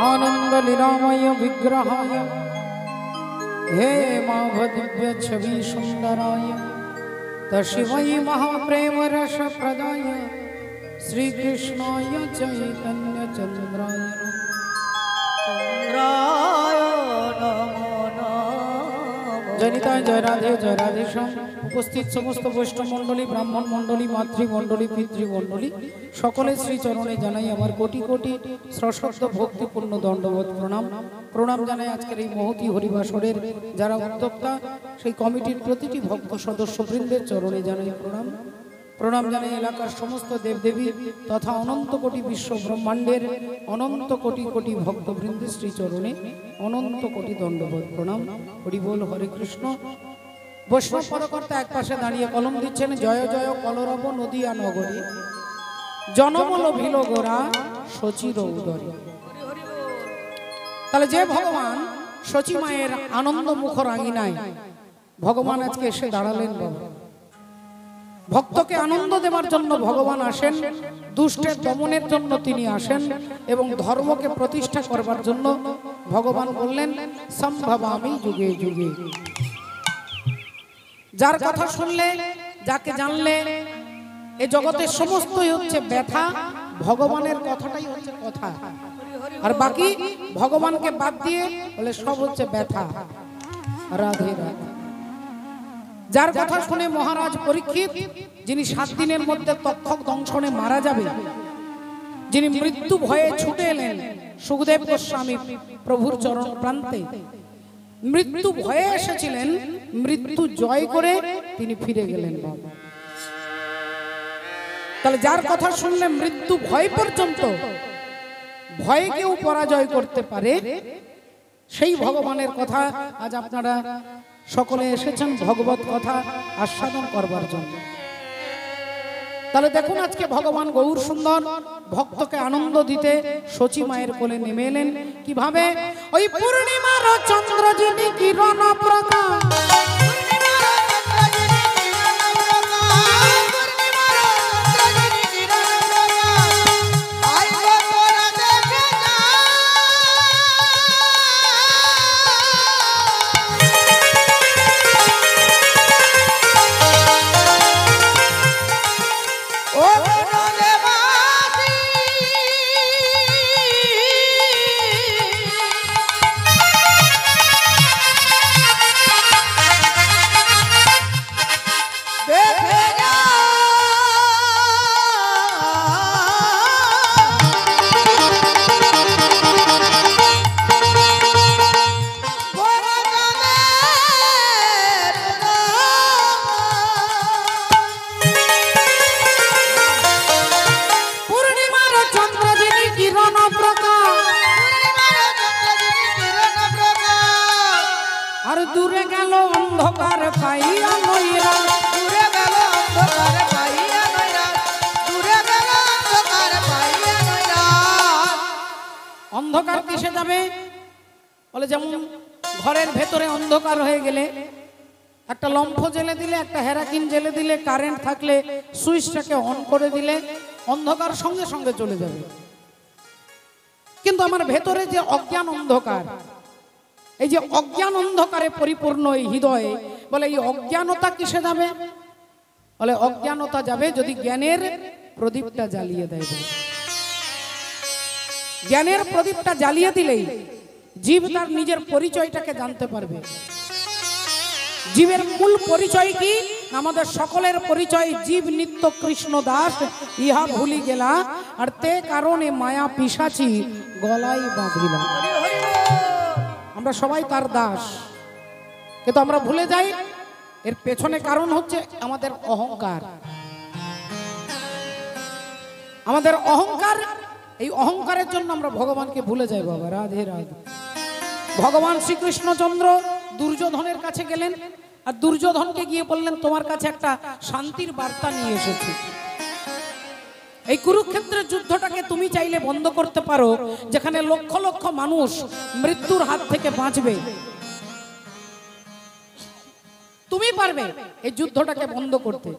आनंद लीलामय विग्रहाय हे माभ दिव्य छवि सुंदराय तशिवै महाप्रेम रस प्रदाय श्री कृष्णाय चैतन्य चंद्राय जनिताय जय राधे श्याम। उपस्थित समस्त वैष्णव मंडली, ब्राह्मण मंडली, मातृमंडली, पितृमंडली सकले श्रीचरणे जानाई आमार कोटि कोटि सश्रद्ध भक्तिपूर्ण दंडवत प्रणाम। प्रणाम जानाई आजकेर এই महती हरिबासरेर যারা উদ্যোক্তা সেই কমিটির প্রতিটি ভক্ত সদস্যবৃন্দের চরণে জানাই প্রণাম। प्रणाम जानाई एलाकार समस्त देवदेवी तथा अनंत कोटि विश्व ब्रह्मांडेर अनंत कोटि कोटि भक्तवृंद श्रीचरणे अनंत कोटि दंडवत प्रणाम। हरि बोल, हरे कृष्ण। वैष्णव पदकर्ता एक पाशे दाड़िये कलम दिच्छेन जय जय कलरव नदिया नगरे जनमल भिल गोरा शचीर उदरे। ताहले जे भगवान शची मायेर आनंद मुखर आंगिनाय भगवान आजके एसे दाड़ालेन बाबा। भक्तके आनंद देवार जन्य भगवान आसेन, दुष्टेर दमनेर जन्य तिनि आसेन एवं धर्मके प्रतिष्ठा करबार जन्य भगवान बोललेन सम्भवामि जुगे जुगे। जार कथा शुनले, जाके जानले ए जगतेर समस्तई हच्छे व्यथा, भगवानेर कथाटाई हच्छे कथा, और बाकी भगवानके बाद दिए बोले सब हच्छे व्यथा। राधे राधे। जार कथा शुने महाराज परीक्षित जिनि 7 दिनेर मध्य तक्षक दंशने मारा जाबे, जिनि मृत्यु भये छुटे एलेन सुखदेव गोस्वामी प्रभुर चरण प्रान्ते, मृत्यु भये एसेछिलेन, मृत्यु जय करे तिनि फिरे गेलेन बाबा। ताहले जार कथा शुनले मृत्यु भय पर्यन्त भयकेও पराजय करते पारे सेई भगवानेर कथा आज आपनारा सकले एसेছেন भगवत कथा आस्वादन करबार जन्य। ताहले देखुन आजके भगवान गौर सुंदर भक्तके आनंद दिते शची मायेर कोले नेमे एलेन किभाबे। ओई पूर्णिमार चंद्र जिनि किरण प्रकाश, दूरे गेल अंधकार पाइया नैरा, दूरे गेल अंधकार पाइया नैरा, दूरे गेल अंधकार पाइया नैरा। अंधकार किसे जाबे बोले जेमन घरेर भेतरे अंधकार हये गेले একটা লম্ফ জেলে দিলে, একটা হেরাকিন জেলে দিলে, কারেন্ট থাকলে সুইচটাকে অন করে দিলে অন্ধকার সঙ্গে সঙ্গে চলে যাবে। কিন্তু আমার ভেতরে যে অজ্ঞান অন্ধকার, এই যে অজ্ঞান অন্ধকারে পরিপূর্ণ এই হৃদয়ে, বলে এই অজ্ঞানতা কিসে যাবে বলে অজ্ঞানতা যাবে যদি জ্ঞানের প্রদীপটা জ্বালিয়ে দেয়। জ্ঞানের প্রদীপটা জ্বালিয়ে দিলেই জীব তার নিজের পরিচয়টাকে জানতে পারবে। জীবের মূল পরিচয় কি? আমাদের সকলের পরিচয় জীব নিত্য কৃষ্ণ দাস, ইহা ভুলি গেলা আর তে কারণে মায়া পিশাচি গলায় বাঁধিলা। আমরা সবাই তার দাস, কিন্তু আমরা ভুলে যাই এর পেছনে কারণ হচ্ছে আমাদের অহংকার। আমাদের অহংকার, এই অহংকারের জন্য আমরা ভগবানকে ভুলে যাই বাবা। রাধে রাধে। ভগবান শ্রীকৃষ্ণচন্দ্র দুর্যোধনের কাছে গেলেন আর দুর্যোধনকে গিয়ে বললেন তোমার কাছে একটা শান্তির বার্তা নিয়ে এসেছি। এই কুরুক্ষেত্রের যুদ্ধটাকে তুমি চাইলে বন্ধ করতে পারো, যেখানে লক্ষ লক্ষ মানুষ মৃত্যুর হাত থেকে বাঁচবে। তুমি পারবে এই যুদ্ধটাকে বন্ধ করতে।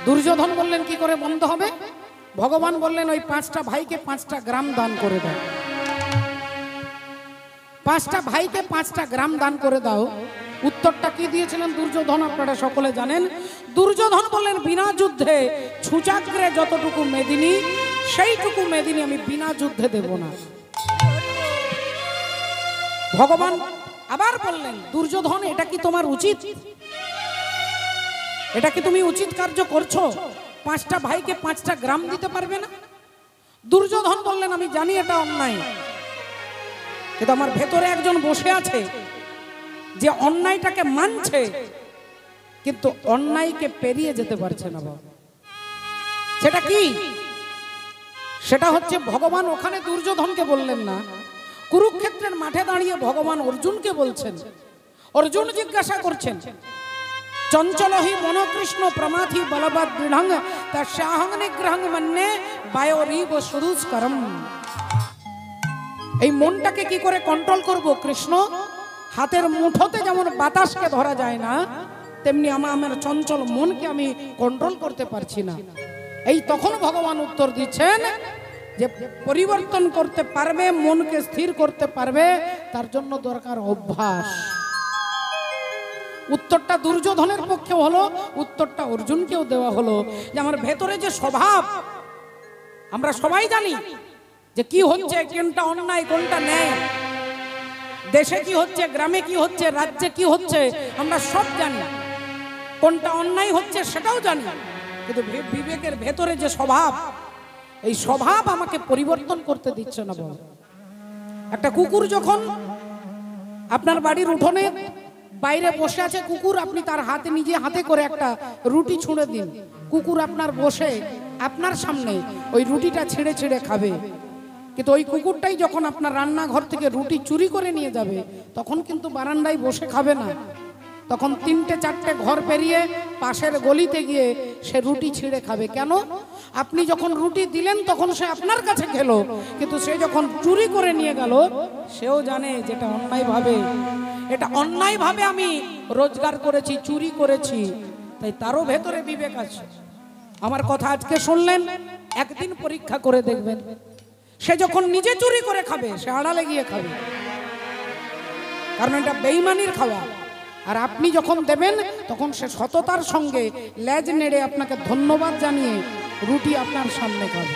দুর্যোধন বললেন কি করে বন্ধ হবে? ভগবান বললেন ওই 5টা ভাইকে 5টা গ্রাম দান করে দাও, 5টা ভাইকে 5টা গ্রাম দান করে দাও। উত্তরটা কি দিয়েছিলেন দুর্যোধন আপনারা সকলে জানেন। দুর্যোধন বললেন বিনা যুদ্ধে ছুচাগ্রে যতটুকু মেদিনী সেইটুকু মেদিনী আমি বিনা যুদ্ধে দেব না। ভগবান আবার বললেন দুর্যোধন এটা কি তোমার উচিত, এটা কি তুমি উচিত কার্য করছো? 5টা ভাইকে 5টা গ্রাম দিতে পারবে না? দুর্যোধন বললেন আমি জানি এটা অন্যায়, কিন্তু আমার ভেতরে একজন বসে আছে যে অন্যায়টাকে মানছে কিন্তু অন্যায়কে পেরিয়ে যেতে পারছে না বাবা। সেটা কি? সেটা হচ্ছে ভগবান ওখানে দুর্যোধনকে বললেন না, কুরুক্ষেত্রের মাঠে দাঁড়িয়ে ভগবান অর্জুনকে বলছেন। অর্জুন জিজ্ঞাসা করছেন চঞ্চলহি মনকৃষ্ণ প্রমাথি বলবৎ দৃঢ়ং তস্যাহং নিগ্রহং মন্যে বায়োরিব সুদুষ্করম। এই মনটাকে কি করে কন্ট্রোল করব কৃষ্ণ? হাতের মুঠোতে যেমন বাতাসকে ধরা যায় না, তেমনি আমার চঞ্চল মনকে আমি কন্ট্রোল করতে পারছি না। এই তখন ভগবান উত্তর দিচ্ছেন যে পরিবর্তন করতে পারবে, মনকে স্থির করতে পারবে, তার জন্য দরকার অভ্যাস। উত্তরটা দুর্যোধনের পক্ষে হলো, উত্তরটা অর্জুনকেও দেওয়া হলো যে আমার ভেতরে যে স্বভাব, আমরা সবাই জানি যে কি হচ্ছে, কোনটা অন্যায় কোনটা ন্যায়, দেশে কি হচ্ছে, গ্রামে কি হচ্ছে, রাজ্যে কি হচ্ছে, আমরা সব জানি। কোনটা অন্যায় হচ্ছে সেটাও জানি, কিন্তু বিবেকের ভেতরে যে স্বভাব, এই স্বভাব আমাকে পরিবর্তন করতে দিচ্ছে না বাবা। একটা কুকুর যখন আপনার বাড়ির উঠোনে বাইরে বসে আছে, কুকুর আপনি তার হাতে নিজে হাতে করে একটা রুটি ছুঁড়ে দিন, কুকুর আপনার বসে আপনার সামনে ওই রুটিটা ছিঁড়ে ছিঁড়ে খাবে। কিন্তু ওই কুকুরটাই যখন আপনার রান্নাঘর থেকে রুটি চুরি করে নিয়ে যাবে, তখন কিন্তু বারান্দায় বসে খাবে না, তখন 3টে 4টে ঘর পেরিয়ে পাশের গলিতে গিয়ে সে রুটি ছিঁড়ে খাবে। কেন? আপনি যখন রুটি দিলেন তখন সে আপনার কাছে খেলো, কিন্তু সে যখন চুরি করে নিয়ে গেল সেও জানে যেটা অন্যায়ভাবে, এটা অন্যায়ভাবে আমি রোজগার করেছি, চুরি করেছি, তাই তারও ভেতরে বিবেক আছে। আমার কথা আজকে শুনলেন, একদিন পরীক্ষা করে দেখবেন, সে যখন নিজে চুরি করে খাবে সে আড়ালে গিয়ে খাবে, কারণ এটা বেঈমানির খাওয়া। আর আপনি যখন দেবেন তখন সে সততার সঙ্গে লেজ নেড়ে আপনাকে ধন্যবাদ জানিয়ে রুটি আপনার সামনে খাবে।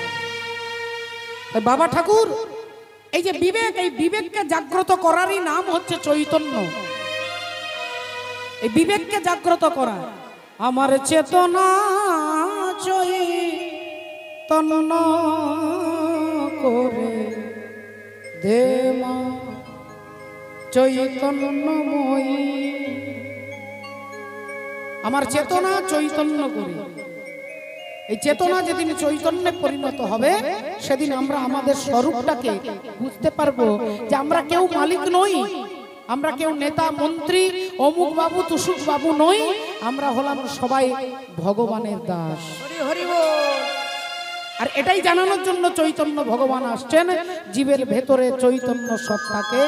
বাবা ঠাকুর এই যে বিবেক, এই বিবেককে জাগ্রত করারই নাম হচ্ছে চৈতন্য। এই বিবেককে জাগ্রত করা, আমার চেতনা চৈতন্য করে দে মা চৈতন্যময়ী, আমার চেতনা চৈতন্য করে। এই চেতনা যেদিন চৈতন্যে পরিণত হবে সেদিন আমরা আমাদের স্বরূপটাকে বুঝতে পারবো যে আমরা কেউ মালিক নই, আমরা কেউ নেতা মন্ত্রী অমুক বাবু তুসুক বাবু নই, আমরা হলাম সবাই ভগবানের দাস। আর এটাই জানানোর জন্য চৈতন্য ভগবান আসছেন, জীবের ভেতরে চৈতন্য সত্তাকে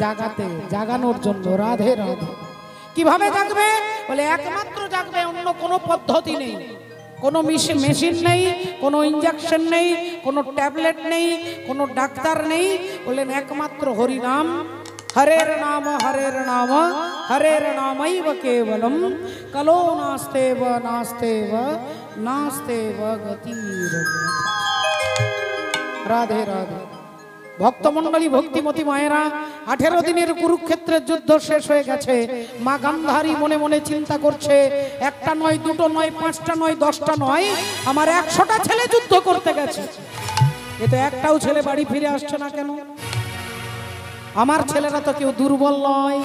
জাগাতে, জাগানোর জন্য। রাধে রাধে। কিভাবে জাগবে? বলে একমাত্র জাগবে, অন্য কোনো পদ্ধতি নেই, কোনো মেশিন নেই, কোনো ইঞ্জেকশন নেই, কোনো ট্যাবলেট নেই, কোনো ডাক্তার নেই। বললেন একমাত্র হরিনাম, হরের নাম হরের নাম হরের নামৈব কেবলম কলো নাস্তেব নাস্তেব নাস্তেব গতির। রাধে রাধে। ভক্তমণ্ডলী, ভক্তিমতী মায়েরা, 18 দিনের কুরুক্ষেত্রের যুদ্ধ শেষ হয়ে গেছে। মা গান্ধারী মনে মনে চিন্তা করছে, একটা নয়, দুটো নয়, 5টা নয়, 10টা নয়, আমার 100টা ছেলে যুদ্ধ করতে গেছে, এতে একটাও ছেলে বাড়ি ফিরে আসছে না কেন? আমার ছেলেরা তো কেউ দুর্বল নয়,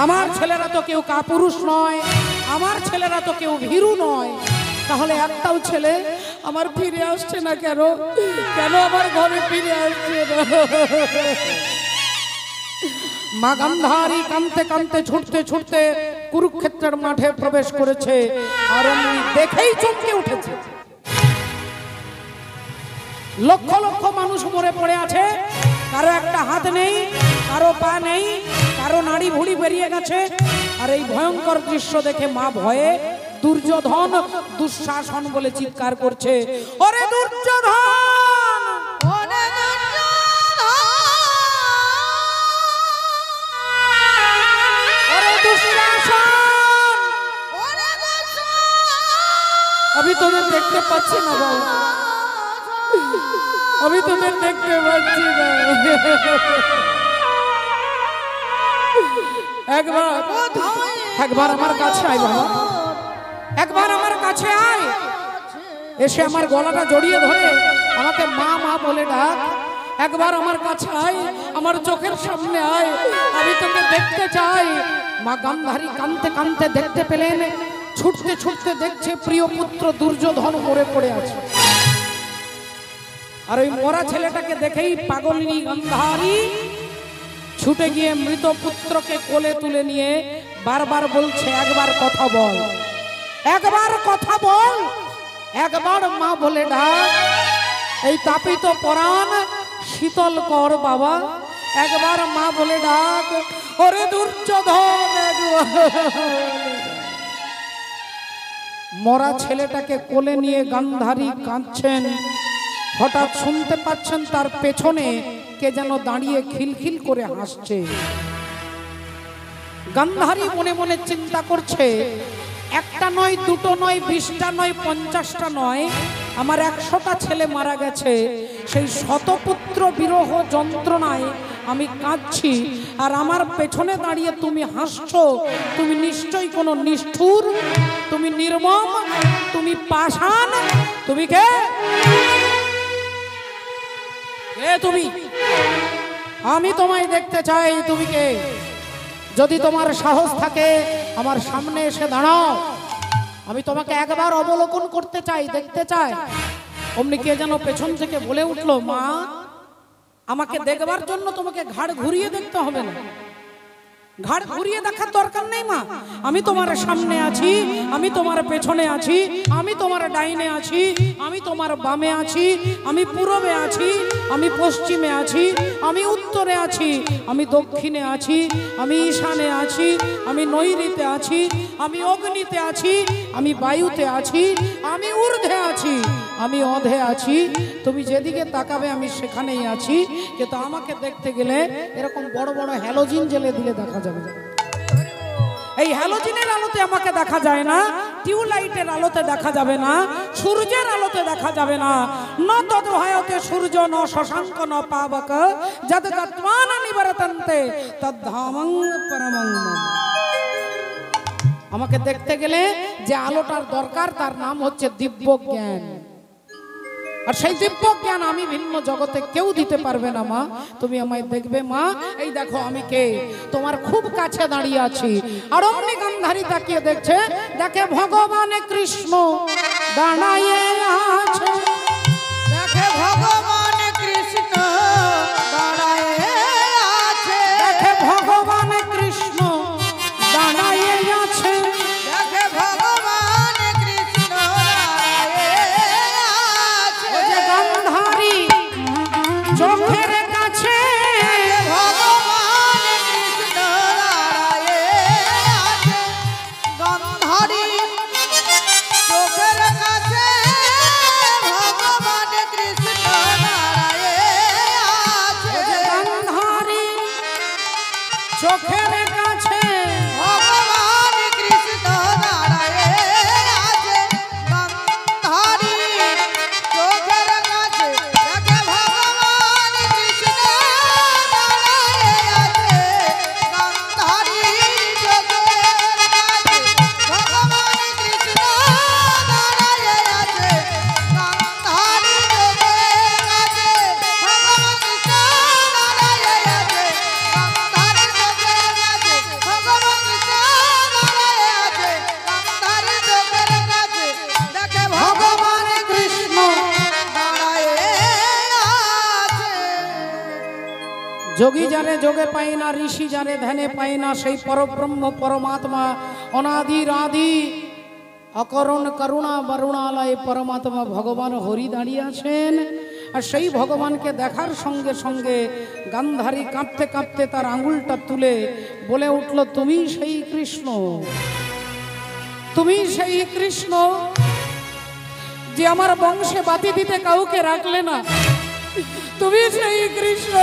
আমার ছেলেরা তো কেউ কাপুরুষ নয়, আমার ছেলেরা তো কেউ ভীরু নয়, তাহলে একটাও ছেলে আমার ফিরে আসছে না কেন? কেন আমার ঘরে ফিরে আসছে না? মা গান্ধারী কাঁদতে কাঁদতে ছুটতে ছুটতে কুরুক্ষেত্রের মাঠে প্রবেশ করেছে, আর আমি দেখেই চমকে উঠেছে। লক্ষ লক্ষ মানুষ মরে পড়ে আছে, কারো একটা হাত নেই, কারো পা নেই, কারো নাড়ি ভুড়ি বেরিয়ে গেছে। আর এই ভয়ঙ্কর দৃশ্য দেখে মা ভয়ে দুর্যোধন দুঃশাসন বলে চিৎকার করছে, ওরে দুর্যোধন, ওরে ওরে দুঃশাসন, আমি তোদের দেখতে পাচ্ছি না বাবা, আমি তোদের দেখতে পাচ্ছি না। একবার আমার কাছে আয় বাবা, একবার আমার কাছে আয়, এসে আমার গলাটা জড়িয়ে ধরে আমাকে মা মা বলে ডাক। একবার আমার কাছে আয়, আমার চোখের সামনে আয়, আমি তোকে দেখতে চাই। মা গান্ধারী কাঁদতে কাঁদতে দেখতে পেলেন, ছুটতে ছুটতে দেখছে প্রিয় পুত্র দুর্যোধন মরে পড়ে আছে। আর ওই মরা ছেলেটাকে দেখেই পাগলিনী গান্ধারী ছুটে গিয়ে মৃত পুত্রকে কোলে তুলে নিয়ে বারবার বলছে, একবার কথা বল, একবার কথা বল, একবার মা বলে ডাক। এই তাপিত পরাণ শীতল কর বাবা, একবার মা বলে ডাক, ওরে দুর্যোধন। মরা ছেলেটাকে কোলে নিয়ে গান্ধারী কাঁদছেন। হঠাৎ শুনতে পাচ্ছেন তার পেছনে কে যেন দাঁড়িয়ে খিলখিল করে হাসছে। গান্ধারী মনে মনে চিন্তা করছে, একটা নয়, দুটো নয়, 20টা নয়, 50টা নয়, আমার 100টা ছেলে মারা গেছে। সেই শতপুত্র বিরহ যন্ত্রণায় আমি কাঁদছি, আর আমার পেছনে দাঁড়িয়ে তুমি হাসছো। তুমি নিশ্চয়ই কোনো নিষ্ঠুর, তুমি নির্মম, তুমি পাষাণ। তুমি কে? তুমি? আমি তোমায় দেখতে চাই, তুমি কে? যদি তোমার সাহস থাকে আমার সামনে এসে দাঁড়াও, আমি তোমাকে একবার অবলোকন করতে চাই, দেখতে চাই। অমনি কে যেন পেছন থেকে বলে উঠলো, মা, আমাকে দেখবার জন্য তোমাকে ঘাড় ঘুরিয়ে দেখতে হবে না, ঘাড় ঘুরিয়ে দেখার দরকার নেই মা। আমি তোমার সামনে আছি, আমি তোমার পেছনে আছি, আমি তোমার ডাইনে আছি, আমি তোমার বামে আছি, আমি পূর্বে আছি, আমি পশ্চিমে আছি, আমি উত্তরে আছি, আমি দক্ষিণে আছি, আমি ঈশানে আছি, আমি নৈঋতে আছি, আমি অগ্নিতে আছি, আমি বায়ুতে আছি, আমি ঊর্ধ্বে আছি, আমি অধে আছি। তুমি যেদিকে তাকাবে আমি সেখানেই আছি। কিন্তু আমাকে দেখতে গেলে এরকম বড় বড় হ্যালোজিন জ্বেলে দিলে দেখা যাবে। এই হ্যালোজিনের আলোতে আমাকে দেখা যায় না, টিউবলাইটের আলোতে দেখা যাবে না, সূর্যের আলোতে দেখা যাবে না। ন তদ্ভয়তে সূর্য ন শশাঙ্ক ন পাবক যদ গত্মান নিবরতন্তে তদ্ধামং পরমং। আমাকে দেখতে গেলে যে আলোটার দরকার তার নাম হচ্ছে দিব্য জ্ঞান। আর সেই দিব্য জ্ঞান আমি ভিন্ন জগতে কেউ দিতে পারবে না মা। তুমি আমায় দেখবে মা, এই দেখো আমি কে, তোমার খুব কাছে দাঁড়িয়ে আছি। আর অমনি গান্ধারী তাকিয়ে দেখছে, দেখে ভগবান কৃষ্ণ দাঁড়ায়ে আছে, দেখে ভগবান কৃষ্ণ দাঁড়ায়ে আছে, দেখে ভগবান কৃষ্ণ দাঁড়ায়ে আছে, দেখে ভগবান কৃষ্ণ দাঁড়ায়ে আছে। ও যে গান্ধারী চোখের কাছে, ভগবান কৃষ্ণ দাঁড়ায়ে আছে, গান্ধারী চোখের কাছে ভগবান কৃষ্ণ দাঁড়ায়ে আছে, গান্ধারী চোখের কাছে ভগবান কৃষ্ণ দাঁড়ায়ে আছে, গান্ধারী চোখের কাছে দেখে ভগবান কৃষ্ণ দাঁড়ায়ে আছে, গান্ধারী চোখের কাছে ভগবান কৃষ্ণ দাঁড়ায়ে আছে, গান্ধারী চোখের কাছে ভগবান কৃষ্ণ দাঁড়ায়ে আছে, গান্ধারী চোখের কাছে ভগবান কৃষ্ণ দাঁড়ায়ে আছে, গান্ধারী চোখের কাছে দেখে ভগবান কৃষ্ণ দাঁড়ায়ে আছে। যোগী যারে যোগে পায় না, ঋষি যারে ধ্যানে পায় না, সেই পরব্রহ্ম পরমাত্মা অনাদির আদি অকরণ করুণা বরুণালয় পরমাত্মা ভগবান হরি দাঁড়িয়ে আছেন। আর সেই ভগবানকে দেখার সঙ্গে সঙ্গে গান্ধারী কাঁপতে কাঁপতে তার আঙুলটা তুলে বলে উঠল, তুমি সেই কৃষ্ণ। তুমি সেই কৃষ্ণ যে আমার বংশে বাতি দিতে কাউকে রাখলে না। তুমি সেই কৃষ্ণ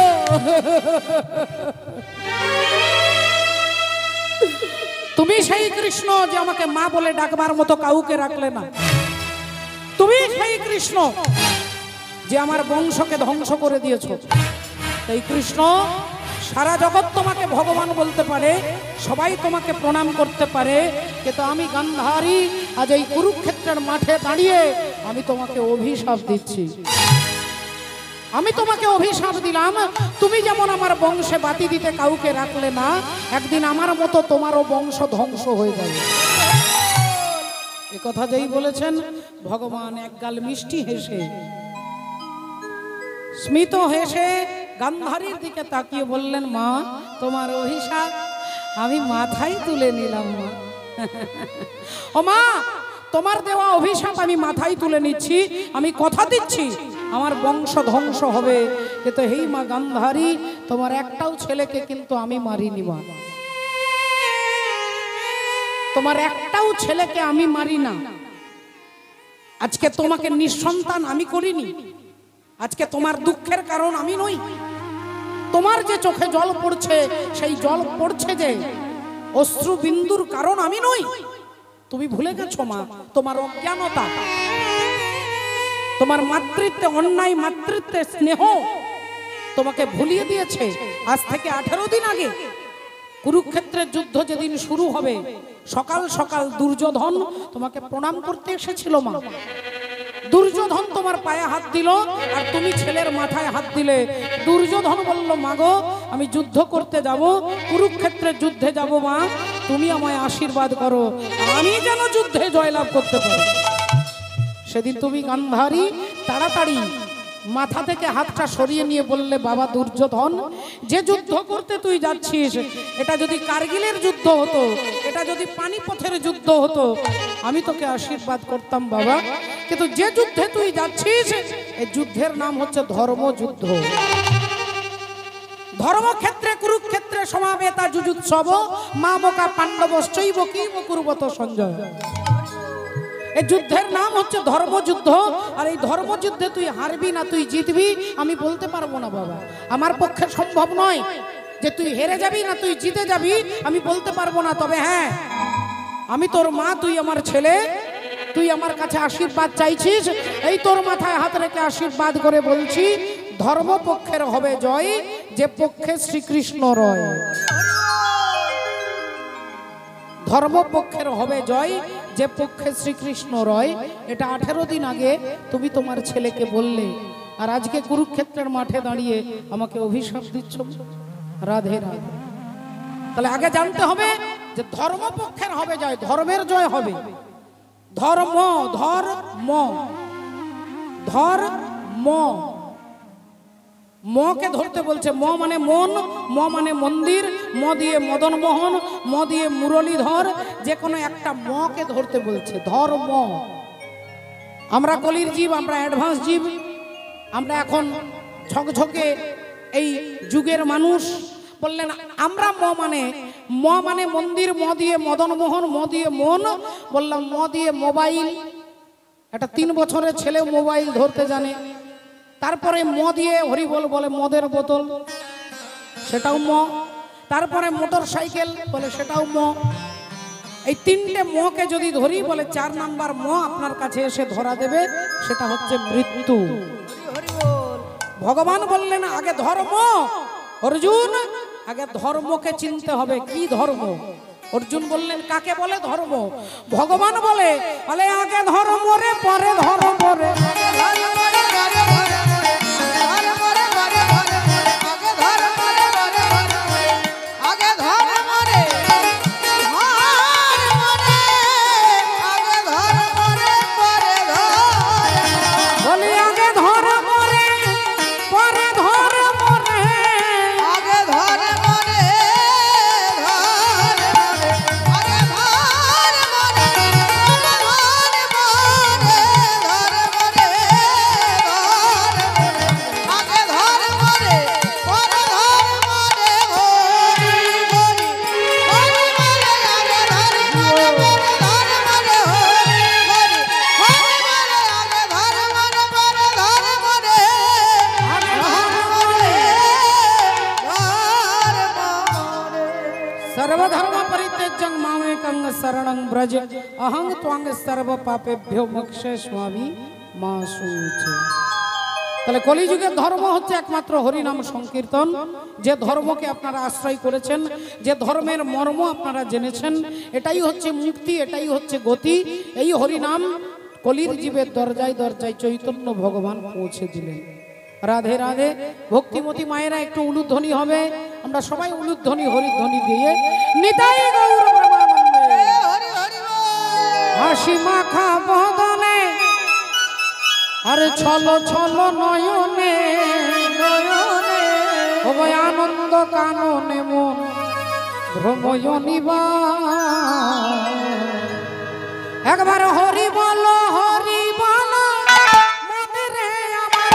তুমি সেই কৃষ্ণ যে আমাকে মা বলে ডাকবার মতো কাউকে রাখলে না। তুমি সেই কৃষ্ণ যে আমার বংশকে ধ্বংস করে দিয়েছো। এই কৃষ্ণ সারা জগৎ তোমাকে ভগবান বলতে পারে, সবাই তোমাকে প্রণাম করতে পারে, কিন্তু আমি গান্ধারী আজ এই কুরুক্ষেত্রের মাঠে দাঁড়িয়ে আমি তোমাকে অভিশাপ দিচ্ছি। আমি তোমাকে অভিশাপ দিলাম, তুমি যেমন আমার বংশে বাতি দিতে কাউকে রাখলে না, একদিন আমার মতো তোমারও বংশ ধ্বংস হয়ে যাবে। এ কথা যেই বলেছেন, ভগবান একগাল মিষ্টি হেসে স্মিত হেসে গান্ধারীর দিকে তাকিয়ে বললেন, মা তোমার অভিশাপ আমি মাথায় তুলে নিলাম। মা ও মা, তোমার দেওয়া অভিশাপ আমি মাথায় তুলে নিচ্ছি। আমি কথা দিচ্ছি আমার বংশ ধ্বংস হবে, কিন্তু হেই মা গান্ধারী, তোমার একটাও ছেলেকে কিন্তু আমি মারিনি। মা তোমার একটাও ছেলেকে আমি মারি না। আজকে তোমাকে নিঃসন্তান আমি করিনি। আজকে তোমার দুঃখের কারণ আমি নই। তোমার যে চোখে জল পড়ছে, সেই জল পড়ছে যে অশ্রু বিন্দুর কারণ আমি নই। তুমি ভুলে গেছো মা, তোমার অজ্ঞানতা, তোমার মাতৃত্বে অন্যায়, মাতৃত্বের স্নেহ তোমাকে ভুলিয়ে দিয়েছে। আজ থেকে 18 দিন আগে কুরুক্ষেত্রের যুদ্ধ যেদিন শুরু হবে, সকাল সকাল দুর্যোধন তোমাকে প্রণাম করতে এসেছিল। মা দুর্যোধন তোমার পায়ে হাত দিল আর তুমি ছেলের মাথায় হাত দিলে। দুর্যোধন বলল, মাগো আমি যুদ্ধ করতে যাব, কুরুক্ষেত্রের যুদ্ধে যাব। মা তুমি আমায় আশীর্বাদ করো, আমি যেন যুদ্ধে জয়লাভ করতে পারি। সেদিন তুমি গান্ধারী তাড়াতাড়ি মাথা থেকে হাতটা সরিয়ে নিয়ে বললে, বাবা দুর্যোধন, যে যুদ্ধ করতে তুই যাচ্ছিস, এটা যদি কার্গিলের যুদ্ধ হতো, এটা যদি পানিপথের যুদ্ধ হতো, আমি তোকে আশীর্বাদ করতাম বাবা, কিন্তু যে যুদ্ধে তুই যাচ্ছিস, এই যুদ্ধের নাম হচ্ছে ধর্মযুদ্ধ। ধর্মক্ষেত্রে কুরুক্ষেত্রে সমাবেতা যুযুৎসব মামকা পাণ্ডবশ্চৈব কিম কুর্বত সঞ্জয়। এই যুদ্ধের নাম হচ্ছে ধর্মযুদ্ধ। আর এই ধর্মযুদ্ধে তুই হারবি না তুই জিতবি আমি বলতে পারবো না বাবা। আমার পক্ষে সম্ভব নয় যে তুই হেরে যাবি না তুই জিতে যাবি, আমি বলতে পারবো না। তবে হ্যাঁ, আমি তোর মা, তুই আমার ছেলে, তুই আমার কাছে আশীর্বাদ চাইছিস, এই তোর মাথায় হাত রেখে আশীর্বাদ করে বলছি, ধর্মপক্ষের হবে জয়, যে পক্ষে শ্রীকৃষ্ণ রয়। ধর্মপক্ষের হবে জয়, যে পক্ষে শ্রীকৃষ্ণ রয়। এটা 18 দিন আগে তুমি তোমার ছেলেকে বললে, আর আজকে কুরুক্ষেত্রের মাঠে দাঁড়িয়ে আমাকে অভিশাপ দিচ্ছ। রাধে রাধে। তাহলে আগে জানতে হবে যে ধর্মপক্ষের হবে জয়, ধর্মের জয় হবে। ধর্ম, ধর্ম, ধর্ম, মকে ধরতে বলছে। ম মানে মন, ম মানে মন্দির, ম দিয়ে মদন মোহন, ম দিয়ে মুরলীধর, যে কোনো একটা মকে ধরতে বলছে। ধর্ম। আমরা কলির জীব, আমরা অ্যাডভান্স জীব, আমরা এখন ঝকঝকে এই যুগের মানুষ। বললেন আমরা ম মানে মন্দির, ম দিয়ে মদন মোহন, ম দিয়ে মন। বললাম ম দিয়ে মোবাইল, একটা 3 বছরের ছেলে মোবাইল ধরতে জানে। তারপরে ম দিয়ে হরিবল বলে মদের বোতল, সেটাও ম। তারপরে মোটর সাইকেল বলে, সেটাও ম। এই 3টে মকে যদি ধরি, বলে 4 নাম্বার ম আপনার কাছে এসে ধরা দেবে, সেটা হচ্ছে মৃত্যু। ভগবান বললেন আগে ধর্ম। অর্জুন, আগে ধর্মকে চিনতে হবে। কি ধর্ম? অর্জুন বললেন কাকে বলে ধর্ম? ভগবান বলে আগে ধর্ম রে, পরে ধর্ম রে। सर्वधर्म परित्यज्य मामेकं शरणं व्रज अहं त्वां सर्व पापेभ्यो मोक्षयिष्यामि मा शुचे। তাহলে কলিযুগের ধর্ম হচ্ছে একমাত্র হরিনাম সংকীর্তন। যে ধর্মকে আপনারা আশ্রয় করেছেন, যে ধর্মের মর্ম আপনারা জেনেছেন, এটাই হচ্ছে মুক্তি, এটাই হচ্ছে গতি। এই হরিনাম কলির জীবের দরজায় দরজায় চৈতন্য ভগবান পৌঁছে দিলেন। রাধে রাধে। ভক্তিমতী মায়েরা একটু উলুধ্বনি হবে, আমরা সবাই উলুধ্বনি হরিধ্বনি দিয়ে নিতাই গৌর প্রেমানন্দে। হাসি মাখা বদনে আরে ছলো ছলো নয়নে নয়নে ওগো আনন্দ কাননে মন ভ্রময়নিবা। একবার হরি বলো হরি বলো মনে রে আমার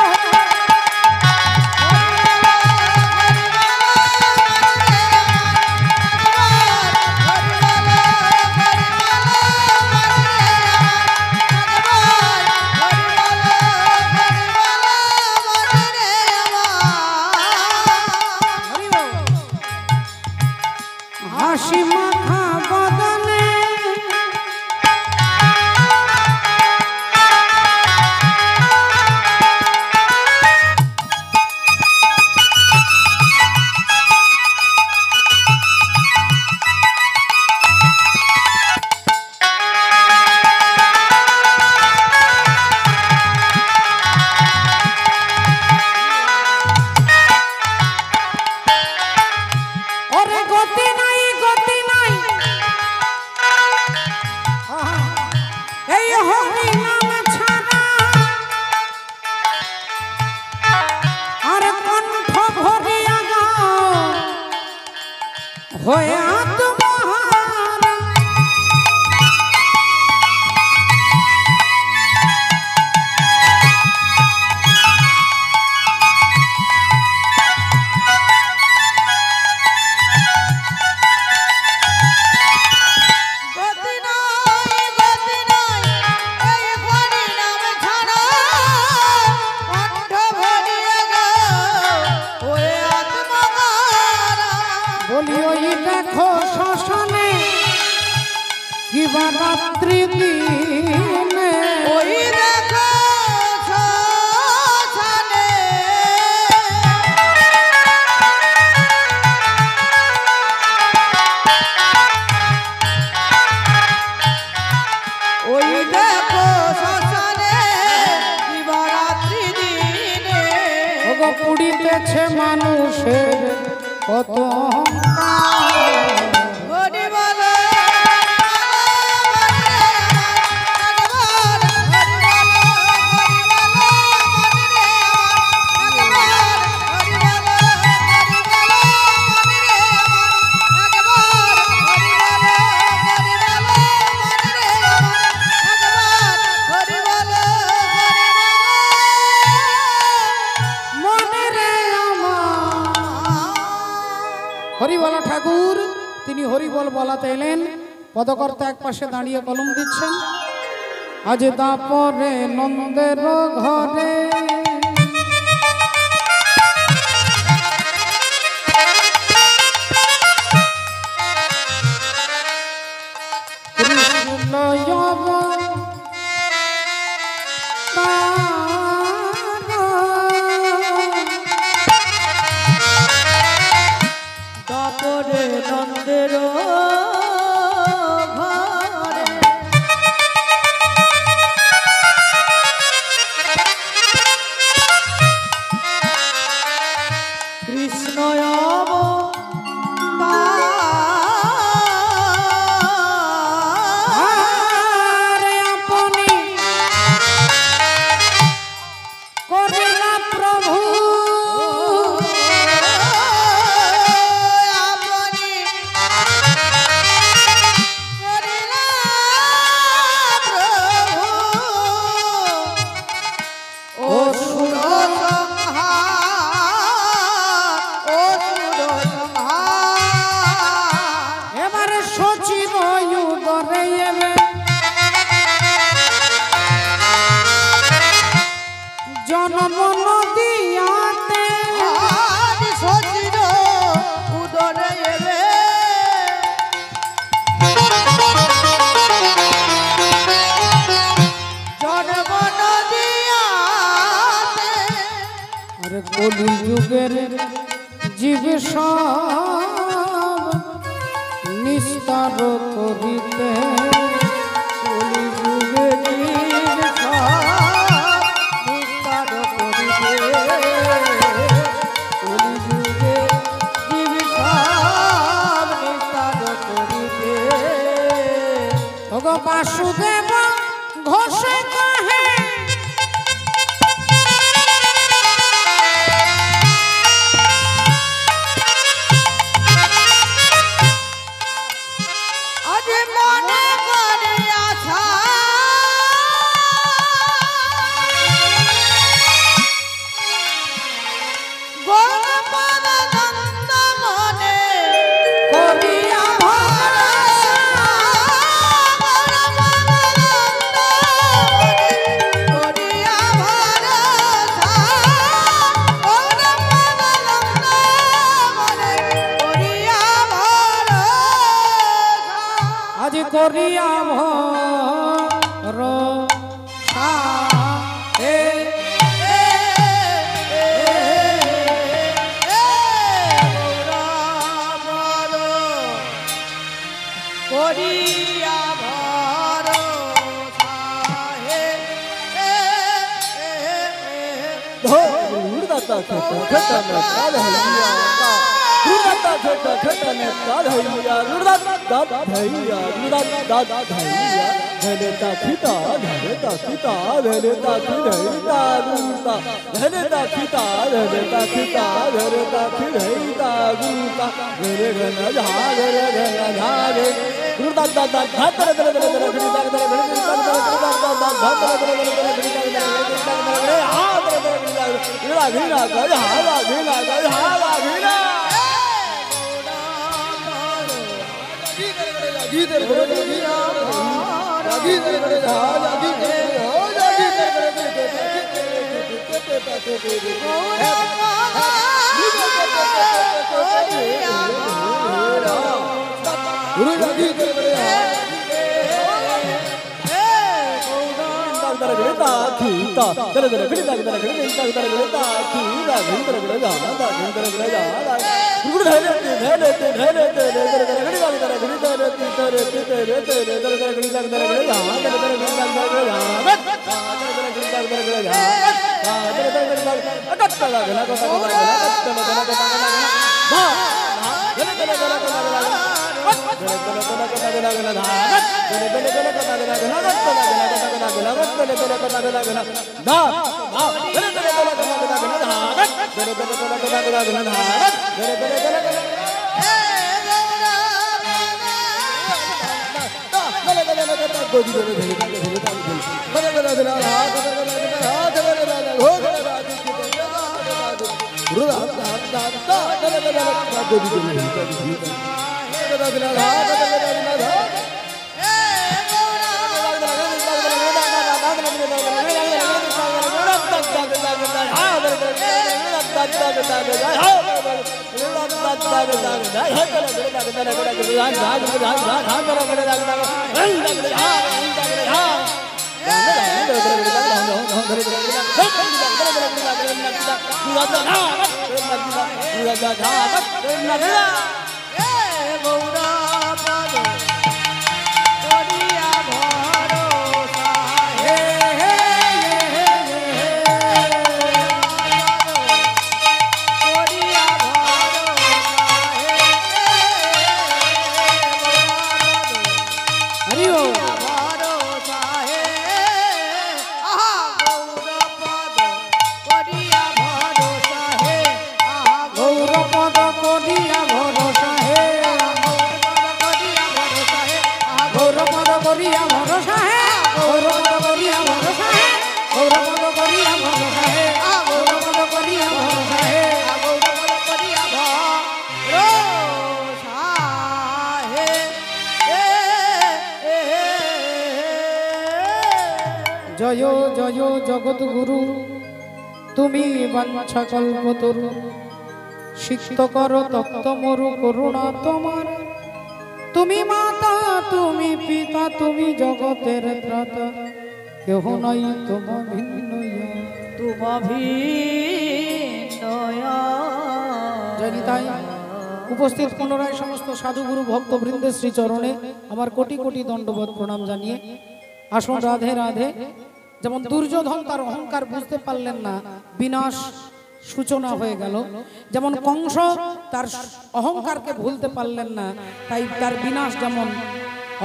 হাসি মাখা বদনে হয়ে আত্মহারা। বলি ওই দেখো শ্মশানে কিবা রাত্রি দিনে ওই দেখো শ্মশানে ওই দেখো শ্মশানে কিবা রাত্রি দিনে ওগো পুড়িতেছে মানুষের কত হরি বলো হরিবলা ঠাকুর তিনি হরিবল বলাতে এলেন। পদকর্তা এক পাশে দাঁড়িয়ে কলম দিচ্ছেন। আজ দাপরে নন্দের ঘরে নন্দের ঘরে কৃষ্ণ আপনি করিলা প্রভু যুগের জীব সব নিস্তার করিতে কলিযুগে জীব সব নিস্তার করিতে কলিযুগে জীব সব নিস্তার করিতে ওগো বাসুদেব ঘোষে কহে আজ মনে করে আশা গোপদ নন্দ মনে করিয়া ভরসা গোপদ নন্দ মনে করিয়া ভরসা গোপদ নন্দ মনে করিয়া ভরসা আজ করিয়া ভর করিয়া জয় জয় জগৎ গুরু তুমি বাঞ্ছা কল্পতরু সিক্ত কর তপ্ত মরু করুণা তোমার তুমি মাতা তুমি পিতা তুমি জগতের ত্রাতা কেহ নাই তোমা ভিন্ন তুম ভিন্ন জয় নিতাই। উপস্থিত পুনরায় সমস্ত সাধুগুরু ভক্তবৃন্দের শ্রীচরণে আমার কোটি কোটি দণ্ডবোধ প্রণাম জানিয়ে আসুন রাধে রাধে। যেমন দুর্যোধন তার অহংকার বুঝতে পারলেন না, বিনাশ সূচনা হয়ে গেল। যেমন কংস তার অহংকারকে ভুলতে পারলেন না, তাই তার বিনাশ যেমন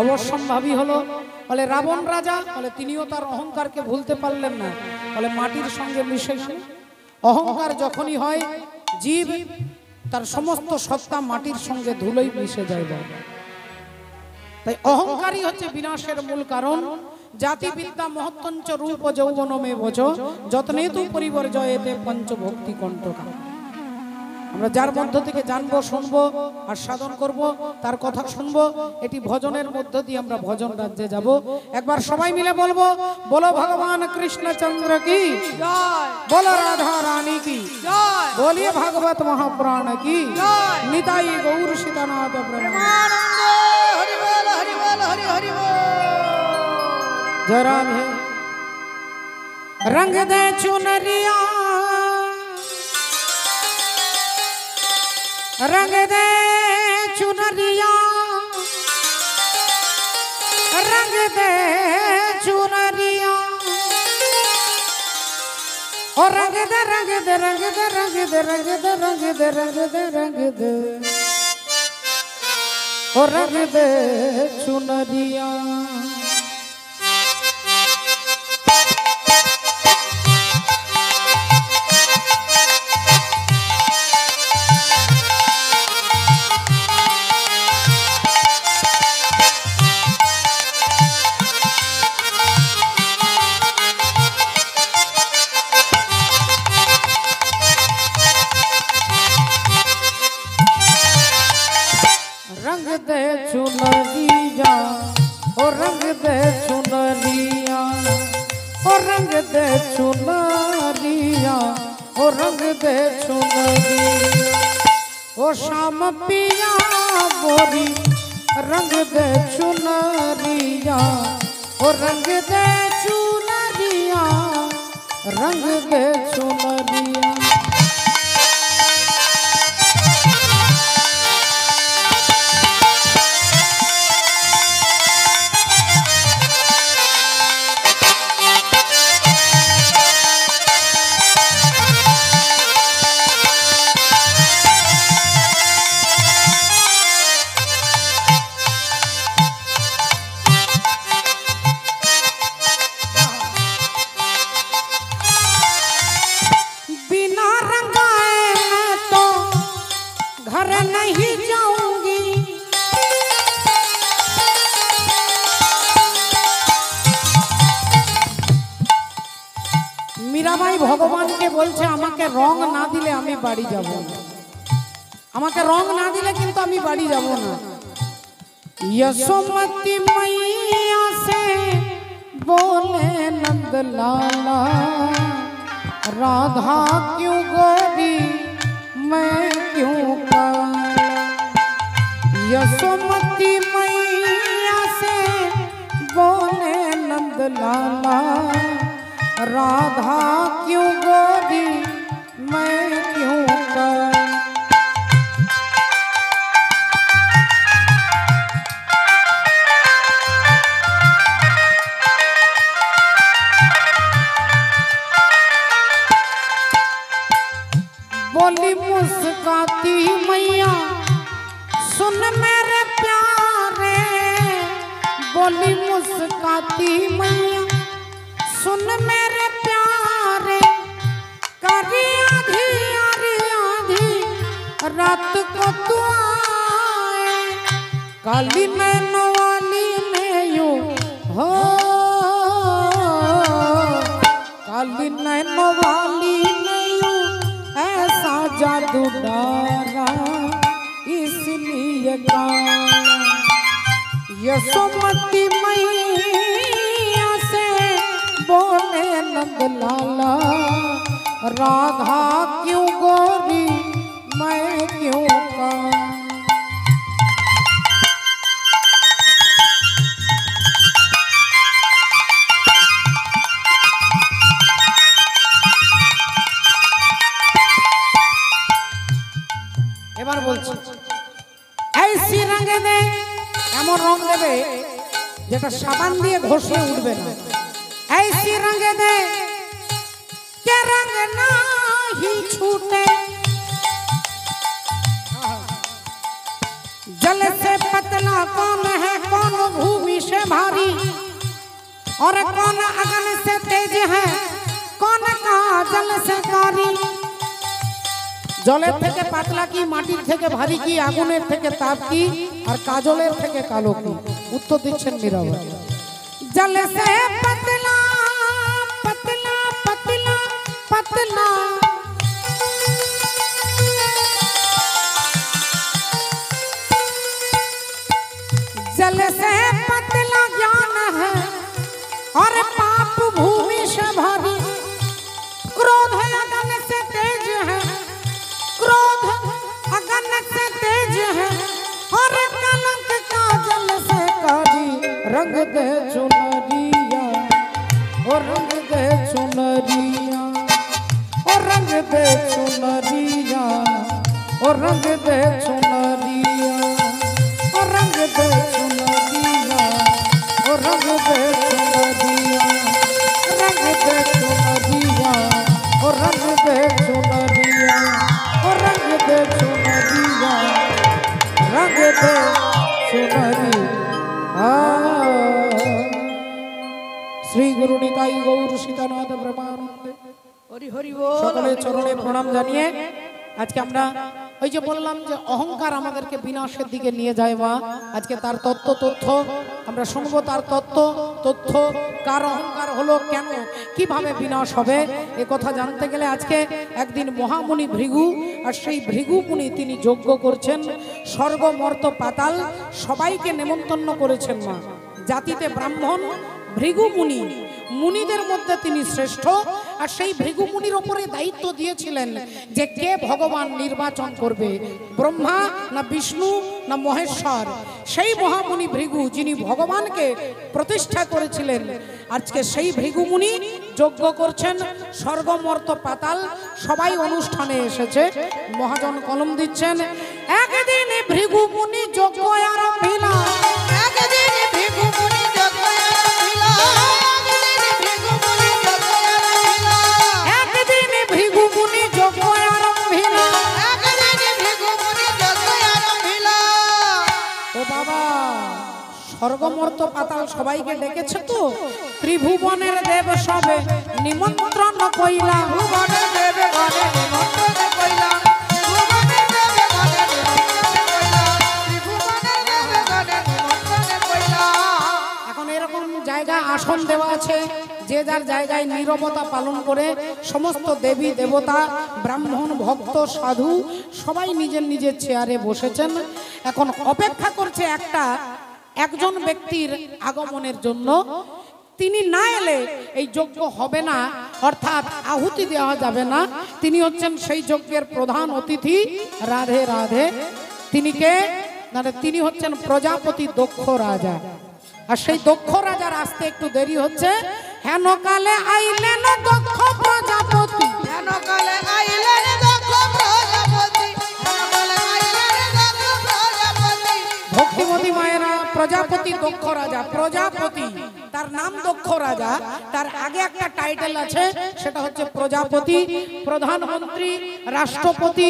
অবশ্যম্ভাবী হলো। ফলে রাবণ রাজা ফলে তিনিও তার অহংকারকে ভুলতে পারলেন না, ফলে মাটির সঙ্গে মিশে অহংকার যখনই হয় জীব তার সমস্ত সত্তা মাটির সঙ্গে ধুলোই মিশে যায়। তাই অহংকারই হচ্ছে বিনাশের মূল কারণ। জাতিবিদ্যা মহত্তঞ্চ রূপ যৌবনমে ভজ যত্নেতু পরিবর্জয়েতে পঞ্চভক্তি কণ্টকা। আমরা যার মধ্য থেকে জানবো, শুনবো আর সাধন করব, তার কথা শুনবো, এটি ভজনের মধ্য দিয়ে আমরা ভজন রাজ্যে যাব। একবার সবাই মিলে বলবো, বলো ভগবান কৃষ্ণচন্দ্র কি জয়, বলো রাধা রানী কি জয়, बोलिए भागवत महापुराण की जय। निताई गौर सीतानाथ प्रेमानंद। प्रेमानंद हरि बोल हरि बोल हरि हरि बोल। जय राधे। रंग दे चुनरिया रंग दे चुनरिया रंग दे चुनरिया और रंग दे रंग दे रंग दे रंग दे रंग दे रंग दे रंग दे रंग दे और रंग दे चुनरिया। रंग दे चुनरिया ओ रंग दे चुनरिया ओ रंग दे चुनरिया ओ रंग दे चुनरिया ओ शाम पिया बोरी रंग दे चुनरिया ओ रंग दे चुनरिया रंग दे चुनरिया। नहीं जाऊंगी मीराबाई भगवान के बोलছে আমাকে রং না দিলে আমি বাড়ি যাব না, আমাকে রং না দিলে কিন্তু আমি বাড়ি যাব না। यशोमती मैया से बोले नंद लाला राधा क्यों गोरी मैं क्यों काला। यशोमती मैया से बोले नंद लाला राधा क्यों गोरी मैं क्यों काला। बोली मुस्काती मैया सुन मेरे प्यारे, बोली मुस्काती मैया सुन मेरे प्यारे, करी आधी आधी आधी रात को तू आए, काली नैनो वाली ने यूं हो, काली नैनो वाली ने यूं ऐसा जादू डाला इसलिए काला। यशोमती मैया से बोले नंद लाला राधा क्यों गोरी मैं क्यों काला। আবার বলছি, ऐसी रंग दे, এমন রং দেবে যেটা সাবান দিয়ে ঘষে উঠবে না। ऐसी रंग दे के रंग नहीं छूटे, जल से पतला कौन है कौन भूमि से भारी, और कौन अगन से तेज है कौन काजल से कारी। জলের থেকে পাতলা কি, মাটির থেকে ভারী কি, আগুনের থেকে তাপ কি, আর কাজলের থেকে কালো কি? উত্তর দিচ্ছেন মীরাবাই। জল সে পতলা পতলা পতলা পতলা, जल से पतला ज्ञान है और पाप भूमि से भारी, क्रोध अगन से तेज है, क्रोध अगन से तेज है, और कलंक काजल से कारी। रंग दे चुनरिया ओ रंग दे चुनरिया ओ रंग दे चुनरिया ओ रंग दे चुनरिया ओ रंग दे चुनरिया ओ रंग दे चुनरिया, रंग दे चुनरिया ओ रंग दे चुनरिया ओ रंग दे चुनरिया, रंग दे चुनरिया। श्री गुरु निताई गौर सीतानाथ ब्रह्मानंदे। হরি হরি বল। সকলের চরণে প্রণাম জানিয়ে আজকে আমরা ওই যে বললাম যে অহংকার আমাদেরকে বিনাশের দিকে নিয়ে যায় মা, আজকে তার তথ্য আমরা শুনবো, তার তথ্য কার অহংকার হলো, কেন কিভাবে বিনাশ হবে, এ কথা জানতে গেলে আজকে একদিন মহামুনি ভৃগু, আর সেই ভৃগু মুনি তিনি যজ্ঞ করছেন, স্বর্গ মর্ত পাতাল সবাইকে নেমন্তন্ন করেছেন মা। জাতিতে ব্রাহ্মণ, ভৃগু মুনি, মুনিদের মধ্যে তিনি শ্রেষ্ঠ। আর সেই ভৃগু মুনির ওপরে দায়িত্ব দিয়েছিলেন যে কে ভগবান নির্বাচন করবে, ব্রহ্মা না বিষ্ণু না মহেশ্বর। সেই মহামুনি ভৃগু যিনি ভগবানকে প্রতিষ্ঠা করেছিলেন, আজকে সেই ভৃগু মুনি যজ্ঞ করছেন, স্বর্গমর্ত পাতাল সবাই অনুষ্ঠানে এসেছে। মহাজন কলম দিচ্ছেন, একদিন ভৃগু মুনি যজ্ঞ আরম্ভিলা, একদিন ভৃগু মুনি যজ্ঞ আরম্ভিলা, একদিন ভৃগু মুনি যজ্ঞ আরম্ভিলা, একদিন ভৃগু মুনি যজ্ঞ আরম্ভিলা। ও বাবা, স্বর্গমর্ত পাতাল সবাইকে ডেকেছে তো, ত্রিভুবনের দেব সবে নিমন্ত্রণ কইলা, ভুবনের দেবে গণে নিমন্ত্রণ কইলা, ভুবনের দেবে গণে নিমন্ত্রণ কইলা, ত্রিভুবনের দেবে গণে নিমন্ত্রণ কইলা। এখন এরকম জায়গা আসন দেওয়া আছে, যে যার জায়গায় নীরবতা পালন করে সমস্ত দেবী দেবতা ব্রাহ্মণ ভক্ত সাধু সবাই নিজের নিজের চেয়ারে বসেছেন। এখন অপেক্ষা করছে একজন ব্যক্তির আগমনের জন্য। তিনি না এলে এই যজ্ঞ হবে না, অর্থাৎ আহুতি দেওয়া যাবে না। তিনি হচ্ছেন সেই যজ্ঞের প্রধান অতিথি। রাধে রাধে। তিনি কে? তিনি হচ্ছেন প্রজাপতি দক্ষ রাজা। আর সেই দক্ষ রাজার আসতে একটু দেরি হচ্ছে। হেন কালে আইলেন দক্ষ প্রজাপতি, হেন কালে আইলেন দক্ষ প্রজাপতি, হেন কালে আইলেন দক্ষ প্রজাপতি। ভক্তিমতী মায়েরা, প্রজাপতি দক্ষ রাজা, প্রজাপতি তার নাম দক্ষ রাজা, তার আগে একটা টাইটেল আছে, সেটা হচ্ছে প্রজাপতি। প্রধানমন্ত্রী, রাষ্ট্রপতি,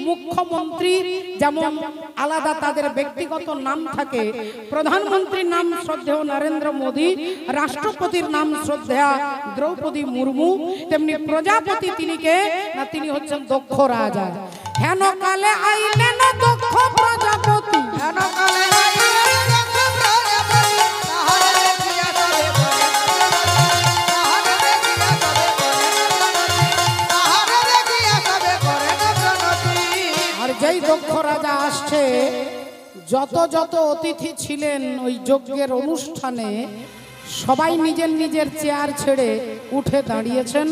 মুখ্যমন্ত্রী যেমন আলাদা তাদের ব্যক্তিগত নাম থাকে, প্রধানমন্ত্রীর নাম শ্রদ্ধেয় নরেন্দ্র মোদী, রাষ্ট্রপতির নাম শ্রদ্ধেয়া দ্রৌপদী মুর্মু, তেমনি প্রজাপতি তিনি কে না, তিনি হচ্ছেন দক্ষ রাজা। হেন কালে আইলেন দক্ষ প্রজাপতি, হেন কালে আইলেন দক্ষ প্রজাপতি, তাহারে দেখিয়া সবে করে তাহারে দেখিয়া সবে করে তাহারে দেখিয়া সবে করে প্রণতি। আর যেই দক্ষ রাজা আসছে, যত অতিথি ছিলেন ওই যজ্ঞের অনুষ্ঠানে সবাই নিজের নিজের চেয়ার ছেড়ে উঠে দাঁড়িয়েছেন।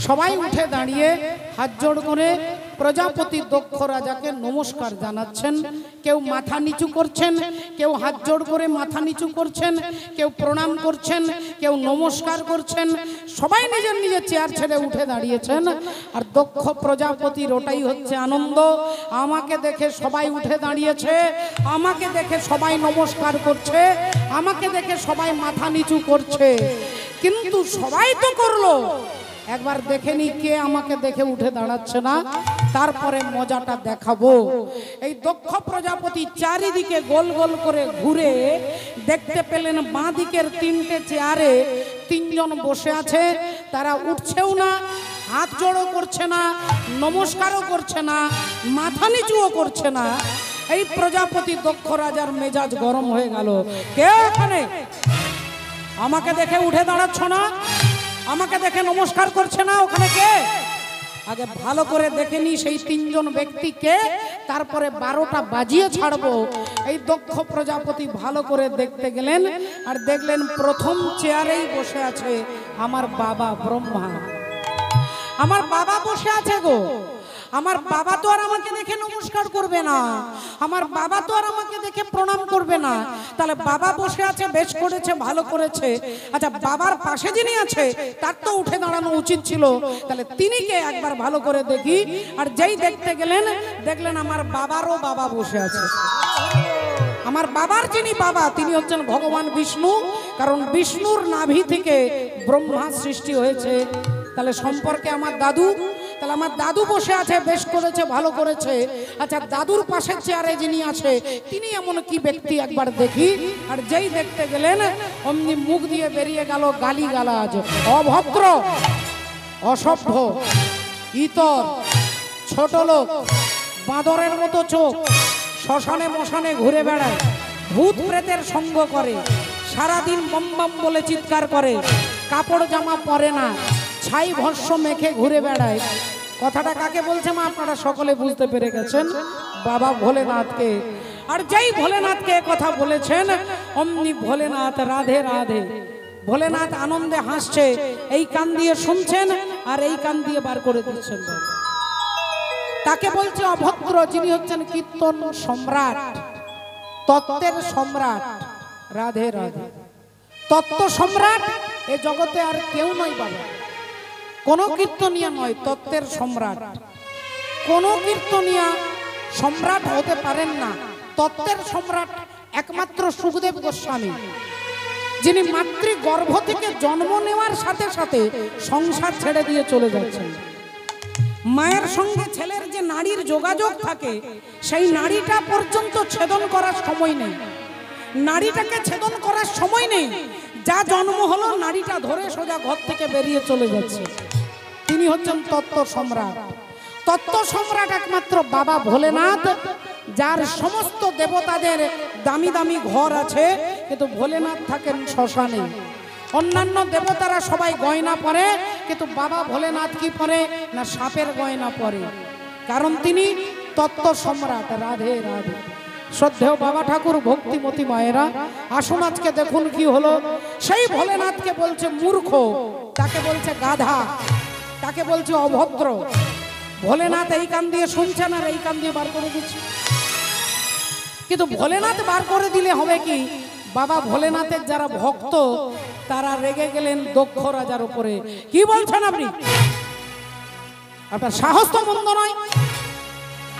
সবাই উঠে দাঁড়িয়ে হাত জোড় করে প্রজাপতি দক্ষ রাজাকে নমস্কার জানাচ্ছেন। কেউ মাথা নিচু করছেন, কেউ হাত জোড় করে মাথা নিচু করছেন, কেউ প্রণাম করছেন, কেউ নমস্কার করছেন, সবাই নিজের নিজের চেয়ার ছেড়ে উঠে দাঁড়িয়েছেন। আর দক্ষ প্রজাপতির ওটাই হচ্ছে আনন্দ, আমাকে দেখে সবাই উঠে দাঁড়িয়েছে, আমাকে দেখে সবাই নমস্কার করছে, আমাকে দেখে সবাই মাথা নিচু করছে। কিন্তু সবাই তো করলো, একবার দেখে নি কে আমাকে দেখে উঠে দাঁড়াচ্ছে না, তারপরে মজাটা দেখাবো। এই দক্ষ প্রজাপতি চারিদিকে গোল গোল করে ঘুরে দেখতে পেলেন বাঁ দিকের তিনটে চেয়ারে তিনজন বসে আছে, তারা উঠছেও না, হাত জোড়ও করছে না, নমস্কারও করছে না, মাথা নিচুও করছে না। এই প্রজাপতি দক্ষ রাজার মেজাজ গরম হয়ে গেল। কে ওখানে? আমাকে দেখে উঠে দাঁড়াচ্ছ না, আমাকে দেখে নমস্কার করছে না, ওখানে কে? আগে ভালো করে দেখে নি সেই তিনজন ব্যক্তিকে, তারপরে 12টা বাজিয়ে ছাড়বো। এই দক্ষ প্রজাপতি ভালো করে দেখতে গেলেন, আর দেখলেন প্রথম চেয়ারেই বসে আছে আমার বাবা ব্রহ্মা। আমার বাবা বসে আছে গো। আমার বাবা তো আর আমাকে দেখে নমস্কার করবে না, আমার বাবা তো আর আমাকে দেখে প্রণাম করবে না। তাহলে বাবা বসে আছে, বেশ করেছে, ভালো করেছে। আচ্ছা, বাবার পাশে যিনি আছে তার তো উঠে দাঁড়ানো উচিত ছিল, তাহলে তিনি কে একবার ভালো করে দেখি। আর যেই দেখতে গেলেন, দেখলেন আমার বাবারও বাবা বসে আছে। আমার বাবার যিনি বাবা তিনি হচ্ছেন ভগবান বিষ্ণু, কারণ বিষ্ণুর নাভি থেকে ব্রহ্মা সৃষ্টি হয়েছে। তাহলে সম্পর্কে আমার দাদু, তাহলে আমার দাদু বসে আছে, বেশ করেছে, ভালো করেছে। আচ্ছা, দাদুর পাশের চেয়ারে যিনি আছে তিনি এমন কি ব্যক্তি একবার দেখি। আর যেই দেখতে গেলেন, অমনি মুখ দিয়ে বেরিয়ে গেল গালিগালাজ, অভদ্র, অসভ্য, ইতর, ছোট লোক, বাঁদরের মতো চোখ, শ্মশানে মশানে ঘুরে বেড়ায়, ভূত প্রেতের সঙ্গ করে, সারাদিন বম বম বলে চিৎকার করে, কাপড় জামা পরে না, ছাই ভস্য মেখে ঘুরে বেড়ায়। কথাটা কাকে বলছে মা? আপনারা সকলে বুঝতে পেরে গেছেন, বাবা ভোলেনাথকে। আর যেই ভোলেনাথকে কথা বলেছেন, অমনি ভোলেনাথ রাধে রাধে, ভোলেনাথ আনন্দে হাসছে, এই কান দিয়ে শুনছেন আর এই কান দিয়ে বার করে দিচ্ছেন। তাকে বলছে অভদ্র, যিনি হচ্ছেন কীর্তন সম্রাট, তত্ত্বের সম্রাট। রাধে রাধে। তত্ত্ব সম্রাট এ জগতে আর কেউ নয় বাবা, কোন কীর্তনিয়া নয়, তত্ত্বের সম্রাট। কোন কীর্তনিয়া সম্রাট হতে পারেন না। তত্ত্বের সম্রাট একমাত্র সুখদেব গোস্বামী, যিনি মাতৃগর্ভ থেকে জন্ম নেওয়ার সাথে সাথে সংসার ছেড়ে দিয়ে চলে যাচ্ছেন। মায়ের সঙ্গে ছেলের যে নারীর যোগাযোগ থাকে, সেই নারীটা পর্যন্ত ছেদন করার সময় নেই, নারীটাকে ছেদন করার সময় নেই। যা জন্ম হলো নারীটা ধরে সোজা ঘর থেকে বেরিয়ে চলে যাচ্ছে। তিনি হচ্ছেন তত্ত্ব সম্রাট। তত্ত্ব সম্রাট একমাত্র বাবা ভোলেনাথ, যার সমস্ত দেবতাদের দামি দামি ঘর আছে, কিন্তু ভোলেনাথ থাকেন শ্মশানে। অন্যান্য দেবতারা সবাই গয়না পরে, কিন্তু বাবা ভোলেনাথ কি পরে না? সাপের গয়না পরে, কারণ তিনি তত্ত্ব সম্রাট। রাধে রাধে। শ্রদ্ধেয় বাবা ঠাকুর, ভক্তিমতী মায়েরা, আসুন আজকে দেখুন কি হলো। সেই ভোলেনাথকে বলছে মূর্খ, তাকে বলছে গাধা, তাকে বলছে অভদ্র। ভোলেনাথ এই কান দিয়ে শুনছেন আর এই কান দিয়ে বার করে দিচ্ছে। কিন্তু ভোলেনাথ বার করে দিলে হবে কি? বাবা ভোলেনাথের যারা ভক্ত তারা রেগে গেলেন দক্ষ রাজার উপরে। কি বলছেন আপনি? আপনার সাহস তো মন্দ নয়,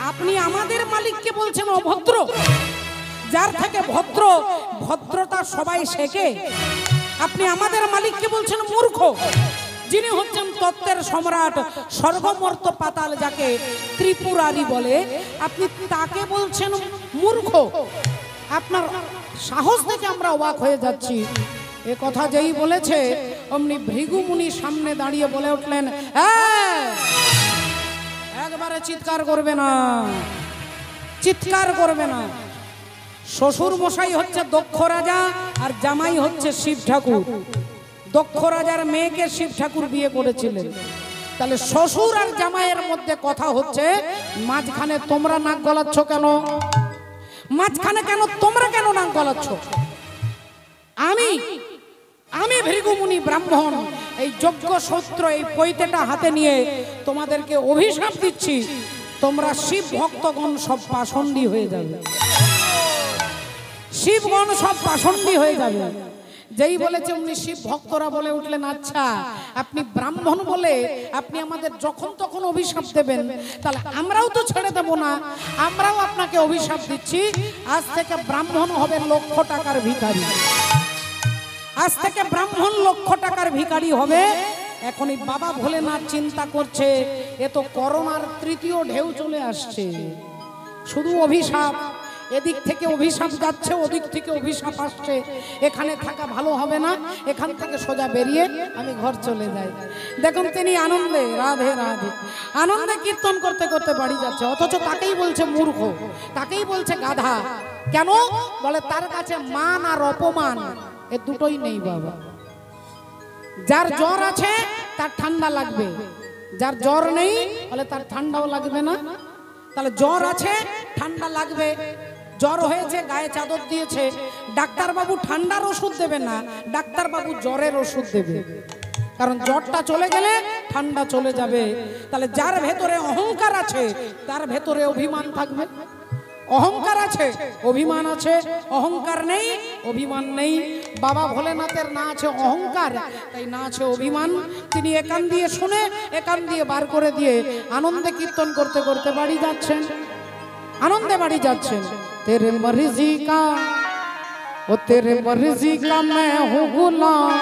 আপনি আমাদের মালিককে বলছেন অভদ্র, যার থেকে ভদ্র ভদ্রতা সবাই শেখে। আপনি আমাদের মালিককে বলছেন মূর্খ, যিনি হচ্ছেন তত্ত্বের সম্রাট, সর্বমর্ত পাতাল যাকে ত্রিপুরারি বলে, আপনি তাকে বলছেন মূর্খ। আপনার সাহস দেখে আমরা অবাক হয়ে যাচ্ছি। এ কথা যেই বলেছে, অমনি ভৃগু মুনি সামনে দাঁড়িয়ে বলে উঠলেন, একবারে চিৎকার করবে না, চিৎকার করবে না। শ্বশুর মশাই হচ্ছে দক্ষ রাজা আর জামাই হচ্ছে শিব ঠাকুর। দক্ষ রাজার মেয়েকে শিব ঠাকুর বিয়ে করেছিলেন। তাহলে শ্বশুর আর জামাইয়ের মধ্যে কথা হচ্ছে, মাঝখানে তোমরা নাক গলাচ্ছ কেন? মাঝখানে কেন তোমরা কেন নাক গলাচ্ছ? আমি ভৃগুমুনি ব্রাহ্মণ, এই যজ্ঞ সূত্র, এই পৈতেটা হাতে নিয়ে তোমাদেরকে অভিশাপ দিচ্ছি, তোমরা শিব ভক্তগণ সব পাষণ্ডী হয়ে যাবে, শিবগণ সব পাষণ্ডী হয়ে যাবে। যেই বলেছে উনি শিব ভক্তরা বলে উঠলেন, আচ্ছা আপনি ব্রাহ্মণ বলে আপনি আমাদের যখন তখন অভিশাপ দেবেন, তাহলে আমরাও তো ছেড়ে দেব না, আমরাও আপনাকে অভিশাপ দিচ্ছি, আজ থেকে ব্রাহ্মণ হবে লক্ষ টাকার ভিখারি, আজ থেকে ব্রাহ্মণ লক্ষ টাকার ভিখারি হবে। এখনই বাবা ভোলেনাথ চিন্তা করছে, এ তো করোনার তৃতীয় ঢেউ চলে আসছে, শুধু অভিশাপ, এদিক থেকে অভিশাপ যাচ্ছে, ওদিক থেকে অভিশাপ আসছে, এখানে থাকা ভালো হবে না, এখান থেকে সোজা বেরিয়ে আমি ঘর চলে যাই। দেখুন তিনি আনন্দে, রাধে রাধে, আনন্দে কীর্তন করতে করতে বাড়ি যাচ্ছে, অথচ তাকেই বলছে মূর্খ, তাকেই বলছে গাধা। কেন বলে? তার কাছে মান আর অপমান এ দুটোই নেই বাবা। যার জ্বর আছে তার ঠান্ডা লাগবে, যার জ্বর নেই বলে তার ঠান্ডাও লাগবে না। তাহলে জ্বর আছে ঠান্ডা লাগবে, জ্বর হয়েছে গায়ে চাদর দিয়েছে, ডাক্তার বাবু ঠান্ডার ওষুধ দেবে না, ডাক্তার বাবু জ্বরের ওষুধ দেবে, কারণ জ্বরটা চলে গেলে ঠান্ডা চলে যাবে। তাহলে যার ভেতরে অহংকার আছে তার ভেতরে অভিমান থাকবে, অহংকার আছে অভিমান আছে, অহংকার নেই অভিমান নেই। বাবা ভোলেনাথের না আছে অহংকার, তাই না আছে অভিমান। তিনি একান দিয়ে শুনে একান দিয়ে বার করে দিয়ে আনন্দে কীর্তন করতে করতে বাড়ি যাচ্ছেন, আনন্দে বাড়ি যাচ্ছেন। तेरे मर्जी का ओ तेरे मर्जी का मैं हूँ गुलाम,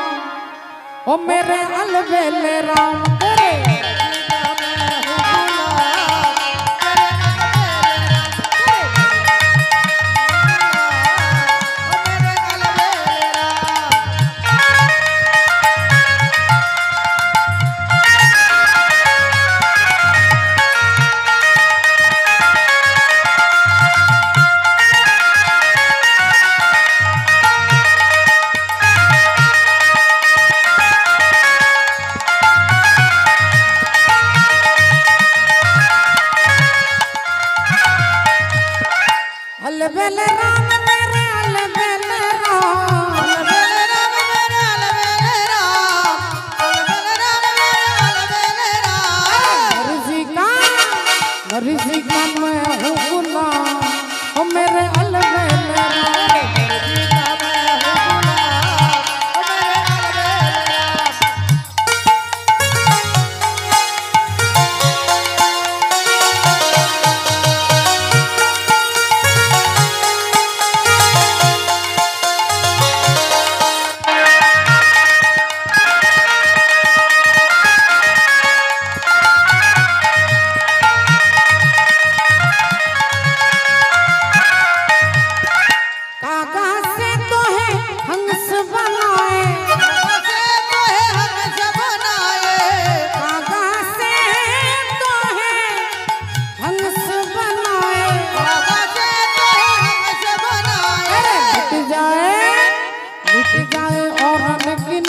ओ मेरे अलबेले राम, तेरे अलबेले राम, मेरे अलबेले राम, अलबेले राम, मेरे अलबेले राम, अलबेले राम, मेरे अलबेले राम। मर्जी का मैं हूँ गुलाम, ओ मेरे अलबेले राम, मर्जी का मैं हूँ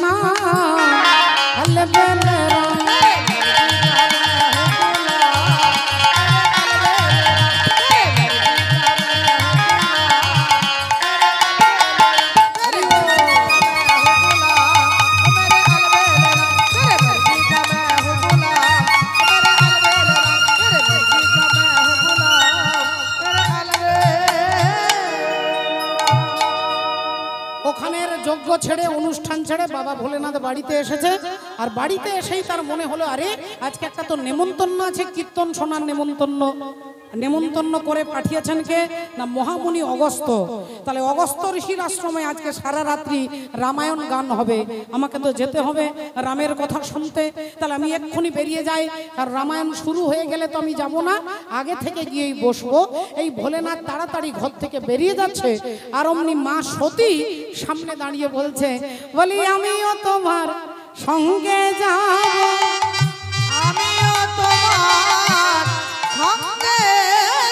गुलाम, ओ मेरे अलबेले राम। যজ্ঞ ছেড়ে অনুষ্ঠান ছেড়ে বাবা ভোলেনাথ বাড়িতে এসেছে, আর বাড়িতে এসেই তার মনে হলো আরে আজকে একটা তো নেমন্তন্ন আছে, কীর্তন শোনার নেমন্তন্ন। নেমন্তন্ন করে পাঠিয়েছেন কে না মহামুনি অগস্ত্য। তাহলে অগস্ত্য ঋষির আশ্রমে আজকে সারা রাত্রি রামায়ণ গান হবে, আমাকে তো যেতে হবে রামের কথা শুনতে। তাহলে আমি এক্ষুনি বেরিয়ে যাই, আর রামায়ণ শুরু হয়ে গেলে তো আমি যাব না, আগে থেকে গিয়েই বসবো। এই ভোলেনাথ তাড়াতাড়ি ঘর থেকে বেরিয়ে যাচ্ছে, আর অমনি মা সতী সামনে দাঁড়িয়ে বলছে, বলি আমিও তোমার সঙ্গে যাব, আমিও তোমার সঙ্গে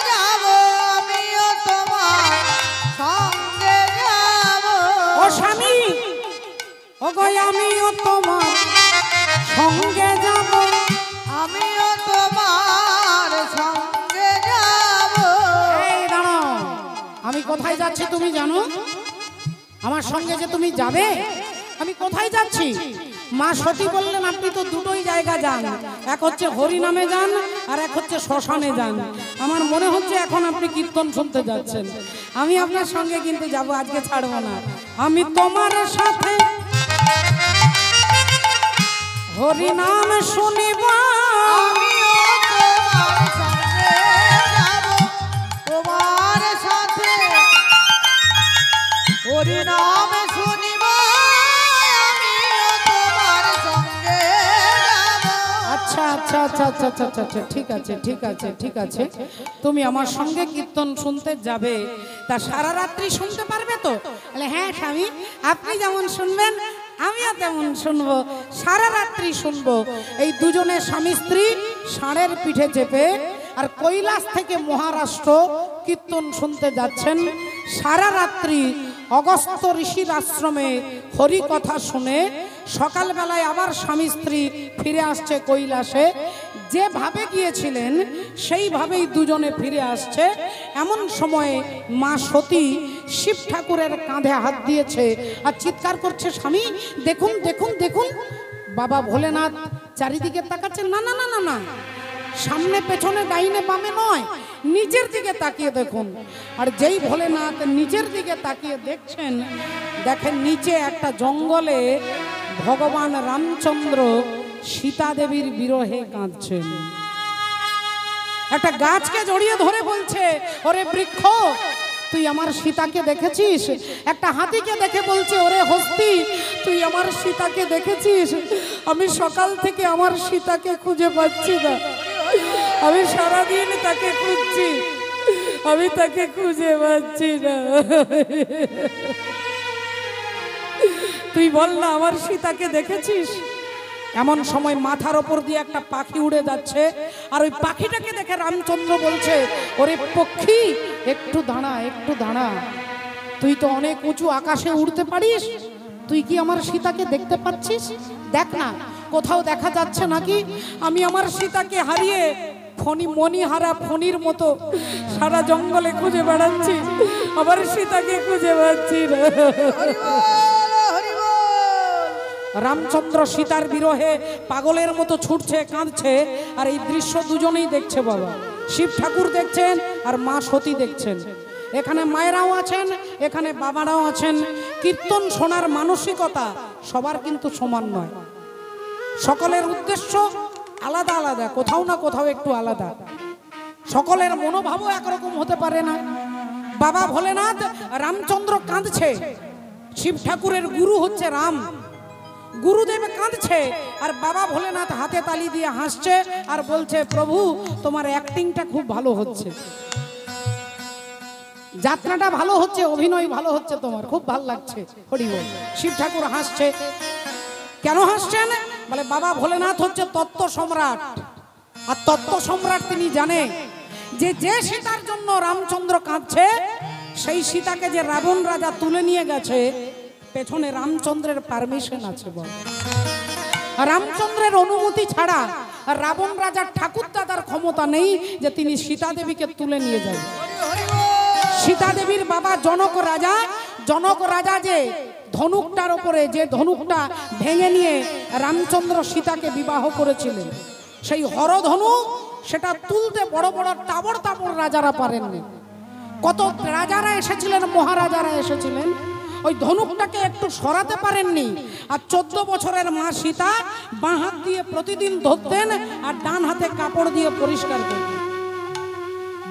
যাব, আমিও তোমার সঙ্গে যাব। ও স্বামী ও গো আমিও তোমার সঙ্গে যাব, আমিও তোমার সঙ্গে যাব। এই দাঁড়াও, আমি কোথায় যাচ্ছি তুমি জানো? আমার সঙ্গে যে তুমি যাবে, আমি কোথায় যাচ্ছি মা সতী বললেন আপনি তো দুটোই জায়গা যান, এক হচ্ছে হরি নামে যান আর এক হচ্ছে শ্মশানে যান। আমার মনে হচ্ছে এখন আপনি কীর্তন শুনতে যাচ্ছেন। আমি আপনার সঙ্গে কিন্তু যাব, আজকে ছাড়বো না। আমি তোমার সাথে হরি নাম শুনিব, আমিও তোমার সঙ্গে যাব, তোমার সাথে হরি নাম শুনিব, আমিও তোমার সঙ্গে যাব। আচ্ছা আচ্ছা আচ্ছা আচ্ছা আচ্ছা আচ্ছা আচ্ছা, ঠিক আছে ঠিক আছে ঠিক আছে, তুমি আমার সঙ্গে কীর্তন শুনতে যাবে, তা সারা রাত্রি শুনতে পারবে তো? বলে হ্যাঁ স্বামী, আপনি যেমন শুনবেন আমিও তেমন শুনবো, সারা রাত্রি শুনবো। এই দুজনে স্বামী স্ত্রী ষাঁড়ের পিঠে চেপে আর কৈলাস থেকে মহারাষ্ট্র কীর্তন শুনতে যাচ্ছেন। সারা রাত্রি অগস্ত্য ঋষির আশ্রমে হরি কথা শুনে সকালবেলায় আবার স্বামী স্ত্রী ফিরে আসছে কৈলাসে। যেভাবে গিয়েছিলেন সেইভাবেই দুজনে ফিরে আসছে। এমন সময়ে মা সতী শিব ঠাকুরের কাঁধে হাত দিয়েছে আর চিৎকার করছে, স্বামী দেখুন দেখুন দেখুন। বাবা ভোলেনাথ চারিদিকে তাকাচ্ছেন, না না না না না, সামনে পেছনে ডাইনে বামে নয়, নিচের দিকে তাকিয়ে দেখুন। আর যেই ভোলেনাথ নিচের দিকে তাকিয়ে দেখছেন, দেখেন নিচে একটা জঙ্গলে ভগবান রামচন্দ্র সীতা দেবীর বিরহে কাঁদছেন। একটা গাছকে জড়িয়ে ধরে বলছে, ওরে বৃক্ষ তুই আমার সীতাকে দেখেছিস? একটা হাতিকে দেখে বলছে, ওরে হস্তি তুই আমার সীতাকে দেখেছিস? আমি সকাল থেকে আমার সীতাকে খুঁজে পাচ্ছি না, আমি সারাদিন তাকে খুঁজছি, আমি তাকে খুঁজে পাচ্ছি না। তুই বল না আমার সীতাকে দেখেছিস? এমন সময় মাথার ওপর দিয়ে একটা পাখি উড়ে যাচ্ছে, আর ওই পাখিটাকে দেখে রামচন্দ্র বলছে, ওরে পক্ষী একটু দাঁড়া একটু দাঁড়া, তুই তো অনেক উঁচু আকাশে উড়তে পারিস, তুই কি আমার সীতাকে দেখতে পাচ্ছিস? দেখ না কোথাও দেখা যাচ্ছে নাকি? আমি আমার সীতাকে হারিয়ে মণিহারা ফণির মতো সারা জঙ্গলে খুঁজে বেড়াচ্ছি, আমার সীতাকে খুঁজে পাচ্ছি না। রামচন্দ্র সীতার বিরহে পাগলের মতো ছুটছে, কাঁদছে, আর এই দৃশ্য দুজনেই দেখছে। বাবা শিব ঠাকুর দেখছেন আর মা সতী দেখছেন। এখানে মায়েরাও আছেন, এখানে বাবারাও আছেন। কীর্তন শোনার মানসিকতা সবার কিন্তু সমান নয়, সকলের উদ্দেশ্য আলাদা আলাদা, কোথাও না কোথাও একটু আলাদা, সকলের মনোভাবও একরকম হতে পারে না। বাবা ভোলেনাথ রামচন্দ্র কাঁদছে, শিব ঠাকুরের গুরু হচ্ছে রাম, গুরুদেব কাঁদছে, আর বাবা ভোলেনাথ হাতে তালি দিয়ে হাসছে আর বলছে, প্রভু তোমার অ্যাক্টিংটা খুব ভালো হচ্ছে, যাত্রাটা ভালো হচ্ছে, অভিনয় ভালো হচ্ছে, তোমার খুব ভালো লাগছে, হরি বল। শিব ঠাকুর হাসছে। কেন হাসছেন? বলে বাবা ভোলেনাথ হচ্ছে তত্ত্ব সম্রাট, আর তত্ত্ব সম্রাট তিনি জানে যে যে সীতার জন্য রামচন্দ্র কাঁদছে, সেই সীতাকে যে রাবণ রাজা তুলে নিয়ে গেছে, পেছনে রামচন্দ্রের পারমিশন আছে। বল রামচন্দ্রের অনুমতি ছাড়া রাবণ রাজার ঠাকুর দাদার ক্ষমতা নেই যে তিনি সীতা দেবীকে তুলে নিয়ে যান। সীতা দেবীর বাবা জনক রাজা, জনক রাজা যে ধনুকটার ওপরে, যে ধনুকটা ভেঙে নিয়ে রামচন্দ্র সীতাকে বিবাহ করেছিলেন, সেই হরধনু সেটা তুলতে বড় বড় তাবড় তাবড় রাজারা পারেননি। কত রাজারা এসেছিলেন, মহারাজারা এসেছিলেন, ওই ধনুকটাকে একটু সরাতে পারেননি। আর 14 বছরের মা সীতা বাঁ হাত দিয়ে প্রতিদিন ধরতেন আর ডান হাতে কাপড় দিয়ে পরিষ্কার করতেন,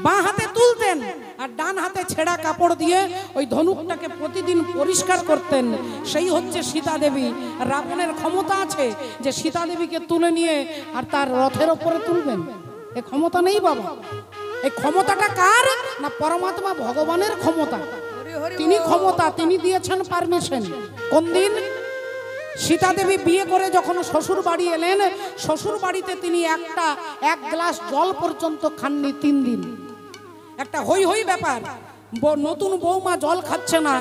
বাঁ হাতে তুলতেন আর ডান হাতে ছেঁড়া কাপড় দিয়ে ওই ধনুকটাকে প্রতিদিন পরিষ্কার করতেন। সেই হচ্ছে সীতা দেবী। রাবণের ক্ষমতা আছে যে সীতা দেবীকে তুলে নিয়ে আর তার রথের ওপরে তুলবেন? এ ক্ষমতা নেই বাবা। এই ক্ষমতাটা কার? না পরমাত্মা ভগবানের ক্ষমতা। তিনি ক্ষমতা, তিনি দিয়েছেন পারমিশন। কোন দিন? সীতা দেবী বিয়ে করে যখন শ্বশুর বাড়ি এলেন, শ্বশুর বাড়িতে তিনি এক গ্লাস জল পর্যন্ত খাননি 3 দিন। একটা হই হই ব্যাপার, নতুন বৌমা জল খাচ্ছে না।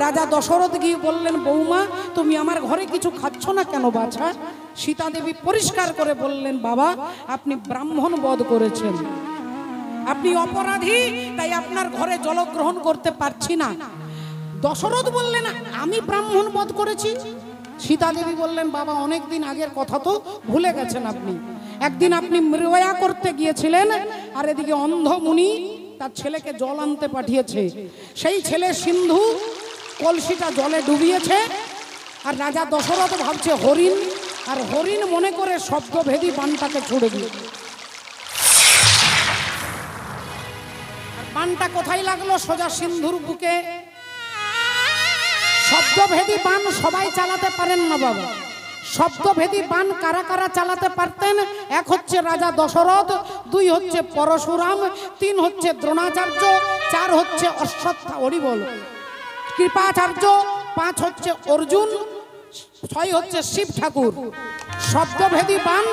রাজা দশরথ গিয়ে বললেন, বৌমা তুমি আমার ঘরে কিছু খাচ্ছ না কেন বাছা? সীতা দেবী পরিষ্কার করে বললেন, বাবা আপনি ব্রাহ্মণ বধ করেছেন, আপনি অপরাধী, তাই আপনার ঘরে জলগ্রহণ করতে পারছি না। দশরথ বললেন, আমি ব্রাহ্মণ বধ করেছি? সীতা দেবী বললেন, বাবা অনেক দিন আগের কথা তো ভুলে গেছেন আপনি। একদিন আপনি মৃগয়া করতে গিয়েছিলেন, আর এদিকে অন্ধ মুনি তার ছেলেকে জল আনতে পাঠিয়েছে। সেই ছেলে সিন্ধু কলসিটা জলে ডুবিয়েছে, আর রাজা দশরথ ভাবছে হরিণ, আর হরিণ মনে করে শব্দভেদী বানটাকে ছুড়ে দিয়ে। বানটা কোথায় লাগলো? সোজা সিন্ধুর বুকে। শব্দভেদী বান সবাই চালাতে পারেন না বাবা। শব্দভেদী বান কারা কারা চালাতে পারতেন? এক হচ্ছে রাজা দশরথ, দুই হচ্ছে পরশুরাম, তিন হচ্ছে দ্রোণাচার্য, চার হচ্ছে কৃপাচার্য, পাঁচ হচ্ছে অর্জুন, ছয় হচ্ছে শিব ঠাকুর। শব্দভেদী বান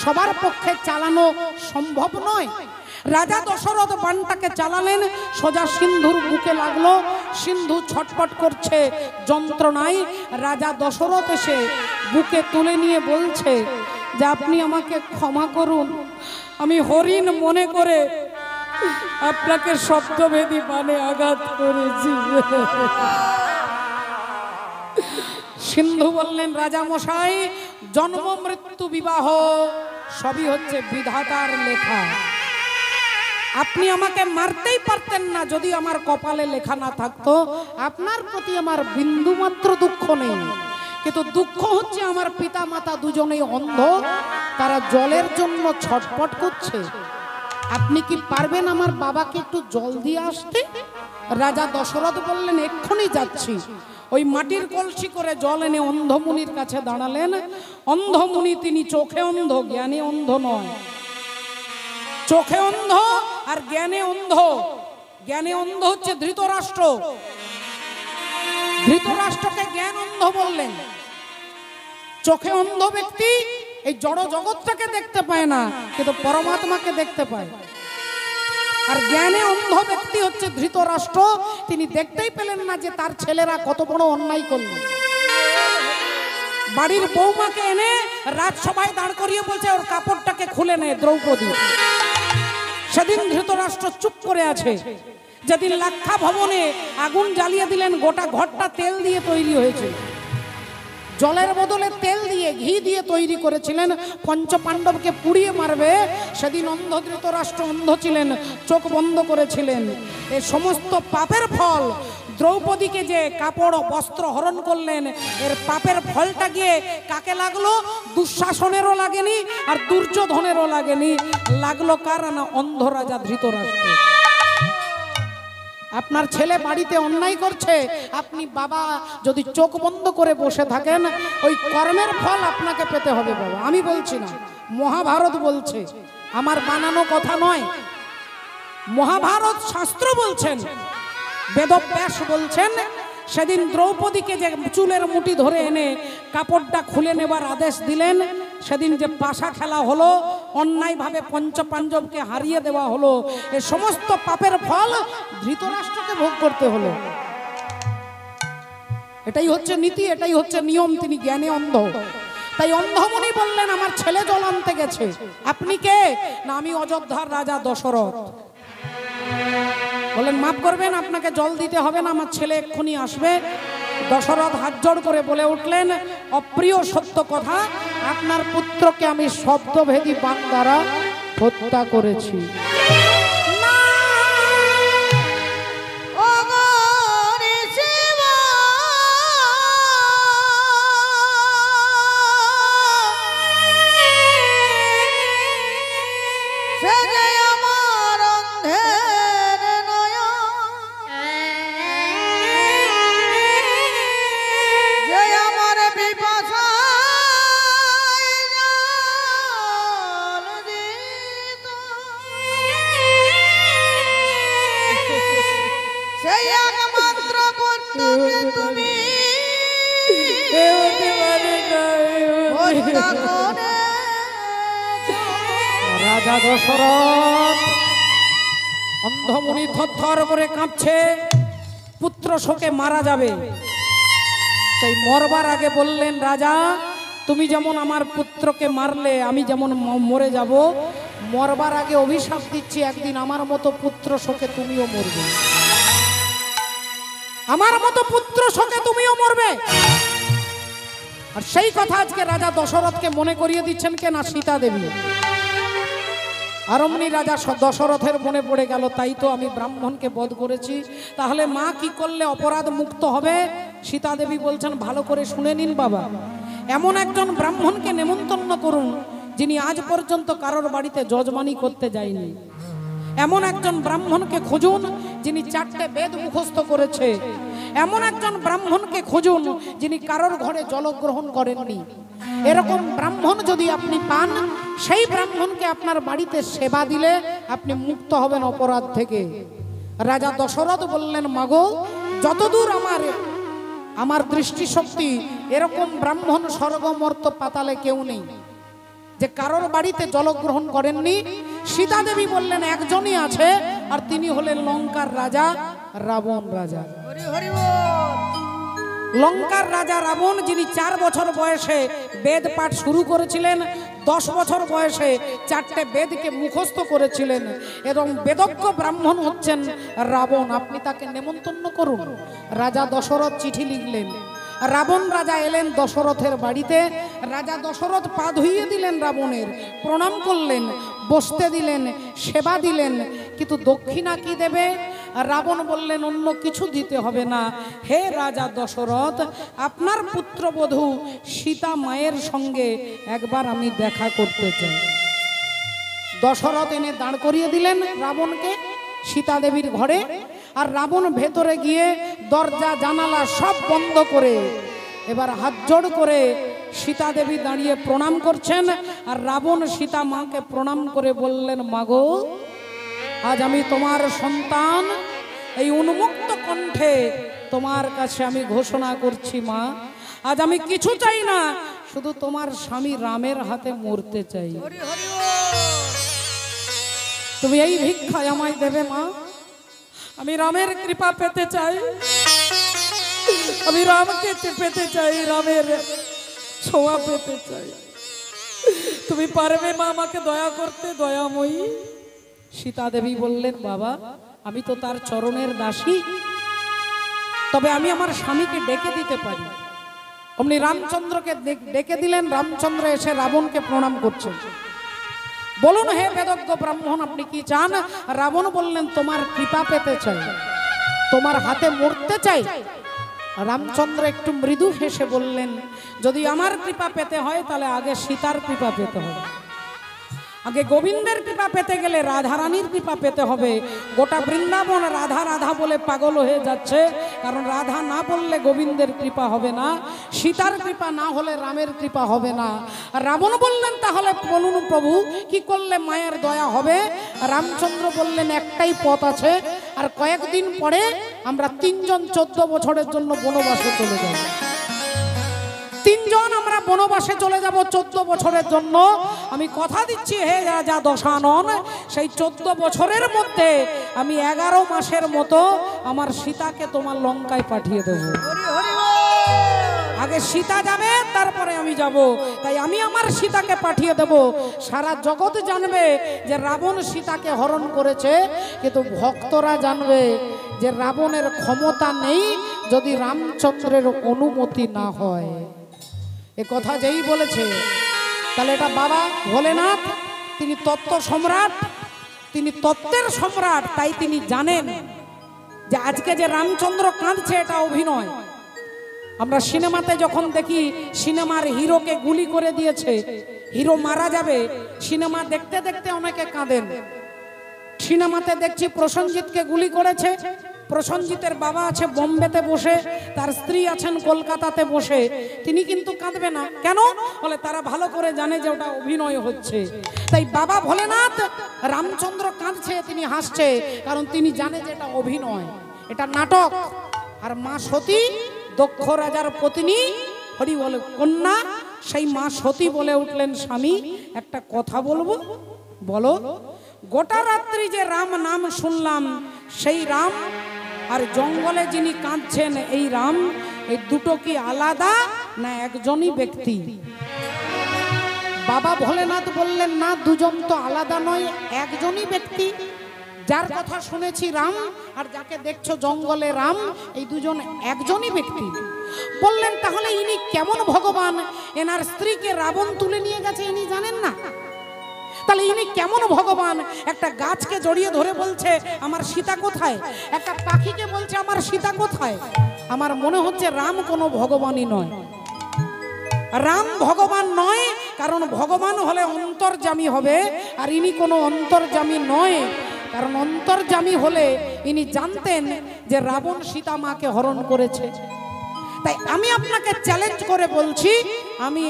সবার পক্ষে চালানো সম্ভব নয়। রাজা দশরথ বানটাকে চালালেন, সোজা সিন্ধুর বুকে লাগলো। সিন্ধু ছটপট করছে যন্ত্রণায়। রাজা দশরথ এসে বুকে তুলে নিয়ে বলছে যে আপনি আমাকে ক্ষমা করুন, আমি হরিণ মনে করে আপনাকে শব্দভেদী বানে আঘাত করেছি। সিন্ধু বললেন, রাজা মশাই, জন্ম মৃত্যু বিবাহ সবই হচ্ছে বিধাতার লেখা। আপনি আমাকে মারতেই পারতেন না যদি আমার কপালে লেখা না থাকতো। আপনার প্রতি আমার বিন্দু মাত্র দুঃখ নেই, কিন্তু দুঃখ হচ্ছে আমার পিতা মাতা দুজনেই অন্ধ, তারা জলের জন্য ছটপট করছে। আপনি কি পারবেন আমার বাবাকে একটু জল দিয়ে আসতে? রাজা দশরথ বললেন, এক্ষুনি যাচ্ছি। ওই মাটির কলসি করে জল এনে অন্ধমুনির কাছে দাঁড়ালেন। অন্ধমুনি তিনি চোখে অন্ধ, জ্ঞানে অন্ধ নয়। চোখে অন্ধ আর জ্ঞানে অন্ধ। জ্ঞানে অন্ধ হচ্ছে ধৃতরাষ্ট্র। ধৃতরাষ্ট্রকে জ্ঞান অন্ধ বললেন। চোখে অন্ধ ব্যক্তি এই জড় জগৎটাকে দেখতে পায় না, কিন্তু পরমাত্মাকে দেখতে পায়। আর জ্ঞানে অন্ধ ব্যক্তি হচ্ছে ধৃতরাষ্ট্র। তিনি দেখতেই পেলেন না যে তার ছেলেরা কত বড় অন্যায় করল। বাড়ির বৌমাকে এনে রাজসভায় দাঁড় করিয়ে বলছে ওর কাপড়টাকে খুলে নে দ্রৌপদী। সেদিন ধৃতরাষ্ট্র চুপ করে আছে। যেদিন লাক্ষা ভবনে আগুন জ্বালিয়ে দিলেন, গোটা ঘরটা তেল দিয়ে তৈরি হয়েছে। জলের বদলে তেল দিয়ে, ঘি দিয়ে তৈরি করেছিলেন। পঞ্চপাণ্ডবকে পুড়িয়ে মারবে, সেদিন অন্ধ ধৃতরাষ্ট্র অন্ধ ছিলেন, চোখ বন্ধ করেছিলেন। এ সমস্ত পাপের ফল দ্রৌপদীকে যে কাপড় বস্ত্র হরণ করলেন, এর পাপের ফলটা গিয়ে কাকে লাগলো? দুঃশাসনেরও লাগেনি, আর দুর্যোধনেরও লাগেনি। লাগলো কার না? অন্ধ রাজা ধৃতরাষ্ট্র। আপনার ছেলে বাড়িতে অন্যায় করছে, আপনি বাবা যদি চোখ বন্ধ করে বসে থাকেন, ওই কর্মের ফল আপনাকে পেতে হবে বাবা। আমি বলছি না, মহাভারত বলছে, আমার বানানো কথা নয়। মহাভারত শাস্ত্র বলছেন, বেদব্যাস বলছেন। সেদিন দ্রৌপদীকে যে চুলের মুঠি ধরে এনে কাপড়টা খুলে নেবার আদেশ দিলেন, সেদিন যে পাশা খেলা হলো, অন্যায়ভাবে পঞ্চপাণ্ডবকে হারিয়ে দেওয়া হলো, এ সমস্ত পাপের ফল ধৃতরাষ্ট্রকে ভোগ করতে হলো। এটাই হচ্ছে নীতি, এটাই হচ্ছে নিয়ম। তিনি জ্ঞানে অন্ধ। তাই অন্ধমুনি বললেন, আমার ছেলে জল আনতে গেছে। আপনি কে? না, আমি অযোধ্যার রাজা দশরথ। বললেন, মাফ করবেন, আপনাকে জল দিতে হবে না, আমার ছেলে এক্ষুনি আসবে। দশরথ হাত জোড় করে বলে উঠলেন, অপ্রিয় সত্য কথা, আপনার পুত্রকে আমি শব্দভেদী বাণ দ্বারা হত্যা করেছি। রাজা দশরথ অন্ধমুনি থরথর করে কাঁপছে, পুত্র শোকে মারা যাবে। তাই মরবার আগে বললেন, রাজা তুমি যেমন আমার পুত্রকে মারলে, আমি যেমন মরে যাব। মরবার আগে অভিশাপ দিচ্ছি, একদিন আমার মতো পুত্র শোকে তুমিও মরবে। আমার মতো পুত্র শোকে তুমিও মরবে। আর সেই কথা আজকে রাজা দশরথকে মনে করিয়ে দিচ্ছেন কে না সীতা দেবী। আর অমনি রাজা দশরথের মনে পড়ে গেল, তাই তো আমি ব্রাহ্মণকে বধ করেছি, তাহলে মা কি করলে অপরাধ মুক্ত হবে? সীতা দেবী বলছেন, ভালো করে শুনে নিন বাবা, এমন একজন ব্রাহ্মণকে নেমন্তন্ন করুন যিনি আজ পর্যন্ত কারোর বাড়িতে যজমানি করতে যায়নি। এমন একজন ব্রাহ্মণকে খুঁজুন যিনি 4টে বেদ মুখস্থ করেছে। এমন একজন ব্রাহ্মণকে খুঁজুন যিনি কারোর ঘরে জলগ্রহণ করেননি। এরকম ব্রাহ্মণ যদি আপনি পান, সেই ব্রাহ্মণকে আপনার বাড়িতে সেবা দিলে আপনি মুক্ত হবেন অপরাধ থেকে। রাজা দশরথ বললেন, মাগো, যতদূর আমার দৃষ্টিশক্তি, এরকম ব্রাহ্মণ স্বর্গমর্ত পাতালে কেউ নেই যে কারোর বাড়িতে জলগ্রহণ করেননি। সীতা দেবী বললেন, একজনই আছে, আর তিনি হলেন লঙ্কার রাজা রাবণ রাজা। হরি হরি বল। লঙ্কার রাজা রাবণ, যিনি 4 বছর বয়সে বেদ পাঠ শুরু করেছিলেন, 10 বছর বয়সে 4টে বেদকে মুখস্থ করেছিলেন, এবং বেদজ্ঞ ব্রাহ্মণ হচ্ছেন রাবণ। আপনি তাকে নেমন্তন্ন করুন। রাজা দশরথ চিঠি লিখলেন। রাবণ রাজা এলেন দশরথের বাড়িতে। রাজা দশরথ পা ধুইয়ে দিলেন রাবণের, প্রণাম করলেন, বসতে দিলেন, সেবা দিলেন, কিন্তু দক্ষিণা কি দেবে? রাবণ বললেন, অন্য কিছু দিতে হবে না, হে রাজা দশরথ, আপনার পুত্রবধূ সীতা মায়ের সঙ্গে একবার আমি দেখা করতে চাই। দশরথ এনে দাঁড় করিয়ে দিলেন রাবণকে সীতা দেবীর ঘরে। আর রাবণ ভেতরে গিয়ে দরজা জানালা সব বন্ধ করে এবার হাত জোড় করে সীতা দেবী দাঁড়িয়ে প্রণাম করছেন। আর রাবণ সীতা মাকে প্রণাম করে বললেন, মাগো, আজ আমি তোমার সন্তান, এই উন্মুক্ত কণ্ঠে তোমার কাছে আমি ঘোষণা করছি, মা, আজ আমি কিছু চাই না, শুধু তোমার স্বামী রামের হাতে মরতে চাই। হরি হরি বল। তুমি এই ভিক্ষা আমায় দেবে মা। আমি রামের কৃপা পেতে চাই, আমি রামকে পেতে চাই, রামের ছোঁয়া পেতে চাই। তুমি পারবে মা আমাকে দয়া করতে, দয়াময়ী? সীতা দেবী বললেন, বাবা, আমি তো তার চরণের দাসী, তবে আমি আমার স্বামীকে ডেকে দিতে পারি। অমনি রামচন্দ্রকে ডেকে দিলেন। রামচন্দ্র এসে রাবণকে প্রণাম করছেন। বলুন, হে বেদজ্ঞ ব্রাহ্মণ, আপনি কি চান? রাবণ বললেন, তোমার কৃপা পেতে চাই, তোমার হাতে মরতে চাই। রামচন্দ্র একটু মৃদু হেসে বললেন, যদি আমার কৃপা পেতে হয় তাহলে আগে সীতার কৃপা পেতে হবে। আগে গোবিন্দের কৃপা পেতে গেলে রাধারানীর কৃপা পেতে হবে। গোটা বৃন্দাবন রাধা রাধা বলে পাগল হয়ে যাচ্ছে, কারণ রাধা না বললে গোবিন্দের কৃপা হবে না, সীতার কৃপা না হলে রামের কৃপা হবে না। রাবণ বললেন, তাহলে বলুন প্রভু, কি করলে মায়ের দয়া হবে? রামচন্দ্র বললেন, একটাই পথ আছে, আর কয়েকদিন পরে আমরা 3 জন 14 বছরের জন্য বনবাসে চলে যাব। 3 জন আমরা বনবাসে চলে যাব 14 বছরের জন্য। আমি কথা দিচ্ছি, হে রাজা দশানন, সেই 14 বছরের মধ্যে আমি 11 মাসের মতো আমার সীতাকে তোমার লঙ্কায় পাঠিয়ে দেব। হরি হরি বল। আগে সীতা যাবে, তারপরে আমি যাব। তাই আমি আমার সীতাকে পাঠিয়ে দেব। সারা জগৎ জানবে যে রাবণ সীতাকে হরণ করেছে, কিন্তু ভক্তরা জানবে যে রাবণের ক্ষমতা নেই যদি রামচন্দ্রের অনুমতি না হয়। এ কথা যেই বলেছে, তাহলে এটা বাবা ভোলেনাথ, তিনি তত্ত্ব সম্রাট, তিনি তত্ত্বের সম্রাট। তাই তিনি জানেন যে আজকে যে রামচন্দ্র কাঁদছে এটা অভিনয়। আমরা সিনেমাতে যখন দেখি সিনেমার হিরোকে গুলি করে দিয়েছে, হিরো মারা যাবে, সিনেমা দেখতে দেখতে অনেকে কাঁদেন। সিনেমাতে দেখছি প্রসেনজিৎকে গুলি করেছে, প্রসেনজিতের বাবা আছে বোম্বেতে বসে, তার স্ত্রী আছেন কলকাতাতে বসে, তিনি কিন্তু কাঁদবে না। কেন? বলে তারা ভালো করে জানে যে ওটা অভিনয় হচ্ছে। তাই বাবা ভোলেনাথ, রামচন্দ্র কাঁদছে, তিনি হাসছে, কারণ তিনি জানে যে এটা অভিনয়, এটা নাটক। আর মা সতী, দক্ষ রাজার পত্নী, হরি বলে কন্যা, সেই মা সতী বলে উঠলেন, স্বামী, একটা কথা বলবো। বলো। গোটা রাত্রি যে রাম নাম শুনলাম, সেই রাম আর জঙ্গলে যিনি কাঁদছেন এই রাম, এই দুটো কি আলাদা না একজনই ব্যক্তি? বাবা ভোলেনাথ বললেন, না, দুজন তো আলাদা নয়, একজনই ব্যক্তি। যার কথা শুনেছি রাম আর যাকে দেখছো জঙ্গলে রাম, এই দুজন একজনই ব্যক্তি। বললেন তাহলে ইনি কেমন ভগবান? এনার স্ত্রীকে রাবণ তুলে নিয়ে গেছে, ইনি জানেন না? তাহলে ইনি কেমন ভগবান? একটা গাছকে জড়িয়ে ধরে বলছে আমার সীতা কোথায়, একটা পাখিকে বলছে আমার সীতা কোথায়। আমার মনে হচ্ছে রাম কোনো ভগবানই নয়। রাম ভগবান নয়, কারণ ভগবান হলে অন্তর্যামী হবে, আর ইনি কোনো অন্তর্যামী নয়। কারণ অন্তর্যামী হলে ইনি জানতেন যে রাবণ সীতা মাকে হরণ করেছে। তাই আমি আপনাকে চ্যালেঞ্জ করে বলছি, আমি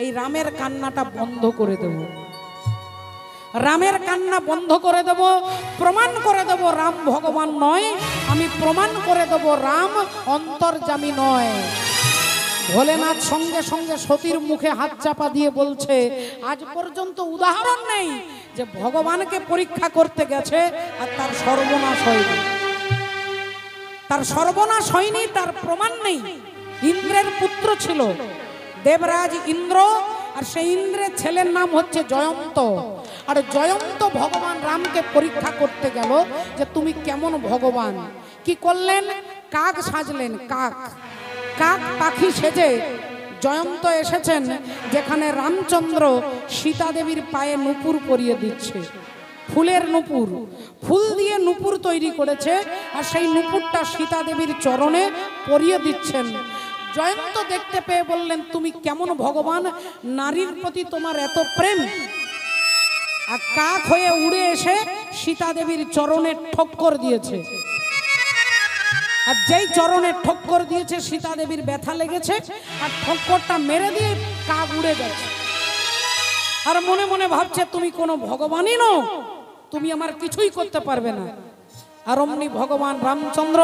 এই রামের কান্নাটা বন্ধ করে দেব। রামের কান্না বন্ধ করে দেব, প্রমাণ করে দেব রাম ভগবান নয়। আমি প্রমাণ করে দেব রাম অন্তর্যামী নয়। ভোলেনাথ সঙ্গে সঙ্গে সতীর মুখে হাত চাপা দিয়ে বলছে, আজ পর্যন্ত উদাহরণ নেই যে ভগবানকে পরীক্ষা করতে গেছে আর তার সর্বনাশ হয়নি। তার সর্বনাশ হয়নি, তার প্রমাণ নেই। ইন্দ্রের পুত্র ছিল দেবরাজ ইন্দ্র, আর সেই ইন্দ্রের ছেলের নাম হচ্ছে জয়ন্ত। আর জয়ন্ত ভগবান রামকে পরীক্ষা করতে গেল যে তুমি কেমন ভগবান। কি করলেন? কাক সাজলেন। কাক কাক পাখি সেজে জয়ন্ত এসেছেন যেখানে রামচন্দ্র সীতা দেবীর পায়ে নূপুর পরিয়ে দিচ্ছে, ফুলের নূপুর। ফুল দিয়ে নূপুর তৈরি করেছে, আর সেই নূপুরটা সীতা দেবীর চরণে পরিয়ে দিচ্ছেন। জয়ন্ত দেখতে পেয়ে বললেন তুমি কেমন ভগবান, নারীর প্রতি তোমার এত প্রেম। আর কাক হয়ে উড়ে এসে সীতা দেবীর চরণে ঠক্কর দিয়েছে, আর যেই চরণে ঠক্কর দিয়েছে সীতা দেবীর ব্যথা লেগেছে, আর ঠক্করটা মেরে দিয়ে কাক উড়ে গেছে। আর মনে মনে ভাবছে তুমি কোনো ভগবানই নও, তুমি আমার কিছুই করতে পারবে না। আর অমনি ভগবান রামচন্দ্র,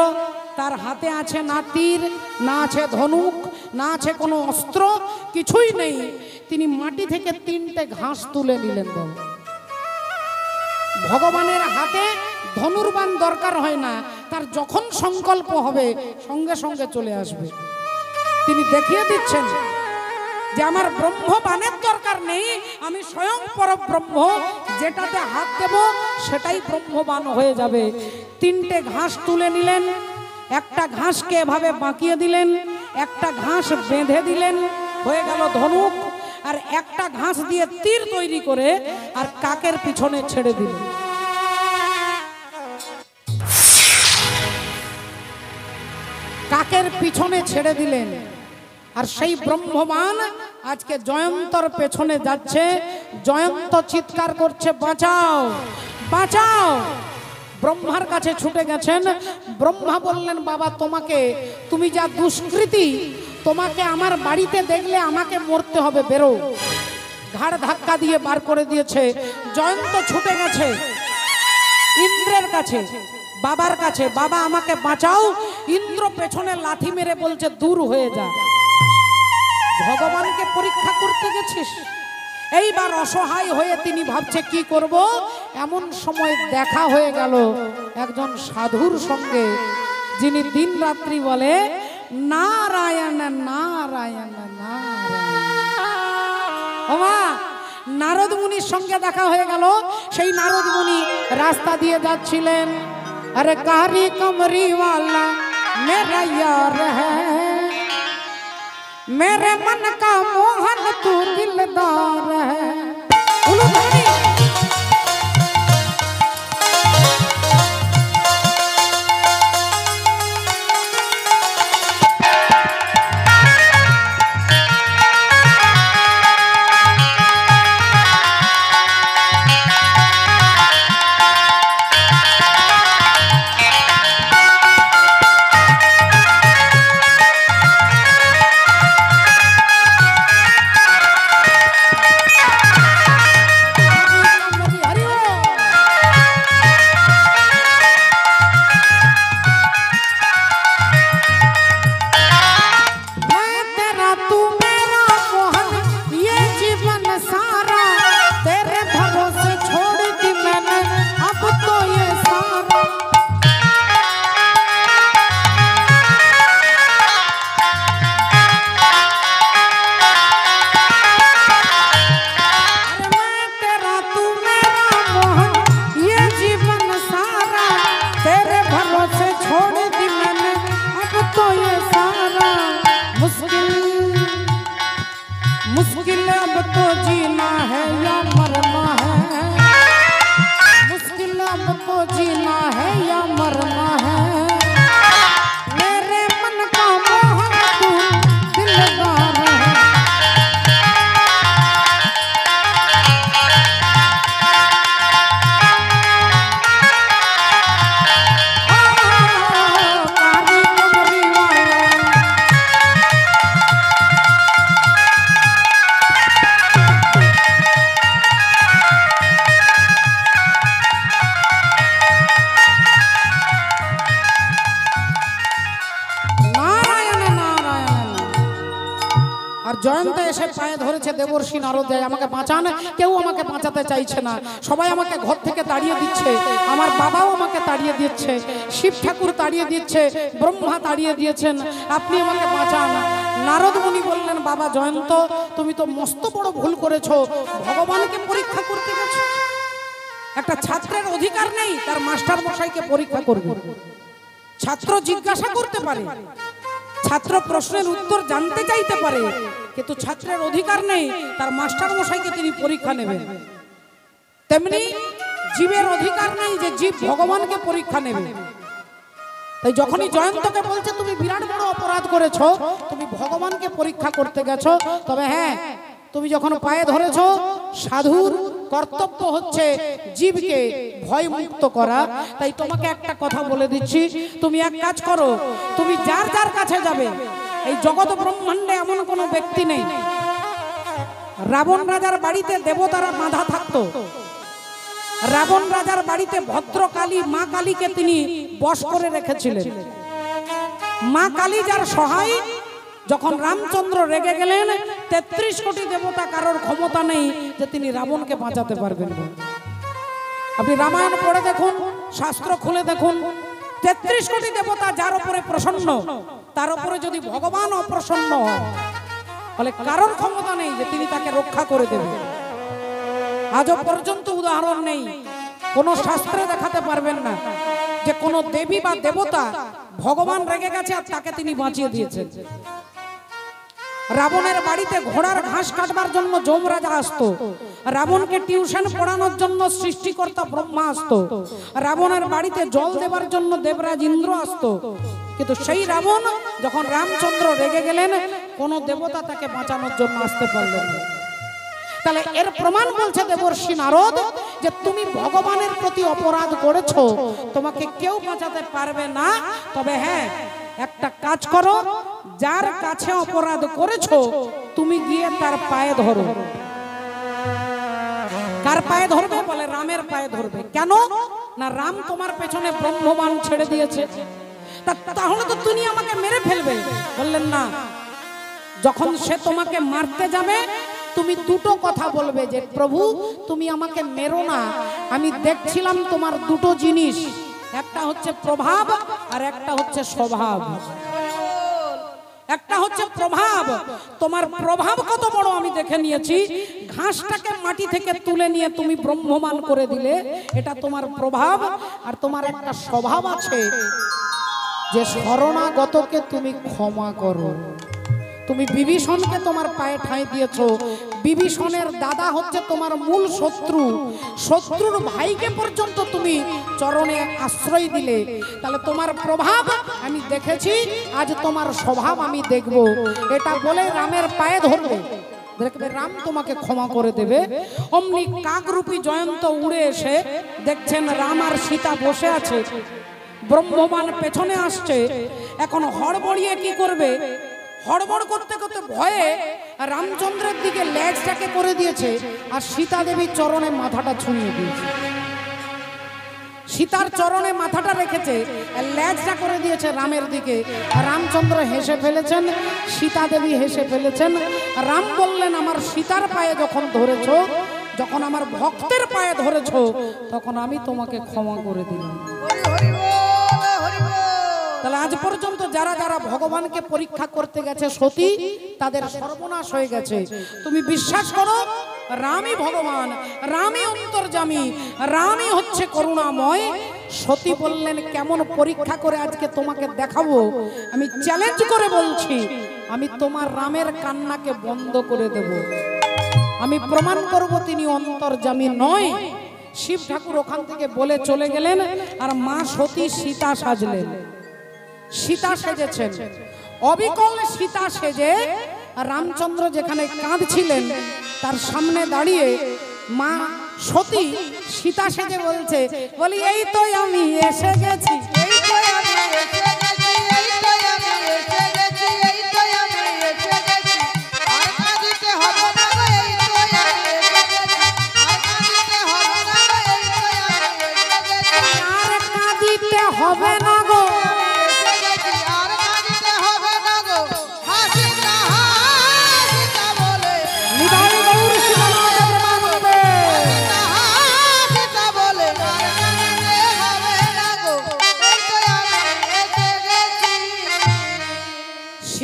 তার হাতে আছে না তীর, না আছে ধনুক, না আছে কোনো অস্ত্র, কিছুই নেই। তিনি মাটি থেকে 3টে ঘাস তুলে নিলেন। ভগবানের হাতে ধনুর্বাণ দরকার হয় না, তার যখন সংকল্প হবে সঙ্গে সঙ্গে চলে আসবে। তিনি দেখিয়ে দিচ্ছেন যে আমার ব্রহ্মবাণের দরকার নেই, আমি স্বয়ং পরব্রহ্ম, যেটাতে হাত দেব সেটাই ব্রহ্মবাণ হয়ে যাবে। 3টে ঘাস তুলে নিলেন, একটা ঘাসকে এভাবে বাঁকিয়ে দিলেন, একটা ঘাস বেঁধে দিলেন, হয়ে গেল ধনুক। আর একটা ঘাস দিয়ে তীর তৈরি করে আর কাকের পিছনে ছেড়ে দিলেন। কাকের পিছনে ছেড়ে দিলেন, আর সেই ব্রহ্মবাণ আজকে জয়ন্তর পেছনে যাচ্ছে। জয়ন্ত চিৎকার করছে বাঁচাও বাঁচাও। ব্রহ্মার কাছে ছুটে গেছেন। ব্রহ্মা বললেন বাবা তোমাকে, তুমি যা দুষ্কৃতী, তোমাকে আমার বাড়িতে দেখলে আমাকে মরতে হবে, বেরো। ঘাড় ধাক্কা দিয়ে বার করে দিয়েছে। জয়ন্ত ছুটে গেছে ইন্দ্রের কাছে, বাবার কাছে, বাবা আমাকে বাঁচাও। ইন্দ্র পেছনে লাথি মেরে বলছে দূর হয়ে যা। ভগবানকে পরীক্ষা করতে গেছিস? এইবার অসহায় হয়ে তিনি ভাবছে কি করব। এমন সময় দেখা হয়ে গেল একজন সাধুর সঙ্গে, যিনি দিন রাত্রি বলে নারায়ণ নারায়ণ নারায়ণ। নারদ মুনির সঙ্গে দেখা হয়ে গেল। সেই নারদ মুনি রাস্তা দিয়ে যাচ্ছিলেন। अरे कारी कमरी वाला मेरा यार है, मेरे मन का मोहन तू दिलदार है। জয়ন্ত এসে পায়ে ধরেছে দেবর্ষি নারদ, আমাকে বাঁচান। কেউ আমাকে বাঁচাতে চাইছে না, সবাই আমাকে ঘর থেকে তাড়িয়ে দিচ্ছে, আমার বাবাও আমাকে তাড়িয়ে দিচ্ছে, শিব ঠাকুর তাড়িয়ে দিচ্ছে, ব্রহ্মা তাড়িয়ে দিয়েছেন, আপনি আমাকে বাঁচান। নারদ মুনি বললেন, বাবা জয়ন্ত, তুমি তো মস্ত বড় ভুল করেছো, ভগবানকে পরীক্ষা করতে গেছো। একটা ছাত্রের অধিকার নেই তার মাস্টার মশাইকে পরীক্ষা করবে। ছাত্র জিজ্ঞাসা করতে পারে, ছাত্র প্রশ্নের উত্তর জানতে চাইতে পারে, কিন্তু ছাত্রের অধিকার নেই তার মাস্টার মশাইকে তিনি পরীক্ষা নেবেন। তেমনি জীবের অধিকার নেই যে জীব ভগবানকে পরীক্ষা নেবে। তাই যখনই জয়ন্তকে বলছে তুমি বিরাট বড় অপরাধ করেছো, তুমি ভগবানকে পরীক্ষা করতে গেছো, তবে হ্যাঁ, তুমি যখন পায়ে ধরেছো, সাধুর কর্তব্য হচ্ছে জীবকে ভয় মুক্ত করা। তাই তোমাকে একটা কথা বলে দিচ্ছি, তুমি এক কাজ করো, তুমি যার যার কাছে যাবে, এই জগৎ ব্রহ্মাণ্ডে এমন কোনো ব্যক্তি নেই। রাবণ রাজার বাড়িতে দেবতারা বাঁধা থাকতো, রাবণ রাজার বাড়িতে ভদ্রকালী মা কালীকে তিনি বশ করে রেখেছিলেন। মা কালী যার সহায়, যখন রামচন্দ্র রেগে গেলেন, ৩৩ কোটি দেবতা কারোর ক্ষমতা নেই যে তিনি রাবণকে বাঁচাতে পারবেন। আপনি রামায়ণ পড়ে দেখুন, শাস্ত্র খুলে দেখুন, ৩৩ কোটি দেবতা যার উপরে প্রসন্ন, তার উপরে যদি ভগবান অপ্রসন্ন হয়, তাহলে কারোর ক্ষমতা নেই যে তিনি তাকে রক্ষা করে দেবেন। আজও পর্যন্ত উদাহরণ নেই, কোন শাস্ত্রে দেখাতে পারবেন না যে কোন দেবী বা দেবতা ভগবান রেগে গেছে আর তাকে তিনি বাঁচিয়ে দিয়েছেন। রাবণের বাড়িতে ঘোড়ার ঘাস কাটবার জন্য যমরাজা আসতো, রাবণকে টিউশন পড়ানোর জন্য সৃষ্টিকর্তা ব্রহ্মা আসতো, রাবণের বাড়িতে জল দেবার জন্য দেবরাজ ইন্দ্র আসতো, কিন্তু সেই রাবণ যখন রামচন্দ্র রেগে গেলেন, কোন দেবতা তাকে বাঁচানোর জন্য আসতে পারলেন না। তাহলে এর প্রমাণ বলছে দেবর্ষি নারদ যে তুমি ভগবানের প্রতি অপরাধ করেছো, তোমাকে কেউ বাঁচাতে পারবে না। তবে হ্যাঁ, একটা কাজ করো, যার কাছে অপরাধ করেছো তুমি গিয়ে তার পায়ে ধরো। কার পায়ে ধরবে? বলে রামের পায়ে ধরবে। কেন না, রাম তোমার পেছনে ব্রহ্মবাণ ছেড়ে দিয়েছে, তাহলে তো তুমি আমাকে মেরে ফেলবে। বললেন না, যখন সে তোমাকে মারতে যাবে তুমি দুটো কথা বলবে যে প্রভু তুমি আমাকে মেরো না, আমি দেখছিলাম তোমার দুটো জিনিস, একটা হচ্ছে প্রভাব আর একটা হচ্ছে স্বভাব। একটা হচ্ছে প্রভাব, তোমার প্রভাব কত বড় আমি দেখে নিয়েছি। ঘাসটাকে মাটি থেকে তুলে নিয়ে তুমি ব্রহ্মমান করে দিলে, এটা তোমার প্রভাব। আর তোমার একটা স্বভাব আছে যে শরণাগতকে তুমি ক্ষমা করো। তুমি বিভীষণকে তোমার পায়ে ঠাঁই দিয়েছো, বিভীষণের দাদা হচ্ছে তোমার মূল শত্রু, শত্রুর ভাইকে পর্যন্ত তুমি চরণে আশ্রয় দিলে। তাহলে তোমার প্রভাব আমি দেখেছি, আজ তোমার স্বভাব আমি দেখব। এটা বলে রামের পায়ে ধরবে, দেখবে রাম তোমাকে ক্ষমা করে দেবে। অমনি কাকরূপী জয়ন্ত উড়ে এসে দেখছেন রাম আর সীতা বসে আছে, ব্রহ্মবাণ পেছনে আসছে। এখন হড়বড়িয়ে কি করবে? হড়বড় করতে করতে ভয়ে রামচন্দ্রের দিকে লেজটাকে করে দিয়েছে, আর সীতা দেবীর চরণে মাথাটা ছুঁয়ে দিয়েছে। সীতার চরণে মাথাটা রেখেছে, লেজটা করে দিয়েছে রামের দিকে। রামচন্দ্র হেসে ফেলেছেন, সীতা দেবী হেসে ফেলেছেন। রাম বললেন, আমার সীতার পায়ে যখন ধরেছো, যখন আমার ভক্তের পায়ে ধরেছো, তখন আমি তোমাকে ক্ষমা করে দিলাম। তাহলে আজ পর্যন্ত যারা যারা ভগবানকে পরীক্ষা করতে গেছে সতী, তাদের সর্বনাশ হয়ে গেছে। তুমি বিশ্বাস করো, রামই ভগবান, রামই অন্তর্যামী, রামই হচ্ছে করুণাময়। সতী বললেন, কেমন পরীক্ষা করে আজকে তোমাকে দেখাবো। আমি চ্যালেঞ্জ করে বলছি, আমি তোমার রামের কান্নাকে বন্ধ করে দেব। আমি প্রমাণ করব তিনি অন্তর্যামী নয়। শিব ঠাকুর ওখান থেকে বলে চলে গেলেন, আর মা সতী সীতা সাজলেন। সীতা সেজেছেন, অবিকল সীতা সেজে রামচন্দ্র যেখানে কাঁদছিলেন তার সামনে দাঁড়িয়ে মা সতী সীতা সেজে বলছে, বলি এই তো আমি এসে গেছি, এই তো আমি এসে গেছি, এই তো আমি এসে গেছি, এই তো আমি এসে গেছি, আর কাঁদিতে হবে না গো, এই তো আমি এসে গেছি, আর কাঁদিতে হবে না গো, এই তো আমি এসে গেছি, আর কাঁদিতে হবে না গো। আর কাঁদিতে হবে না গো, হাসিতে হাসিতে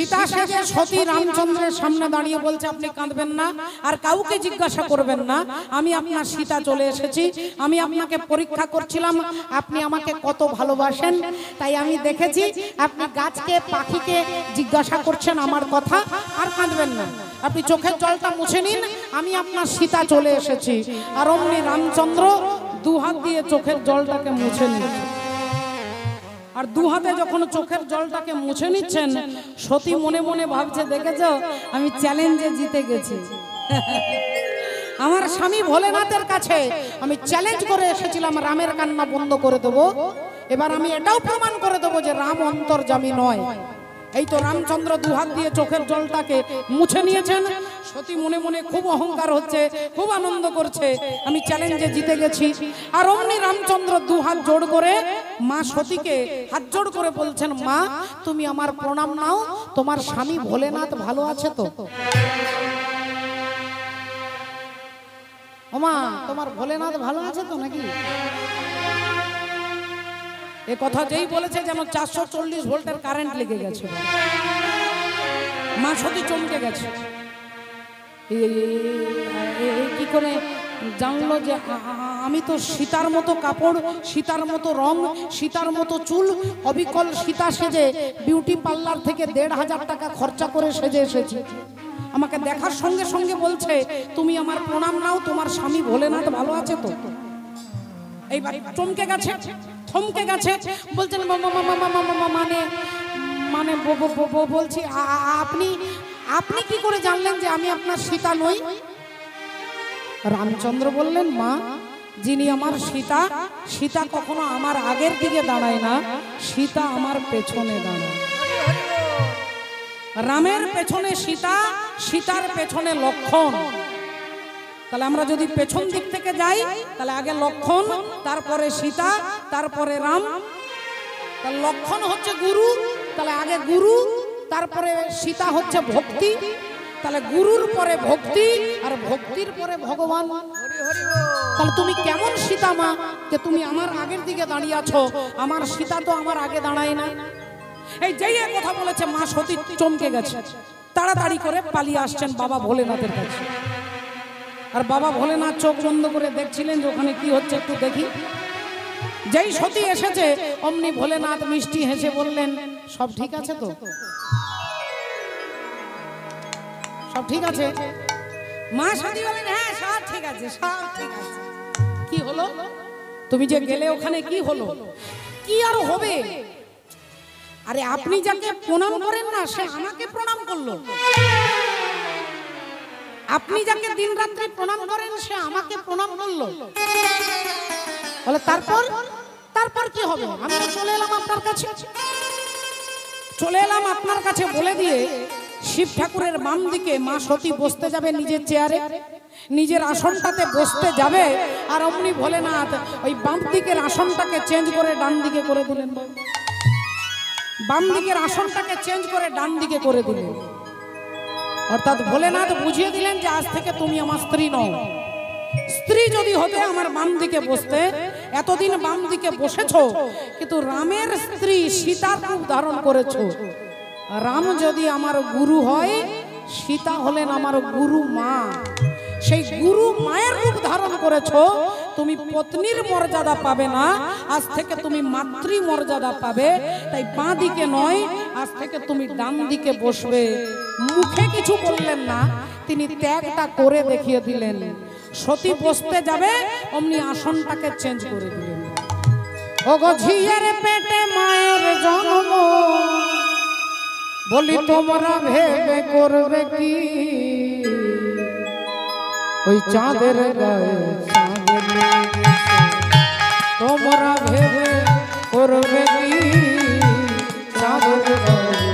সীতা সেজে সতী রামচন্দ্রের সামনে দাঁড়িয়ে বলছে আপনি কাঁদবেন না, আর কাউকে জিজ্ঞাসা করবেন না, আমি আপনার সীতা চলে এসেছি, আমি আপনাকে পরীক্ষা করছিলাম আপনি আমাকে কত ভালোবাসেন, তাই আমি দেখেছি আপনি গাছকে পাখিকে জিজ্ঞাসা করছেন আমার কথা, আর কাঁদবেন না, আপনি চোখের জলটা মুছে নিন, আমি আপনার সীতা চলে এসেছি। আর অমনি রামচন্দ্র দু হাত দিয়ে চোখের জলটাকে মুছে নিচ্ছে। আর দু হাতে যখন চোখের জলটাকে মুছে নিচ্ছেন, সতী মনে মনে ভাবছে দেখেছো আমি চ্যালেঞ্জে জিতে গেছি। আমার স্বামী ভোলেনাথের কাছে আমি চ্যালেঞ্জ করে এসেছিলাম রামের কান্না বন্ধ করে দেবো, এবার আমি এটাও প্রমাণ করে দেবো যে রাম অন্তর্যামী নয়। এই তো রামচন্দ্র দু হাত দিয়ে চোখের জলটাকে মুছে নিয়েছেন। সতী মনে মনে খুব অহংকার হচ্ছে, খুব আনন্দ করছে, আমি চ্যালেঞ্জে জিতে গেছি। আর অমনি রামচন্দ্র দু হাত জোড় করে মা সতীকে হাত জোড় করে বলছেন, মা তুমি আমার প্রণাম নাও, তোমার স্বামী ভোলেনাথ ভালো আছে তো? ও মা তোমার ভোলেনাথ ভালো আছে তো নাকি? এ কথা যেই বলেছে যেন 440 ভোল্টের কারেন্ট লেগে গেছে। মা সতী চমকে গেছে, কি করে জানলো যে আমি তো সীতার মতো কাপড়, সীতার মতো রং, সীতার মতো চুল, অবিকল সীতা সেজে বিউটি পার্লার থেকে 1500 টাকা খরচা করে সেজে এসেছি। আমাকে দেখার সঙ্গে সঙ্গে বলছে তুমি আমার প্রণাম নাও, তোমার স্বামী ভোলেনাথ ভালো আছে তো? এইবার চমকে গেছে, থমকে গেছে, বলছেন মানে মানে বলছি আপনি আপনি কি করে জানলেন যে আমি আপনার সীতা নই? রামচন্দ্র বললেন, মা যিনি আমার সীতা, সীতা কখনো আমার আগের দিকে দাঁড়ায় না, সীতা আমার পেছনে দাঁড়ায়। রামের পেছনে সীতা, সীতার পেছনে লক্ষণ। তাহলে আমরা যদি পেছন দিক থেকে যাই তাহলে আগে লক্ষণ, তারপরে সীতা, তারপরে রাম। তাহলে লক্ষণ হচ্ছে গুরু, তাহলে আগে গুরু, তারপরে সীতা হচ্ছে ভক্তি, তাহলে গুরুর পরে ভক্তি, আর ভক্তির পরে ভগবান। তাহলে তুমি কেমন সীতা মা যে তুমি আমার আগের দিকে দাঁড়িয়ে আছো? আমার সীতা তো আমার আগে দাঁড়ায় না। এই যেই কথা বলেছে মা সতী চমকে গেছে, তাড়াতাড়ি করে পালিয়ে আসছেন বাবা ভোলেনাথের কাছে। আর বাবা ভোলেনাথ চোখ বন্ধ করে দেখছিলেন যে ওখানে কি হচ্ছে একটু দেখি। যেই সতী এসেছে অমনি ভোলেনাথ মিষ্টি হেসে বললেন, সব ঠিক আছে তো? সব ঠিক আছে? মা সতী বলেন, হ্যাঁ সব ঠিক আছে, সব ঠিক আছে। কি হলো? তুমি যে গেলে ওখানে কি হলো? কি আর হবে? আরে আপনি যাকে প্রণাম করেন না সে আমাকে প্রণাম করলো, আপনি যাকে দিন রাত্রি প্রণাম করেন সে আমাকে প্রণাম করলো। বলে তারপর তারপর কি হবে? আমি তো চলে এলাম আপনার কাছে, চলে এলাম আপনার কাছে বলে দিয়ে শিব ঠাকুরের বাম দিকে মা সতী বসতে যাবে নিজের চেয়ারে, নিজের আসনটাতে বসতে যাবে। আর অমনি ভোলেনাথ ওই বাম দিকের আসনটাকে চেঞ্জ করে ডান দিকে করে দিলেন। বাম দিকের আসনটাকে চেঞ্জ করে ডান দিকে করে দিলেন। অর্থাৎ ভোলেনাথ বুঝিয়ে দিলেন যে আজ থেকে তুমি আমার স্ত্রী নও। স্ত্রী যদি হতে আমার বাম দিকে বসতে, এতদিন বাম দিকে বসেছো, কিন্তু রামের স্ত্রী সীতার রূপ ধারণ করেছো। রাম যদি আমার গুরু হয়, সীতা হলেন আমার গুরু মা। সেই গুরু মায়ের রূপ ধারণ করেছো, তুমি পত্নীর মর্যাদা পাবে না, আজ থেকে তুমি মাতৃ মর্যাদা পাবে। তাই বাঁ দিকে নয়, আজ থেকে তুমি ডান দিকে বসবে। মুখে কিছু বললেন না, তিনি ত্যাগটা করে দেখিয়ে দিলেন। সতী বসতে যাবে অমনি আসনটাকে চেঞ্জ করে দিলেন। ওগো ঝিয়ের পেটে মায়ের জন্ম, বলি তোমরা ভেবে করবে কি? ওই চাঁদের গায়ে চাঁদের তোমরা ভেবে করবে কি? চাঁদের গায়ে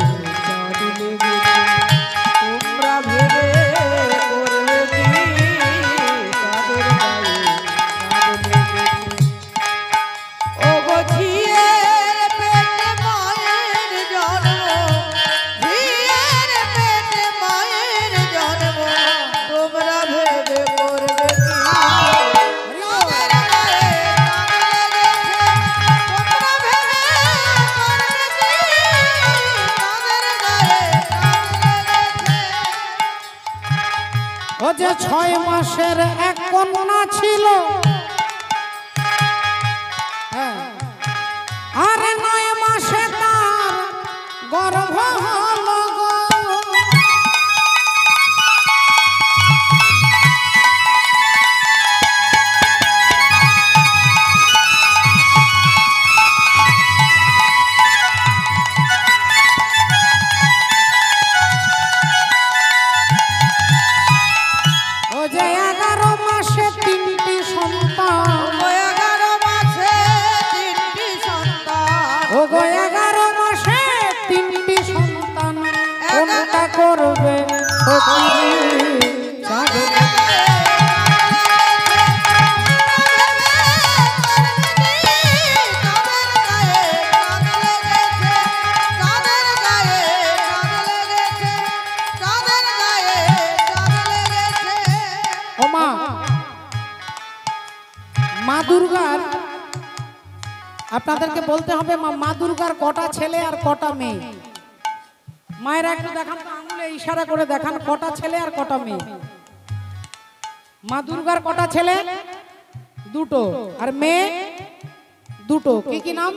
তোমরা ভেবে করবে কি? চাঁদের গায়ে ওগো ঝিয়ের পেটে মায়ের জন্ম, ঝিয়ের পেটে মায়ের জন্ম, তোমরা ভেবে করবে কি? চাঁদের গায়ে চাঁদ লেগেছে, তোমরা ভেবে যে 6 মাসের এক কন্যা ছিল, হ্যাঁ, আর 9 মাসে তার গর্ভ হলো গো। ও যে 11 মাসে 3টি সন্তান, 11 মাসে 3টি সন্তান, ও গো 11 মাসে 3টি সন্তান, কোনটা করবে ফকিরি চাঁদের ও মা। মা দুর্গার আপনাদেরকে বলতে হবে মা দুর্গার কটা ছেলে আর কটা মেয়ে। মায়েরা একটু দেখান তো, আঙুলে ইশারা করে দেখান কটা ছেলে আর কটা মেয়ে। মা দুর্গার কটা ছেলে? দুটো। আর মেয়ে দুটো। কি কি নাম?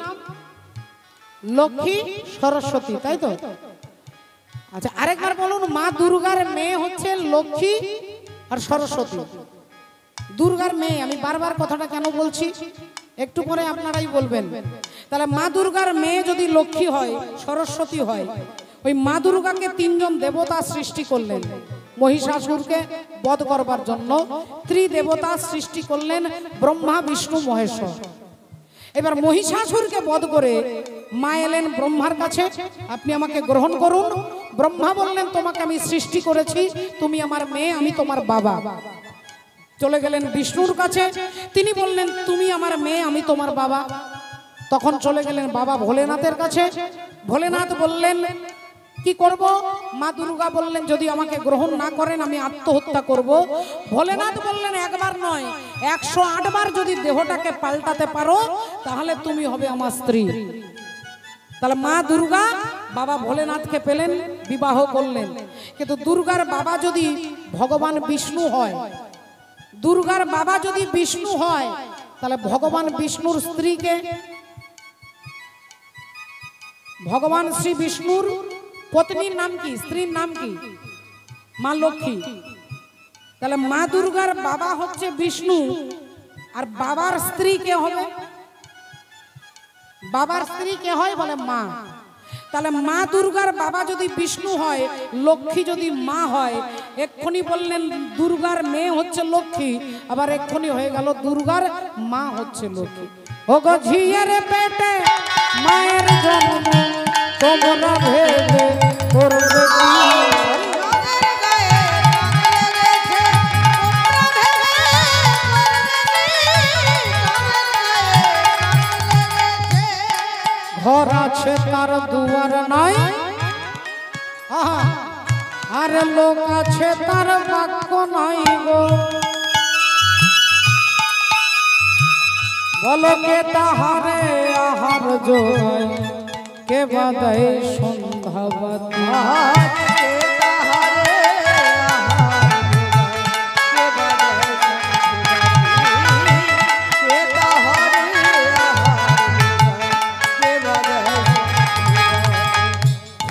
লক্ষ্মী, সরস্বতী, তাই তো? আচ্ছা, আরেকবার বলুন। মা দুর্গার মেয়ে হচ্ছে লক্ষ্মী আর সরস্বতী। দুর্গার মেয়ে, আমি বারবার কথাটা কেন বলছি একটু পরে আপনারাই বলবেন। তাহলে মা দুর্গার মেয়ে যদি লক্ষ্মী হয়, সরস্বতী হয়, ওই মা দুর্গাকে 3 জন দেবতা সৃষ্টি করলেন মহিষাসুরকে বধ করবার জন্য। ত্রিদেবতা সৃষ্টি করলেন ব্রহ্মা, বিষ্ণু, মহেশ্বর। এবার মহিষাসুরকে বধ করে মা এলেন ব্রহ্মার কাছে, আপনি আমাকে গ্রহণ করুন। ব্রহ্মা বললেন, তোমাকে আমি সৃষ্টি করেছি, তুমি আমার মেয়ে, আমি তোমার বাবা। চলে গেলেন বিষ্ণুর কাছে, তিনি বললেন, তুমি আমার মেয়ে, আমি তোমার বাবা। তখন চলে গেলেন বাবা ভোলেনাথের কাছে। ভোলেনাথ বললেন, কি করব? মা দুর্গা বললেন, যদি আমাকে গ্রহণ না করেন আমি আত্মহত্যা করব। ভোলেনাথ বললেন, একবার নয় 108 বার যদি দেহটাকে পাল্টাতে পারো তাহলে তুমি হবে আমার স্ত্রী। তাহলে মা দুর্গা বাবা ভোলেনাথকে পেলেন, বিবাহ করলেন। কিন্তু দুর্গার বাবা যদি ভগবান বিষ্ণু হয়, দুর্গার বাবা যদি বিষ্ণু হয়, তাহলে ভগবান বিষ্ণুর স্ত্রীকে, ভগবান শ্রী বিষ্ণুর পত্নীর নাম কি? স্ত্রীর নাম কি? মা লক্ষ্মী। তাহলে মা দুর্গার বাবা হচ্ছে বিষ্ণু, আর বাবার স্ত্রী কে হবে? বাবার স্ত্রী কে হয়? বলে মা। তাহলে মা দুর্গার বাবা যদি বিষ্ণু হয়, লক্ষ্মী যদি মা হয়, এক্ষুনি বললেন দুর্গার মেয়ে হচ্ছে লক্ষ্মী, আবার এক্ষুনি হয়ে গেল দুর্গার মা হচ্ছে লক্ষ্মী। ও গো ঝিয়ের পেটে মায়ের জন্ম, তোমরা ভেবে করবে কি? ঘর আছে তার দুয়ার নাই, আর লোক আছে তার বাক্য নাই গো। বলো কে তাহারে আহার জোগায়, কে বাদায় সন্ধ্যাবাতি।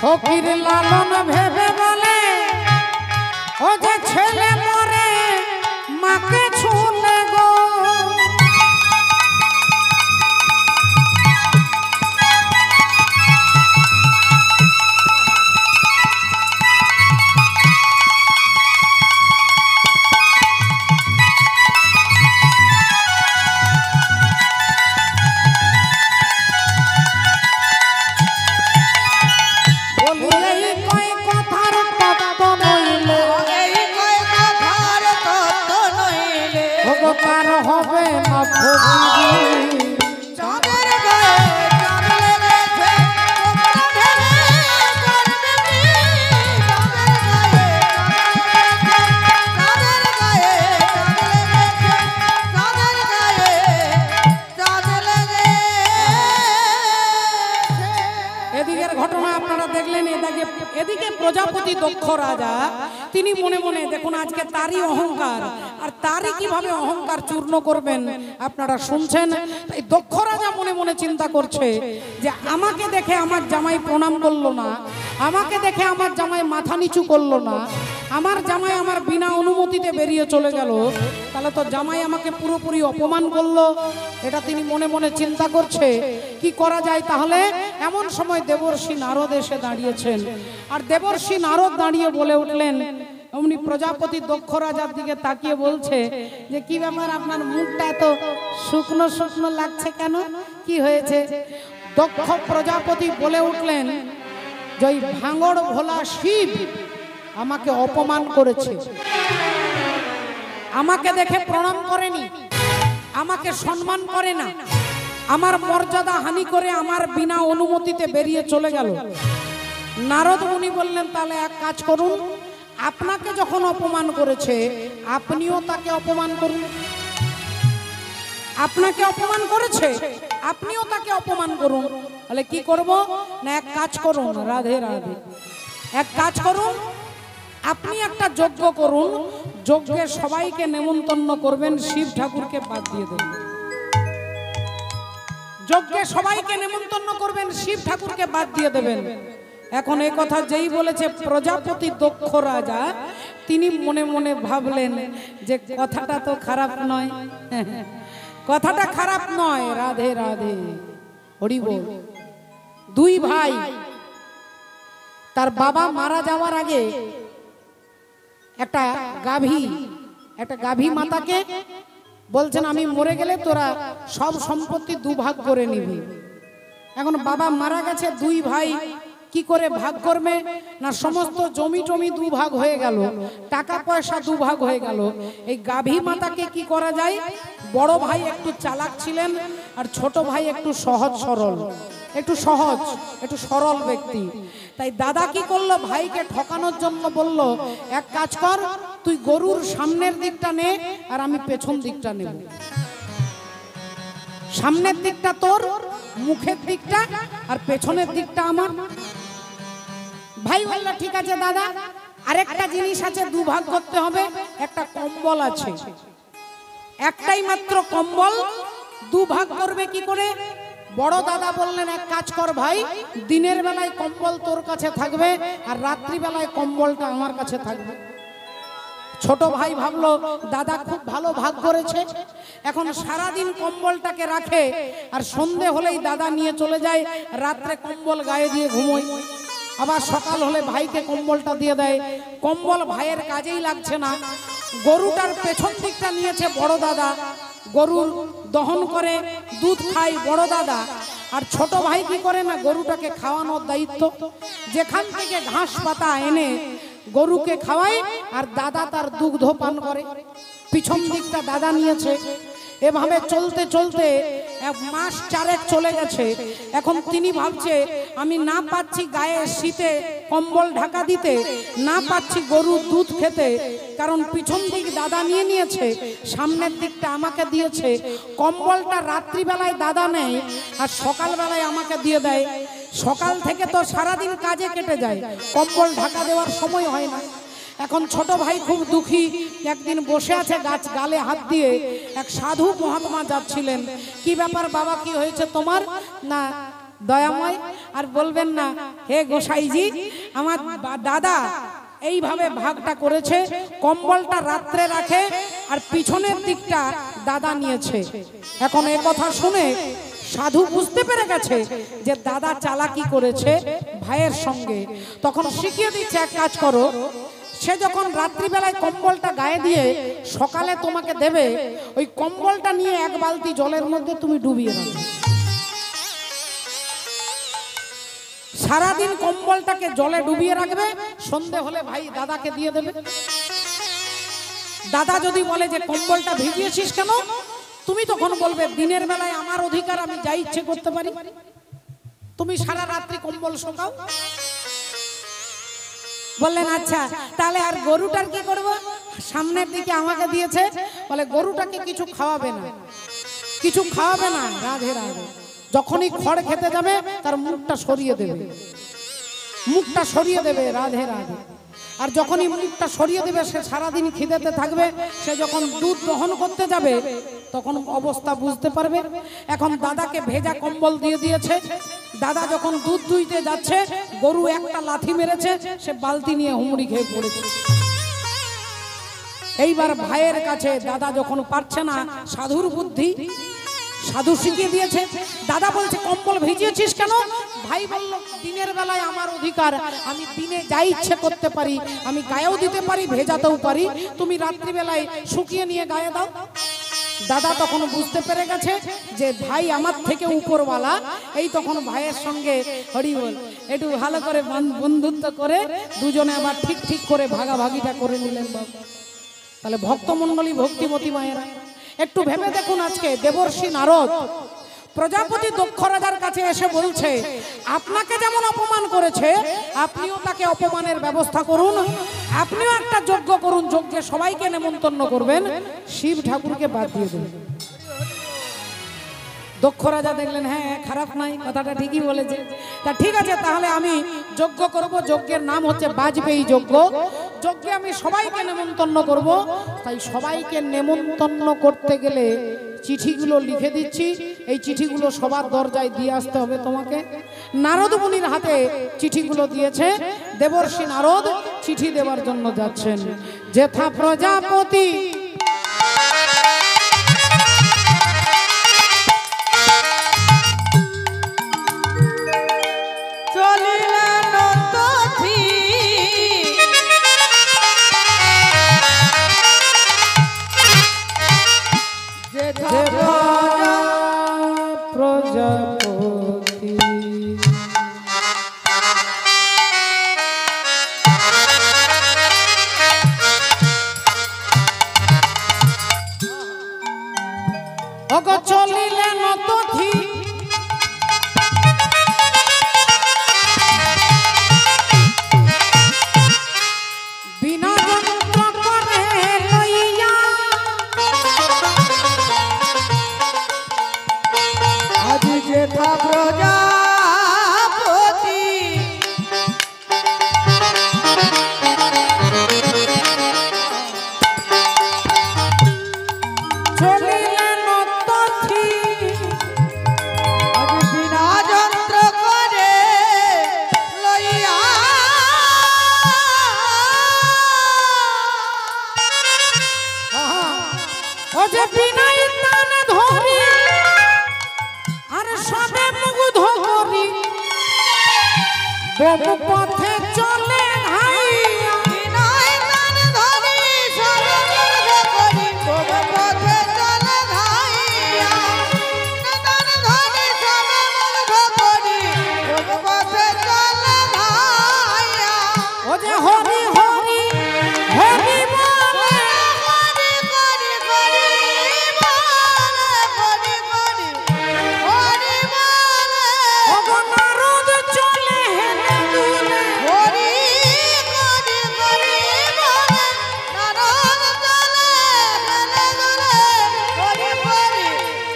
ফকির লালন ভেবে বলে, ও যে ছেলে মরে মাকে ছুলে গো। হবে না ফকিরি চাঁদের গায়ে চাঁদ লেগেছে, তোমরা ভেবে করবে কি? চাঁদের গায়ে চাঁদ লেগেছে, চাঁদের গায়ে চাঁদ লেগেছে। এদিকের ঘটনা আপনারা দেখলেন। এদিকে প্রজাপতি দক্ষ রাজা তিনি মনে মনে দেখুন আজকে তারই অহংকার, আর তারই কিভাবে অহংকার চূর্ণ করবেন আপনারা শুনছেন। তাই দক্ষ রাজা মনে মনে চিন্তা করছে যে আমাকে দেখে আমার জামাই প্রণাম করলো না, আমাকে দেখে আমার জামাই মাথা নিচু করলো না, আমার জামাই আমার বিনা অনুমতিতে বেরিয়ে চলে গেল, তাহলে তো জামাই আমাকে পুরোপুরি অপমান করলো। এটা তিনি মনে মনে চিন্তা করছে কি করা যায় তাহলে। এমন সময় দেবর্ষি নারদ এসে দাঁড়িয়েছেন, আর দেবর্ষি নারদ দাঁড়িয়ে বলে উঠলেন, অমনি প্রজাপতি দক্ষ রাজার দিকে তাকিয়ে বলছে যে কি ব্যাপার, আপনার মুখটা এত শুকনো শুকনো লাগছে কেন, কি হয়েছে? দক্ষ প্রজাপতি বলে উঠলেন যে ওই ভাঙড় ভোলা শিব আমাকে অপমান করেছে, আমাকে দেখে প্রণাম করেনি, আমাকে সম্মান করে না, আমার মর্যাদা হানি করে আমার বিনা অনুমতিতে বেরিয়ে চলে গেল। নারদ মুনি বললেন তাহলে এক কাজ করুন, আপনাকে যখন অপমান করেছে আপনিও তাকে অপমান করুন। আপনাকে অপমান করেছে আপনিও তাকে অপমান করুন। তাহলে কি করব না, এক কাজ করুন, রাধে রাধে, এক কাজ করুন, আপনি একটা যজ্ঞ করুন, যজ্ঞে সবাইকে নেমন্তন্ন করবেন, শিব ঠাকুরকে বাদ দিয়ে দেবেন। যজ্ঞে সবাইকে নেমন্তন্ন করবেন, শিব ঠাকুরকে বাদ দিয়ে দেবেন। এখন এই কথা যেই বলেছে প্রজাপতি দক্ষ রাজা, তিনি মনে মনে ভাবলেন যে কথাটা তো খারাপ নয়, কথাটা খারাপ নয়। রাধে রাধে, হরি বল। দুই ভাই, তার বাবা মারা যাওয়ার আগে একটা গাভী মাতাকে বলছেন আমি মরে গেলে তোরা সব সম্পত্তি দুভাগ করে নিবি। এখন বাবা মারা গেছে, দুই ভাই কি করে ভাগ করবে না, সমস্ত জমি টমি দুভাগ হয়ে গেল, টাকা পয়সা দুভাগ হয়ে গেল। এই গাভী মাতাকে কি করা যায়, বড় ভাই একটু চালাক ছিলেন আর ছোট ভাই একটু সহজ সরল, একটু সরল ব্যক্তি। তাই দাদা কি করলো, ভাইকে ঠকানোর জন্য বলল এক কাজ কর, তুই গরুর সামনের দিকটা নে আর আমি পেছন দিকটা নেব। সামনের দিকটা তোর, মুখের দিকটা আর পেছনের দিকটা আমার। ভাই বলল ঠিক আছে দাদা, আরেকটা জিনিস আছে দুভাগ করতে হবে, একটা কম্বল আছে, একটাই মাত্র কম্বল, দুভাগ করবে কি করে? বড় দাদা বললেন এক কাজ কর ভাই, দিনের বেলায় কম্বল তোর কাছে থাকবে আর রাত্রি বেলায় কম্বলটা আমার কাছে থাকবে। ছোট ভাই ভাবলো দাদা খুব ভালো ভাগ করেছে, এখন সারাদিন কম্বলটাকে রাখে আর সন্ধে হলেই দাদা নিয়ে চলে যায়, রাত্রে কম্বল গায়ে দিয়ে ঘুমোয়, আবার সকাল হলে ভাইকে কম্বলটা দিয়ে দেয়। কম্বল ভাইয়ের কাজেই লাগছে না। গরুটার পেছন দিকটা নিয়েছে বড় দাদা, গরুর দহন করে দুধ খায় বড় দাদা, আর ছোট ভাই কি করে না, গরুটাকে খাওয়ানোর দায়িত্ব, যেখান থেকে ঘাস পাতা এনে গরুকে খাওয়ায় আর দাদা তার দুগ্ধ পান করে। পিছন দিকটা দাদা নিয়েছে। এভাবে চলতে চলতে এক মাস চারেক চলে গেছে। এখন তিনি ভাবছে আমি না পাচ্ছি গায়ে শীতে কম্বল ঢাকা দিতে, না পাচ্ছি গরুর দুধ খেতে, কারণ পিছন দিক দাদা নিয়ে নিয়েছে, সামনের দিকটা আমাকে দিয়েছে। কম্বলটা রাত্রিবেলায় দাদা নেয় আর সকালবেলায় আমাকে দিয়ে দেয়। সকাল থেকে তো সারাদিন কাজে কেটে যায়, কম্বল ঢাকা দেওয়ার সময় হয় না। এখন ছোট ভাই খুব দুঃখী। একদিন বসে আছে গাছ গালে হাত দিয়ে, এক সাধু মহাত্মা যাচ্ছিলেন। কি ব্যাপার বাবা, কি হয়েছে তোমার? না দয়াময় আর বলবেন না, হে গোসাইজি, আমার দাদা এইভাবে ভাগটা করেছে, কম্বলটা রাত্রে রাখে আর পিছনের দিকটা দাদা নিয়েছে। এখন এই কথা শুনে সাধু বুঝতে পেরে গেছে যে দাদা চালাকি করেছে ভাইয়ের সঙ্গে। তখন শিখিয়ে দিচ্ছে এক কাজ করো, সে যখন রাত্রিবেলায় কম্বলটা গায়ে দিয়ে সকালে তোমাকে দেবে, ওই কম্বলটা নিয়ে এক বালতি জলের মধ্যে তুমি ডুবিয়ে রাখবে। সারাদিন কম্বলটাকে জলে ডুবিয়ে রাখবে, সন্ধে হলে ভাই দাদাকে দিয়ে দেবে। দাদা যদি বলে যে কম্বলটা ভিজিয়েছিস কেন, তুমি তখন বলবে দিনের বেলায় আমার অধিকার, আমি যা ইচ্ছে করতে পারি, তুমি সারা রাত্রি কম্বল শোকাও। বললেন আচ্ছা তাহলে আর গরুটার কি করব? সামনের দিকে আমাকে দিয়েছে, বলে গরুটাকে কিছু খাওয়াবে না, কিছু খাওয়াবে না। রাধে রাধে। যখনই খড় খেতে যাবে তার মুখটা সরিয়ে দেবে, মুখটা সরিয়ে দেবে, রাধে রাধে। আর যখনই মুখটা সরিয়ে দেবে সে সারাদিন খিদেতে থাকবে, সে যখন দুধ দহন করতে যাবে তখন অবস্থা বুঝতে পারবে। এখন দাদাকে ভেজা কম্বল দিয়ে দিয়েছে, দাদা যখন দুধ দুইতে যাচ্ছে গরু একটা লাথি মেরেছে, সে বালতি নিয়ে হুমড়ি খেয়ে পড়েছে। এইবার ভাইয়ের কাছে দাদা যখন পারছে না, সাধুর বুদ্ধি, সাধু শিখিয়ে দিয়েছে। দাদা বলছে কম্বল ভিজিয়েছিস কেন? ভাই বলল দিনের বেলায় আমার অধিকার, আমি দিনে যা ইচ্ছে করতে পারি, আমি গায়েও দিতে পারি ভেজাতেও পারি, তুমি রাত্রিবেলায় শুকিয়ে নিয়ে গায়ে দাও। দাদা তখন বুঝতে পেরে গেছে যে ভাই আমার থেকে উপরওয়ালা। এই তখন ভাইয়ের সঙ্গে হরি বল একটু ভালো করে বন্ধুত্ব করে দুজনে আবার ঠিক ঠিক করে ভাগাভাগিটা করে নিলেন বাবা। তাহলে ভক্তমণ্ডলী, ভক্তিমতী মায়েরা একটু ভেবে দেখুন, আজকে দেবর্ষি নারদ প্রজাপতি দক্ষ রাজার কাছে এসে বলছে আপনাকে যেমন অপমান করেছে আপনিও তাকে অপমানের ব্যবস্থা করুন, আপনিও একটা যজ্ঞ করুন, যজ্ঞে সবাইকে নেমন্তন্ন করবেন, শিব ঠাকুরকে বাদ দিয়ে দেবেন। দক্ষ রাজা দেখলেন হ্যাঁ খারাপ নাই, কথাটা ঠিকই বলেছে। তা ঠিক আছে, তাহলে আমি যজ্ঞ করব, যজ্ঞের নাম হচ্ছে বাজপেয়ী যজ্ঞ, যজ্ঞে আমি সবাইকে নেমন্তন্ন করব। তাই সবাইকে নেমন্তন্ন করতে গেলে চিঠিগুলো লিখে দিচ্ছি, এই চিঠিগুলো সবার দরজায় দিয়ে আসতে হবে তোমাকে। নারদ মুনির হাতে চিঠিগুলো দিয়েছে, দেবর্ষি নারদ চিঠি দেওয়ার জন্য যাচ্ছেন। যেথা প্রজাপতি প্রজাপতি অগ চলিলেন তথি বিনা যন্ত্র করে লইয়া, আজ যেথা প্রজাপতি চলিলেন তথি, আজ বিনা যন্ত্র করে লইয়া, ও যে বিনাই তান ধরি আর সবে মুগ্ধ করি, বহু পথে চলে হাইয়া, বিনয় গান ধরি সর্বমুগ্ধ করি, বহু পথে চলে ধাইয়া। গান ধরি সর্বমুগ্ধ করি, বহু পথে চলে ধাইয়া। ও যে হরি হরি হরি বলে, হরি করি করি বলে, হরি করি হরি বলে, ও গো নারদ চলে হেলে দুলে, হরি করি করি বলে, নারদ চলে হেলে দুলে, হরি করি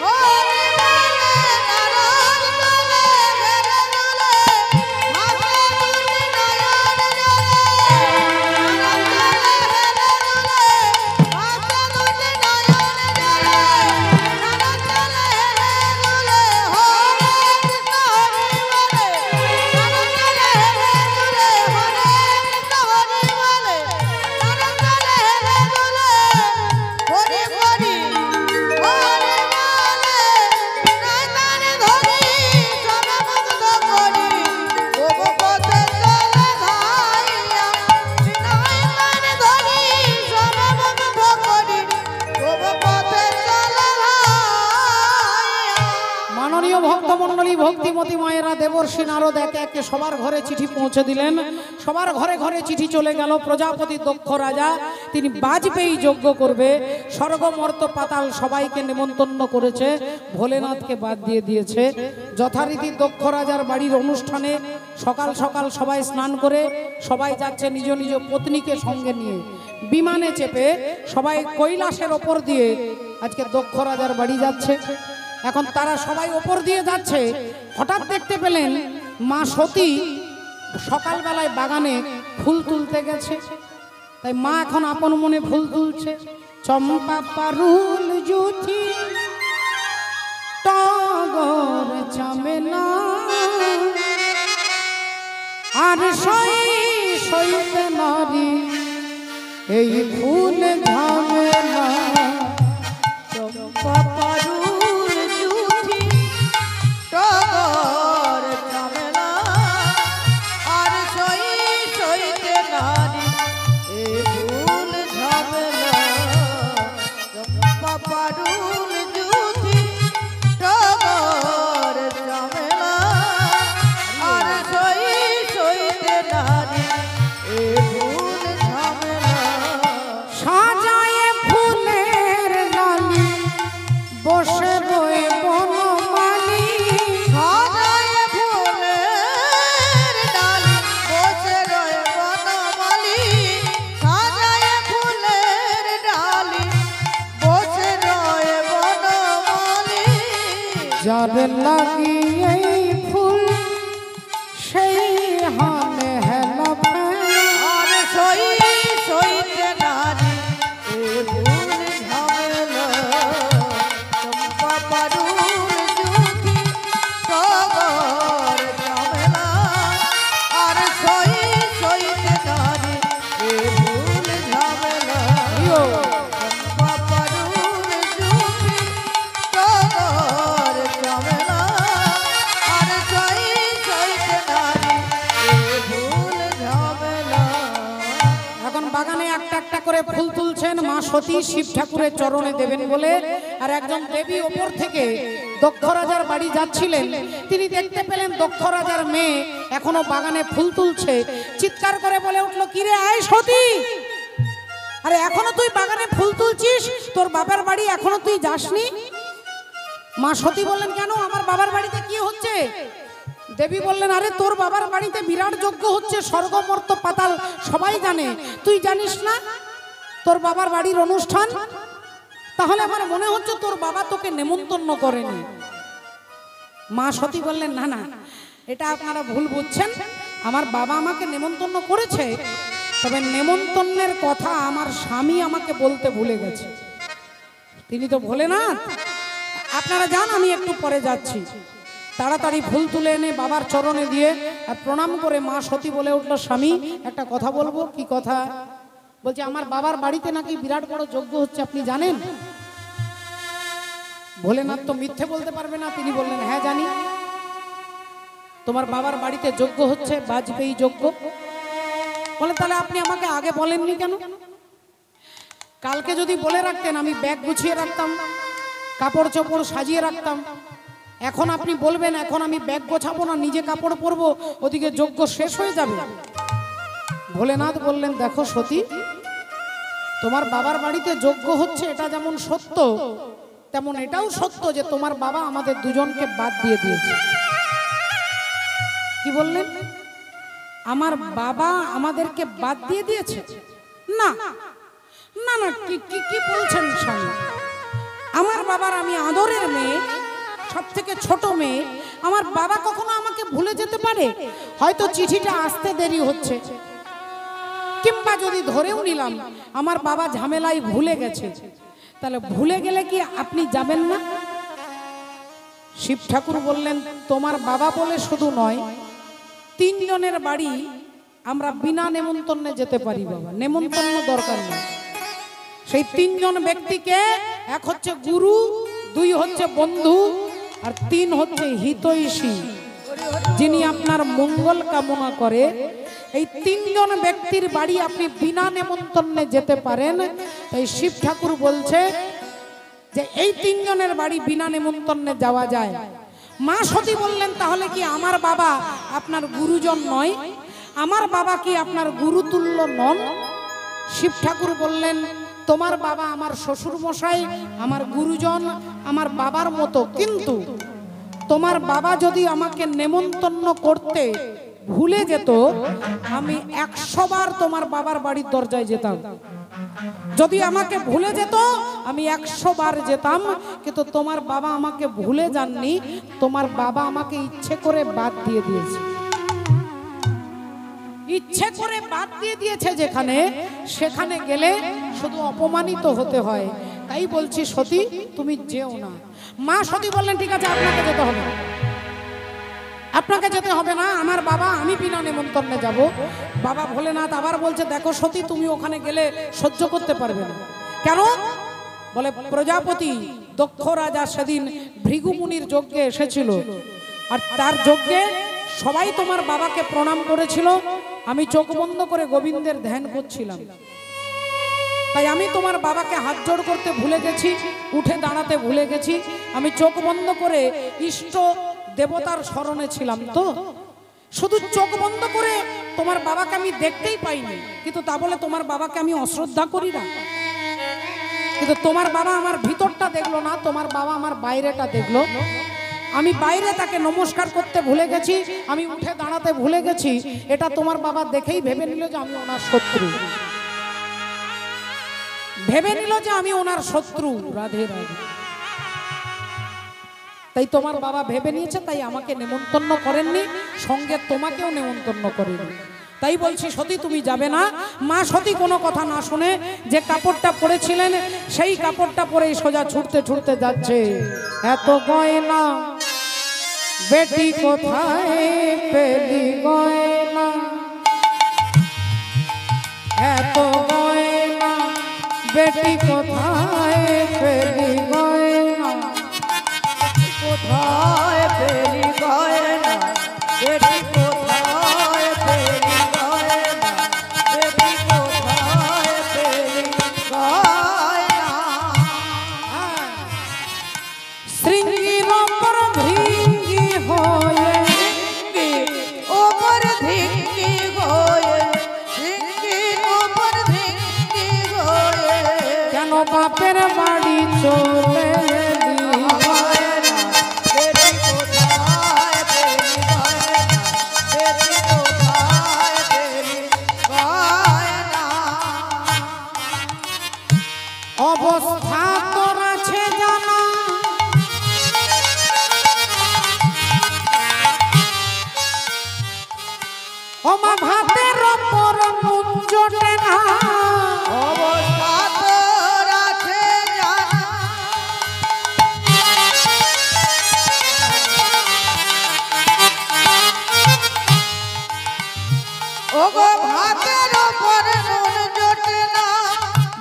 হরি বলে, নারদ চলে হেলে দুলে, ভাষা দুটি নয়ন জলে, নারদ চলে হেলে দুলে, ভাষা দুটি নয়ন জলে, নারদ চলে হেলে দুলে, হরে কৃষ্ণ হরি বলে, নারদ চলে হেলে দুলে, হরে কৃষ্ণ হরি বলে, নারদ চলে হেলে দুলে, হরি করি হরি বলে, বিনয় গান ধরি সর্বমুগ্ধ করি, বহু পথে চলে ধাইয়া। বিনয় গান ধরি সর্বমুগ্ধ করি, বহু পথে চলে ধাইয়া। মাননীয় ভক্তমণ্ডলী, ভক্তিমতী মায়েরা, দেবর্ষি নারদ একে একে সবার ঘরে চিঠি পৌঁছে দিলেন। সবার ঘরে ঘরে চিঠি চলে গেল। প্রজাপতি দক্ষ রাজা তিনি বাজপেয়ী যজ্ঞ করবে, স্বর্গ মর্ত পাতাল সবাইকে নেমন্তন্ন করেছে, ভোলেনাথকে বাদ দিয়ে দিয়েছে। যথারীতি দক্ষ রাজার বাড়ির অনুষ্ঠানে সকাল সকাল সবাই স্নান করে সবাই যাচ্ছে নিজ নিজ পত্নীকে সঙ্গে নিয়ে, বিমানে চেপে সবাই কৈলাসের ওপর দিয়ে আজকে দক্ষ রাজার বাড়ি যাচ্ছে। এখন তারা সবাই ওপর দিয়ে যাচ্ছে, হঠাৎ দেখতে পেলেন মা সতী সকালবেলায় বাগানে ফুল তুলতে গেছে। তাই মা এখন আপন মনে ফুল তুলছে। চম্পা পারুল জুথি টগর চামেলা আর সইতে নারী এই ফুল ঝামেলা। চম্পা পারুল জুথি টগর ঝামেলা আর সইতে নারী এই ফুল ঝামেলা। চম্পা পারুল জুথি টগর ঝামেলা আর সইতে নারী এই ফুল ঝামেলা। সাজায় ফুলের নালি বসে রয়ে বনমালী সাজায় ফুলের ডালি বসে রয়ে বনমালী। সাজায় ফুলের ডালি বসে রয়ে বনমালী। যার লাগি এই ফুল সেই হানে হেলা আর সইতে নারী এ ফুল ঝামেলা। চম্পা পারুল জুথি টগর ঝামেলা আর সইতে নারী এ ফুল ঝামেলা। চম্পা পারুল জুথি টগর ঝামেলা আর সইতে নারী এ ফুল ঝামেলা। এখন বাগানে একটা একটা করে ফুল তুলছেন মা সতী শিব ঠাকুরের চরণে দেবেন বলে। আর একজন দেবী ওপর থেকে দক্ষ রাজার বাড়ি যাচ্ছিলেন, তিনি দেখতে পেলেন দক্ষ রাজার মেয়ে এখনো বাগানে ফুল তুলছে। চিৎকার করে বলে উঠলো, কিরে আয় সতী, আরে এখনো তুই বাগানে ফুল তুলছিস, তোর বাবার বাড়ি এখনো তুই যাসনি? মা সতী বললেন, কেন, আমার বাবার বাড়িতে কি হচ্ছে? দেবী বললেন, আরে তোর বাবার বাড়িতে বিরাট যজ্ঞ হচ্ছে, স্বর্গ মর্ত পাতাল সবাই জানে, তুই জানিস না তোর বাবার বাড়ির অনুষ্ঠান? তাহলে আমার মনে হচ্ছে তোর বাবা তোকে নেমন্তন্ন করেনি। মা সতী বললেন, না না, এটা আপনারা ভুল বুঝছেন, আমার বাবা আমাকে নেমন্তন্ন করেছে, তবে নেমন্তন্নের কথা আমার স্বামী আমাকে বলতে ভুলে গেছে। তিনি তো ভোলেনাথ। আপনারা যান, আমি একটু পরে যাচ্ছি। তাড়াতাড়ি ফুল তুলে এনে বাবার চরণে দিয়ে আর প্রণাম করে মা সতী বলে উঠল, স্বামী একটা কথা বলবো। কি কথা? বলছে, আমার বাবার বাড়িতে নাকি বিরাট বড় যজ্ঞ হচ্ছে, আপনি জানেন? ভোলেনাথ তো মিথ্যে বলতে পারবে না, তিনি বললেন, হ্যাঁ জানি। তোমার বাবার বাড়িতে যজ্ঞ হচ্ছে, বাজপেয়ী যজ্ঞ। বলে, তাহলে আপনি আমাকে আগে বলেননি কেন? কালকে যদি বলে রাখতেন আমি ব্যাগ গুছিয়ে রাখতাম, কাপড় চোপড় সাজিয়ে রাখতাম। এখন আপনি বলবেন, এখন আমি ব্যাগ গোছাবো না, নিজে কাপড় পরবো, ওদিকে যজ্ঞ শেষ হয়ে যাবে। ভোলেনাথ বললেন, দেখো সতী, তোমার বাবার বাড়িতে যজ্ঞ হচ্ছে এটা যেমন সত্য, তেমন এটাও সত্য যে তোমার বাবা আমাদের দুজনকে বাদ দিয়ে দিয়েছে। কি বললেন? আমার বাবা আমাদেরকে বাদ দিয়ে দিয়েছে? না না না, কি বলছেন স্বামী? আমার বাবার আমি আদরের মেয়ে, সব থেকে ছোট মেয়ে, আমার বাবা কখনো আমাকে ভুলে যেতে পারে? হয়তো চিঠিটা আসতে দেরি হচ্ছে, কিংবা যদি ধরেও নিলাম আমার বাবা ঝামেলায় ভুলে গেছে, তাহলে ভুলে গেলে কি আপনি যাবেন না? শিব ঠাকুর বললেন, তোমার বাবা বলে শুধু নয়, 3 জনের বাড়ি আমরা বিনা নেমন্তন্নে যেতে পারি বাবা, নেমন্তন্ন দরকার নেই। সেই 3 জন ব্যক্তিকে, এক হচ্ছে গুরু, 2 হচ্ছে বন্ধু, আর 3 হচ্ছে হিতৈষী, যিনি আপনার মঙ্গল কামনা করে। এই 3 জন ব্যক্তির বাড়ি আপনি বিনা নেমন্তন্নে যেতে পারেন। তাই শিব ঠাকুর বলছে যে এই 3 জনের বাড়ি বিনা নেমন্তন্নে যাওয়া যায়। মা সতী বললেন, তাহলে কি আমার বাবা আপনার গুরুজন নয়? আমার বাবা কি আপনার গুরুতুল্য নন? শিব ঠাকুর বললেন, তোমার বাবা আমার শ্বশুর মশাই, আমার গুরুজন, আমার বাবার মতো, কিন্তু তোমার বাবা যদি আমাকে নেমন্তন্ন করতে ভুলে যেত, আমি 100 বার তোমার বাবার বাড়ির দরজায় যেতাম। যদি আমাকে ভুলে যেত আমি 100 বার যেতাম, কিন্তু তোমার বাবা আমাকে ভুলে যাননি, তোমার বাবা আমাকে ইচ্ছে করে বাদ দিয়ে দিয়েছে। ইচ্ছে করে বাদ দিয়ে দিয়েছে যেখানে, সেখানে গেলে শুধু অপমানিত হতে হয়। তাই বলছি সতী তুমি যেও না। মা সতী বললেন ঠিক আছে আপনাকে যেতে হবে, আপনাকে যেতে হবে না, আমার বাবা আমি বিনা নেমন্তন্নে যাব। বাবা ভোলেনাথ আবার বলছে দেখো সতী তুমি ওখানে গেলে সহ্য করতে পারবে না। কেন? বলে প্রজাপতি দক্ষ রাজা সেদিন ভৃগুমুনির যজ্ঞে এসেছিল, আর তার যজ্ঞে সবাই তোমার বাবাকে প্রণাম করেছিল। আমি চোখ বন্ধ করে গোবিন্দের ধ্যান করছিলাম, তাই আমি তোমার বাবাকে হাত জোড় করতে ভুলে গেছি, উঠে দাঁড়াতে ভুলে গেছি। আমি চোখ বন্ধ করে ইষ্ট দেবতার স্মরণে ছিলাম, তো শুধু চোখ বন্ধ করে তোমার বাবাকে আমি দেখতেই পাইনি, কিন্তু তা বলে তোমার বাবাকে আমি অশ্রদ্ধা করি না। কিন্তু তোমার বাবা আমার ভিতরটা দেখলো না, তোমার বাবা আমার বাইরেটা দেখলো। আমি বাইরে তাকে নমস্কার করতে ভুলে গেছি, আমি উঠে দাঁড়াতে ভুলে গেছি। এটা তোমার বাবা দেখেই ভেবে নিল যে আমি ওনার শত্রু, ভেবে নিল যে আমি ওনার শত্রু। রাধে রাধে। তাই তোমার বাবা ভেবে নিয়েছে, তাই আমাকে নেমন্তন্ন করেননি, সঙ্গে তোমাকেও নেমন্তন্ন করেনি। তাই বলছি সতী তুমি যাবে না। মা সতী কোনো কথা না শুনে যে কাপড়টা পরেছিলেন সেই কাপড়টা পরেই সোজা ছুটতে ছুটতে যাচ্ছে। এত গয়না বেটি কোথায় পেলি গয়না, এত গয়না বেটি কোথায় পেলি গয়না, কোথায় পেলি গয়না বেটি কোথায় পেলি গয়না, বেটি কোথায় পেলি গয়না। শৃঙ্গির ওপর ভৃঙ্গি হয়ে, ওপর ধিঙ্গি হয়ে, ধিঙ্গি ওপর ধিঙ্গি হয়ে, কেন বাপের বাড়ি চলে এলি? বেটি কোথায় পেলি গয়না, বেটি কোথায় পেলি গয়না। অবস্থা তোর আছে জানা, ওমা ভাতের ওপর নুন জোটে না, অবস্থা তোর আছে জানা, ওগো ভাতের ওপর নুন জোটে না।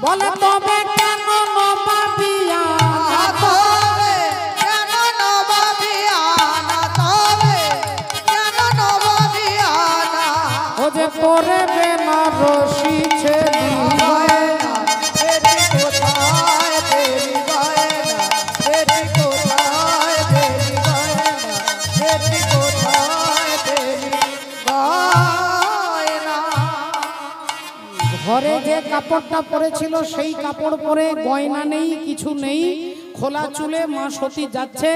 বলে তবে কেন নবাবিয়া, না তবে কেন নবাবিয়ানা, তবে কেন নবাবিয়ানা। ও যে পরে বেনারসি ছেলি, গয়না বেটি কোথায় পেলি গয়না, বেটি কোথায় পেলি গয়না, বেটি কোথায় পেলি গয়না। ঘরে যে কাপড়টা পরেছিল সেই কাপড় পরে, গয়না নেই, কিছু নেই, খোলা চুলে মা সতী যাচ্ছে।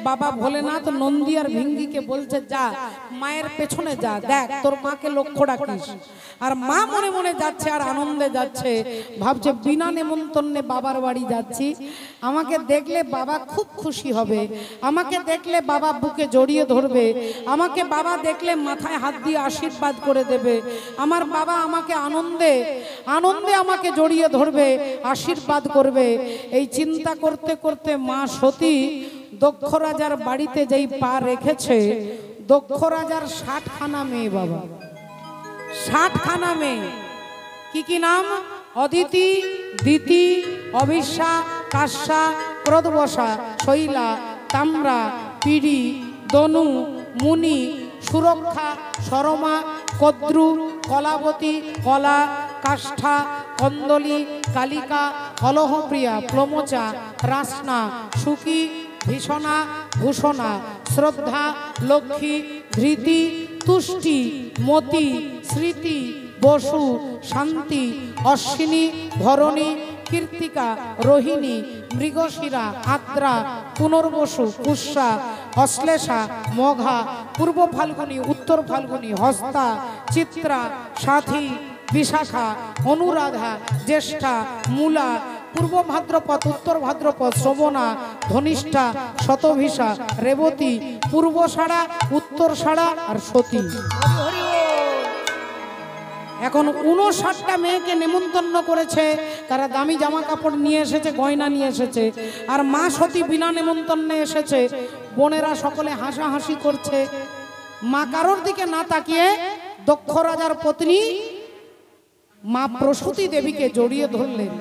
বাবা ভোলেনাথ নন্দী আর ভিঙ্গিকে বলছে যা মায়ের পেছনে যা, দেখ তোর মাকে লক্ষ্য রাখিস। আর মা মনে মনে যাচ্ছে আর আনন্দে যাচ্ছে, ভাবছে বিনা নেমন্তন্নে বাবার বাড়ি যাচ্ছি, আমাকে দেখলে বাবা খুব খুশি হবে, আমাকে দেখলে বাবা বুকে জড়িয়ে ধরবে, আমাকে বাবা দেখলে মাথায় হাত দিয়ে আশীর্বাদ করে দেবে, আমার বাবা আমাকে আনন্দে আনন্দে আমাকে জড়িয়ে ধরবে, আশীর্বাদ করবে। এই চিন্তা করতে করতে মা সতী দক্ষ রাজার বাড়িতে যেই পা রেখেছে, দক্ষ রাজার 60খানা মেয়ে, বাবা 60খানা মেয়ে। কি কি নাম? অদিতি, দিতি, অবিশ্যা, কাশ্যা, ক্রোধবশা, শৈলা, তাম্রা, পিড়ি, দনু, মুনি, সুরক্ষা, শরমা, কদ্রু, কলাবতী, কলা, কাষ্ঠা, কন্দলী, কালিকা, কলহপ্রিয়া, প্লমচা, রাসনা, সুখী, ভীষণা, ভূষণা, শ্রদ্ধা, লক্ষ্মী, ধৃতি, তুষ্টি, মতি, স্মৃতি, বসু, শান্তি, অশ্বিনী, ভরণী, কীর্তিকা, রোহিণী, মৃগশিরা, আদ্রা, পুনর্বসু, পুষ্যা, অশ্লেষা, মঘা, পূর্ব ফাল্গুনী, উত্তর ফাল্গুনী, হস্তা, চিত্রা, সাথী, বিশাখা, অনুরাধা, জ্যেষ্ঠা, মূলা, পূর্ব ভাদ্রপদ, উত্তর ভাদ্রপদ, শ্রবণা, ধনিষ্ঠা, শতভিষা, রেবতী, পূর্বষাঢ়া, উত্তরষাঢ়া আর সতী। এখন 59টা মেয়েকে নেমন্তন্ন করেছে, তারা দামি জামা কাপড় নিয়ে এসেছে, গয়না নিয়ে এসেছে, আর মা সতী বিনা নেমন্তন্নে এসেছে। বোনেরা সকলে হাসাহাসি করছে। মা কারোর দিকে না তাকিয়ে দক্ষ রাজার পত্নী মা প্রসূতি দেবীকে জড়িয়ে ধরলেন।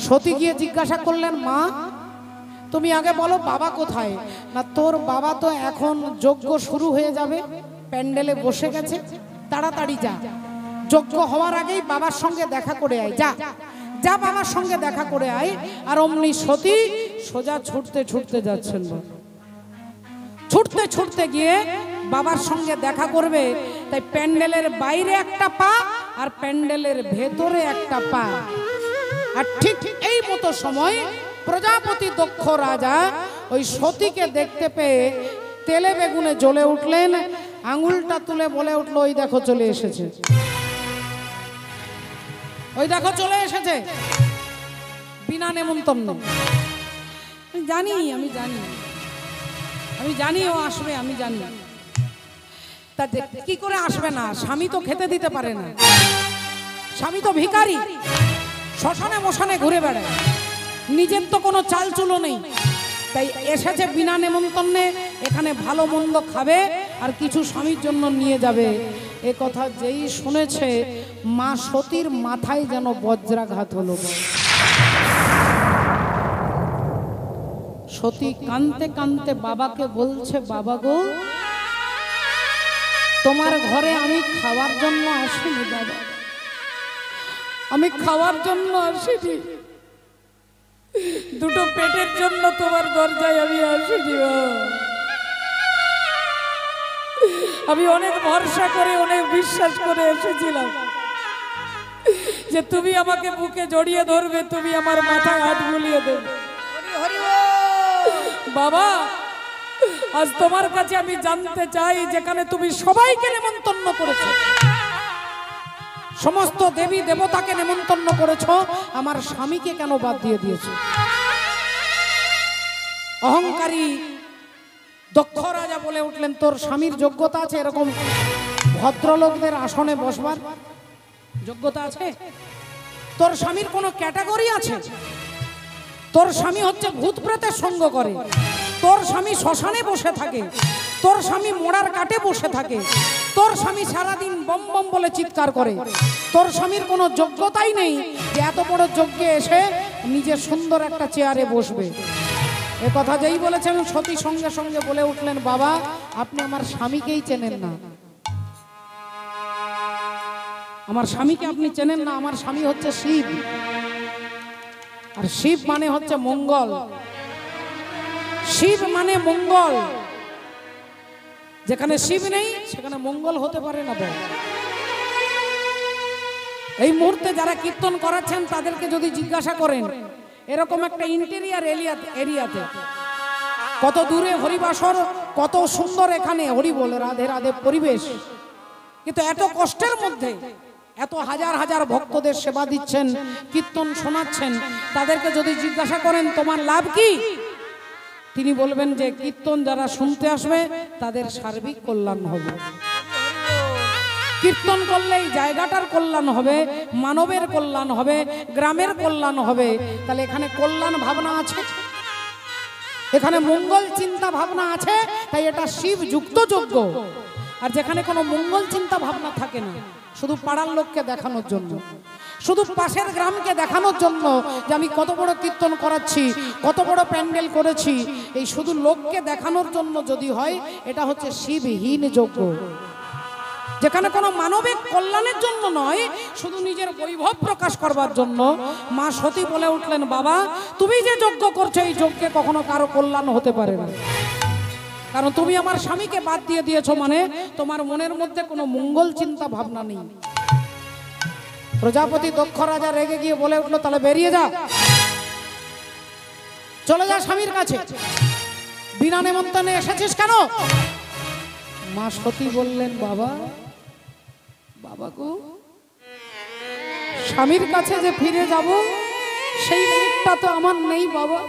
সতী গিয়ে জিজ্ঞাসা করলেন, মা তুমি আগে বলো বাবা কোথায়? না, তোর বাবা তো এখন যজ্ঞ শুরু হয়ে যাবে, প্যান্ডেলে বসে গেছে, তাড়াতাড়ি যা, যজ্ঞ হওয়ার আগেই বাবার সঙ্গে দেখা করে আয়, যা যা বাবার সঙ্গে দেখা করে আয়। আর অমনি সতী সোজা ছুটতে ছুটতে যাচ্ছেন। ছুটতে ছুটতে গিয়ে বাবার সঙ্গে দেখা করবে, তাই প্যান্ডেলের বাইরে একটা পা আর প্যান্ডেলের ভেতরে একটা পা। আর ঠিক এই মতো সময় প্রজাপতি দক্ষ রাজা ওই সতীকে দেখতে পেয়ে তেলে বেগুনে জ্বলে উঠলেন। আঙুলটা তুলে বলে উঠলো, ওই দেখো চলে এসেছে, ওই দেখো চলে এসেছে বিনা নেমন্তন্ন। জানি, আমি জানি, আমি জানি ও আসবে, আমি জানি। তা কি করে আসবে না? স্বামী তো খেতে দিতে পারে না, স্বামী তো ভিখারি, শ্মশানে মশানে ঘুরে বেড়ায়, নিজের তো কোনো চাল চুলো নেই, তাই এসেছে বিনা নেমন্তন্নে, এখানে ভালো মন্দ খাবে আর কিছু স্বামীর জন্য নিয়ে যাবে। এ কথা যেই শুনেছে মা সতীর মাথায় যেন বজ্রাঘাত হলো। সতী কাঁদতে কাঁদতে বাবাকে বলছে, বাবা গো, তোমার ঘরে আমি খাওয়ার জন্য আসিনি বাবা, আমি খাওয়ার জন্য আসিনি, দুটো পেটের জন্য তোমার দরজায় আমি আসিনি। আমি অনেক ভরসা করে, অনেক বিশ্বাস করে এসেছিলাম যে তুমি আমাকে বুকে জড়িয়ে ধরবে, তুমি আমার মাথায় হাত বুলিয়ে দেবে। বাবা, আজ তোমার কাছে আমি জানতে চাই, যেখানে তুমি সবাইকে নেমন্তন্ন করেছো, সমস্ত দেবী দেবতাকে নেমন্তন্ন করেছো, আমার স্বামীকে কেন বাদ দিয়ে দিয়েছো? অহংকারী দক্ষ রাজা বলে উঠলেন, তোর স্বামীর যোগ্যতা আছে এরকম ভদ্রলোকদের আসনে বসবার যোগ্যতা আছে? তোর স্বামীর কোনো ক্যাটাগরি আছে? তোর স্বামী হচ্ছে ভূত প্রেতের সঙ্গ করে, তোর স্বামী শ্মশানে বসে থাকে, তোর স্বামী মোড়ার কাটে বসে থাকে, তোর স্বামী সারাদিন বম বম বলে চিৎকার করে, তোর স্বামীর কোনো যোগ্যতাই নেই যে এত বড় যজ্ঞে এসে নিজের সুন্দর একটা চেয়ারে বসবে। এ কথা যেই বলেছেন সতী সঙ্গে সঙ্গে বলে উঠলেন, বাবা আপনি আমার স্বামীকেই চেনেন না, আমার স্বামীকে আপনি চেনেন না। আমার স্বামী হচ্ছে শিব, আর শিব মানে হচ্ছে মঙ্গল, শিব মানে মঙ্গল। যেখানে শিব নেই সেখানে মঙ্গল হতে পারে না। এই মুহূর্তে যারা কীর্তন করাচ্ছেন তাদেরকে যদি জিজ্ঞাসা করেন, এরকম একটা ইন্টেরিয়ার এরিয়াতে কত দূরে হরিবাসর, কত সুন্দর এখানে হরিবোল রাধে রাধে পরিবেশ, কিন্তু এত কষ্টের মধ্যে এত হাজার হাজার ভক্তদের সেবা দিচ্ছেন, কীর্তন শোনাচ্ছেন, তাদেরকে যদি জিজ্ঞাসা করেন তোমার লাভ কি, তিনি বলবেন যে কীর্তন যারা শুনতে আসবে তাদের সার্বিক কল্যাণ হবে। কীর্তন করলে এই জায়গাটার কল্যাণ হবে, মানবের কল্যাণ হবে, গ্রামের কল্যাণ হবে। তাহলে এখানে কল্যাণ ভাবনা আছে, এখানে মঙ্গল চিন্তা ভাবনা আছে, তাই এটা শিব যুক্ত যজ্ঞ। আর যেখানে কোনো মঙ্গল চিন্তা ভাবনা থাকে না, শুধু পাড়ার লোককে দেখানোর জন্য, শুধু পাশের গ্রামকে দেখানোর জন্য যে আমি কত বড় কীর্তন করাচ্ছি, কত বড় প্যান্ডেল করেছি, এই শুধু লোককে দেখানোর জন্য যদি হয়, এটা হচ্ছে শিবহীন যজ্ঞ। যেখানে কোনো মানবিক কল্যাণের জন্য নয়, শুধু নিজের বৈভব প্রকাশ করবার জন্য। মা সতী বলে উঠলেন, বাবা তুমি যে যজ্ঞ করছো এই যজ্ঞে কখনো কারো কল্যাণ হতে পারে না, কারণ তুমি আমার স্বামীকে বাদ দিয়ে দিয়েছো, মানে তোমার মনের মধ্যে কোনো মঙ্গল চিন্তা ভাবনা নেই। প্রজাপতি দক্ষ রাজা রেগে গিয়ে বলে উঠলো, তাহলে বেরিয়ে যা, চলে যা স্বামীর কাছে, বিনা নেমন্তন্নে এসেছিস কেন? মা সতী বললেন, বাবা গো, স্বামীর কাছে যে ফিরে যাব সেই মুখটা তো আমার নেই বাবা,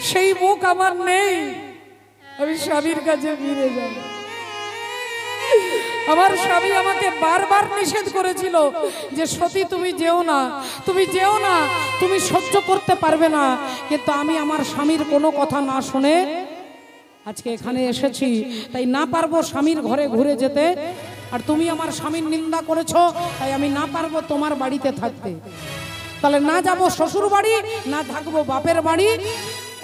সেই মুখ আমার নেই। আমি স্বামীর কাছে ফিরে যাব। আমার স্বামী আমাকে বারবার নিষেধ করেছিল যে সতী তুমি যেও না, তুমি যেও না, তুমি সহ্য করতে পারবে না। কিন্তু আমি আমার স্বামীর কোনো কথা না শুনে আজকে এখানে এসেছি। তাই না পারবো স্বামীর ঘরে ঘুরে যেতে। আর তুমি আমার স্বামীর নিন্দা করেছো, তাই আমি না পারবো তোমার বাড়িতে থাকতে। তাহলে না যাব শ্বশুর বাড়ি, না থাকবো বাপের বাড়ি।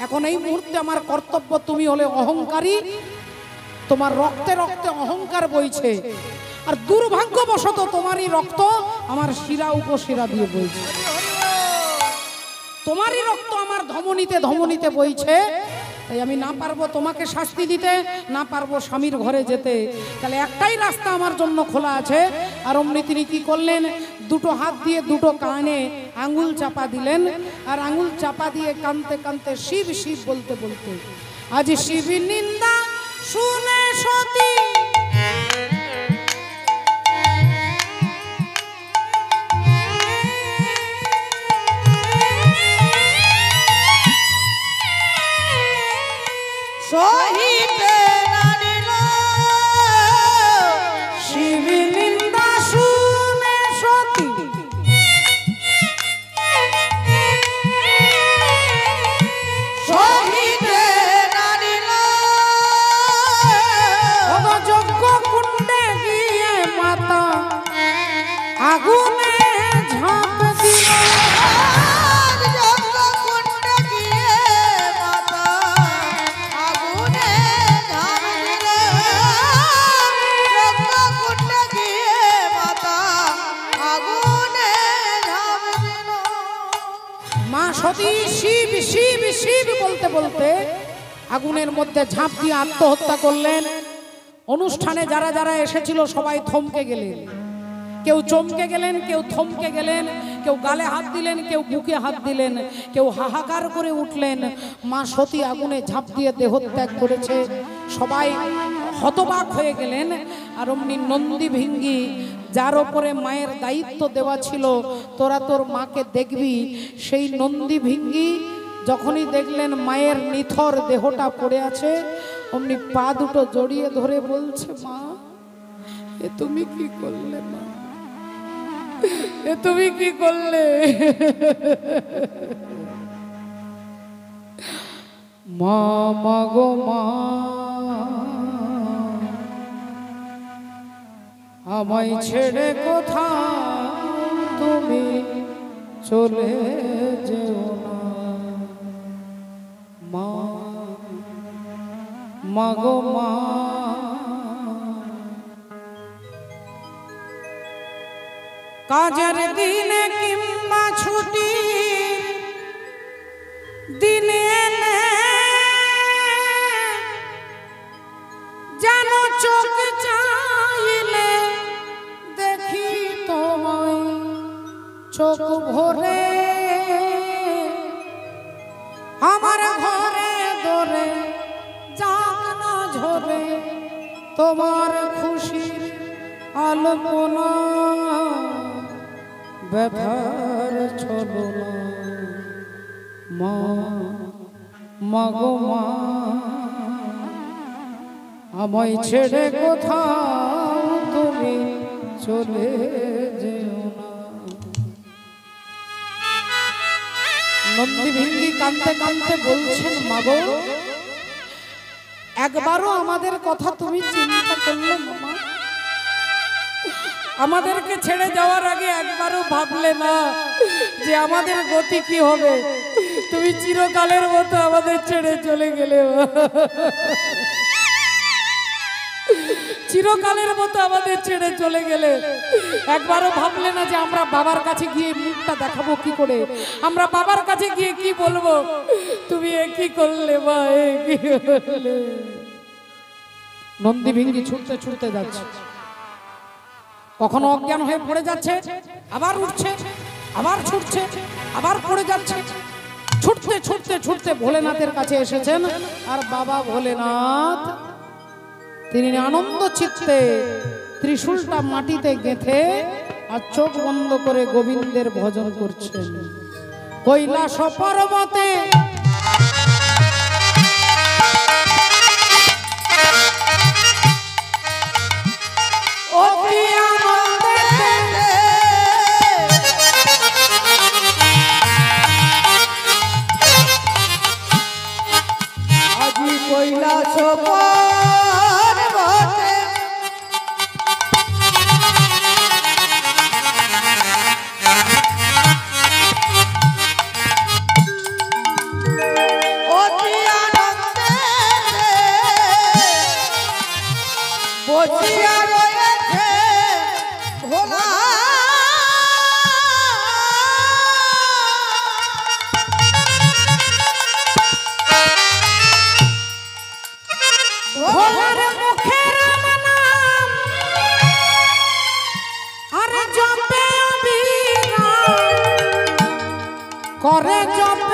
এখন এই মুহূর্তে আমার কর্তব্য, তুমি হলে অহংকারী, তোমার রক্তে রক্তে অহংকার বইছে। আর দুর্ভাগ্যবশত তোমারই রক্ত আমার শিরা উপশিরা দিয়ে বইছে, তোমারই রক্ত আমার ধমনীতে ধমনীতে বইছে। তাই আমি না পারবো তোমাকে শাস্তি দিতে, না পারবো স্বামীর ঘরে যেতে। তাহলে একটাই রাস্তা আমার জন্য খোলা আছে। আর অমনি তিনি কি করলেন, দুটো হাত দিয়ে দুটো কানে আঙুল চাপা দিলেন। আর আঙুল চাপা দিয়ে কানতে কানতে শিব শিব বলতে বলতে, আজ শিব নিন্দা শুনে সতী সহিতে না নিল, শিব নিন্দা শুনে সতী সহিতে না নিল, যজ্ঞ কুণ্ডে গিয়ে মাতা আগুনে ঝাঁপ দিল। আজ যজ্ঞকুণ্ডে গিয়ে মাতা আগুনে ঝাঁপ দিল, যজ্ঞকুণ্ডে গিয়ে মাতা আগুনে ঝাঁপ দিল। মা সতী শিব শিব শিব বলতে বলতে আগুনের মধ্যে ঝাঁপ দিয়ে আত্মহত্যা করলেন। অনুষ্ঠানে যারা যারা এসেছিল সবাই থমকে গেলেন, কেউ চমকে গেলেন, কেউ থমকে গেলেন, কেউ গালে হাত দিলেন, কেউ বুকে হাত দিলেন, কেউ হাহাকার করে উঠলেন। মা সতী আগুনে ঝাঁপ দিয়ে দেহত্যাগ করেছে। সবাই হতবাক হয়ে গেলেন। আর অমনি নন্দী ভিঙ্গি, যার ওপরে মায়ের দায়িত্ব দেওয়া ছিল তোরা তোর মাকে দেখবি, সেই নন্দী ভিঙ্গি যখনই দেখলেন মায়ের নিথর দেহটা পড়ে আছে, অমনি পা দুটো জড়িয়ে ধরে বলছে, মা এ তুমি কি করলে, মা এ তুমি কি করলে? মা মাগো মা, আমায় ছেড়ে কোথাও তুমি চলে যেও না। মা মাগো মা, কাজের দিনে কিংবা ছুটির দিনে যেন চোখ চাইলে দেখি তোমায় চোখ ভরে, আমার ঘরে দরে জানা ঝরে তোমার খুশির আলপনা, ব্যথার ছলনা। মা মাগো মা, আমায় ছেড়ে কোথাও তুমি চলে যেও না। নন্দী ভিঙ্গি কাঁদতে কাঁদতে বলছেন, মাগো একবারও আমাদের কথা তুমি চিন্তা করলে না মা? আমাদেরকে ছেড়ে যাওয়ার আগে একবারও ভাবলে না যে আমাদের গতি কি হবে? তুমি চিরকালের মতো আমাদের ছেড়ে চলে গেলে, চিরকালের মতো আমাদের ছেড়ে চলে গেলে। একবারও ভাবলে না যে আমরা বাবার কাছে গিয়ে মুখটা দেখাবো কি করে, আমরা বাবার কাছে গিয়ে কি বলবো? তুমি এ কি করলে মা, এ কি করলে? নন্দী ভিঙ্গি ছুটতে ছুটতে যাচ্ছে, কখনো অজ্ঞান হয়ে পড়ে যাচ্ছে, আবার উঠছে, আবার ছুটছে, আবার পড়ে যাচ্ছে। ছুটতে ছুটতে ছুটতে ভোলেনাথের কাছে এসেছেন। আর বাবা ভোলেনাথ তিনি আনন্দ চিত্তে ত্রিশূলটা মাটিতে গেঁথে আর চোখ বন্ধ করে গোবিন্দের ভজন করছেন। কৈলাস পর্বতে অতি আনন্দেতে আজি কৈলাস পর্বতে অতি আনন্দেতে বসিয়া রয়েছে ভোলা। ভোলার মুখে রাম নাম আর জপে অবিরাম করে জপ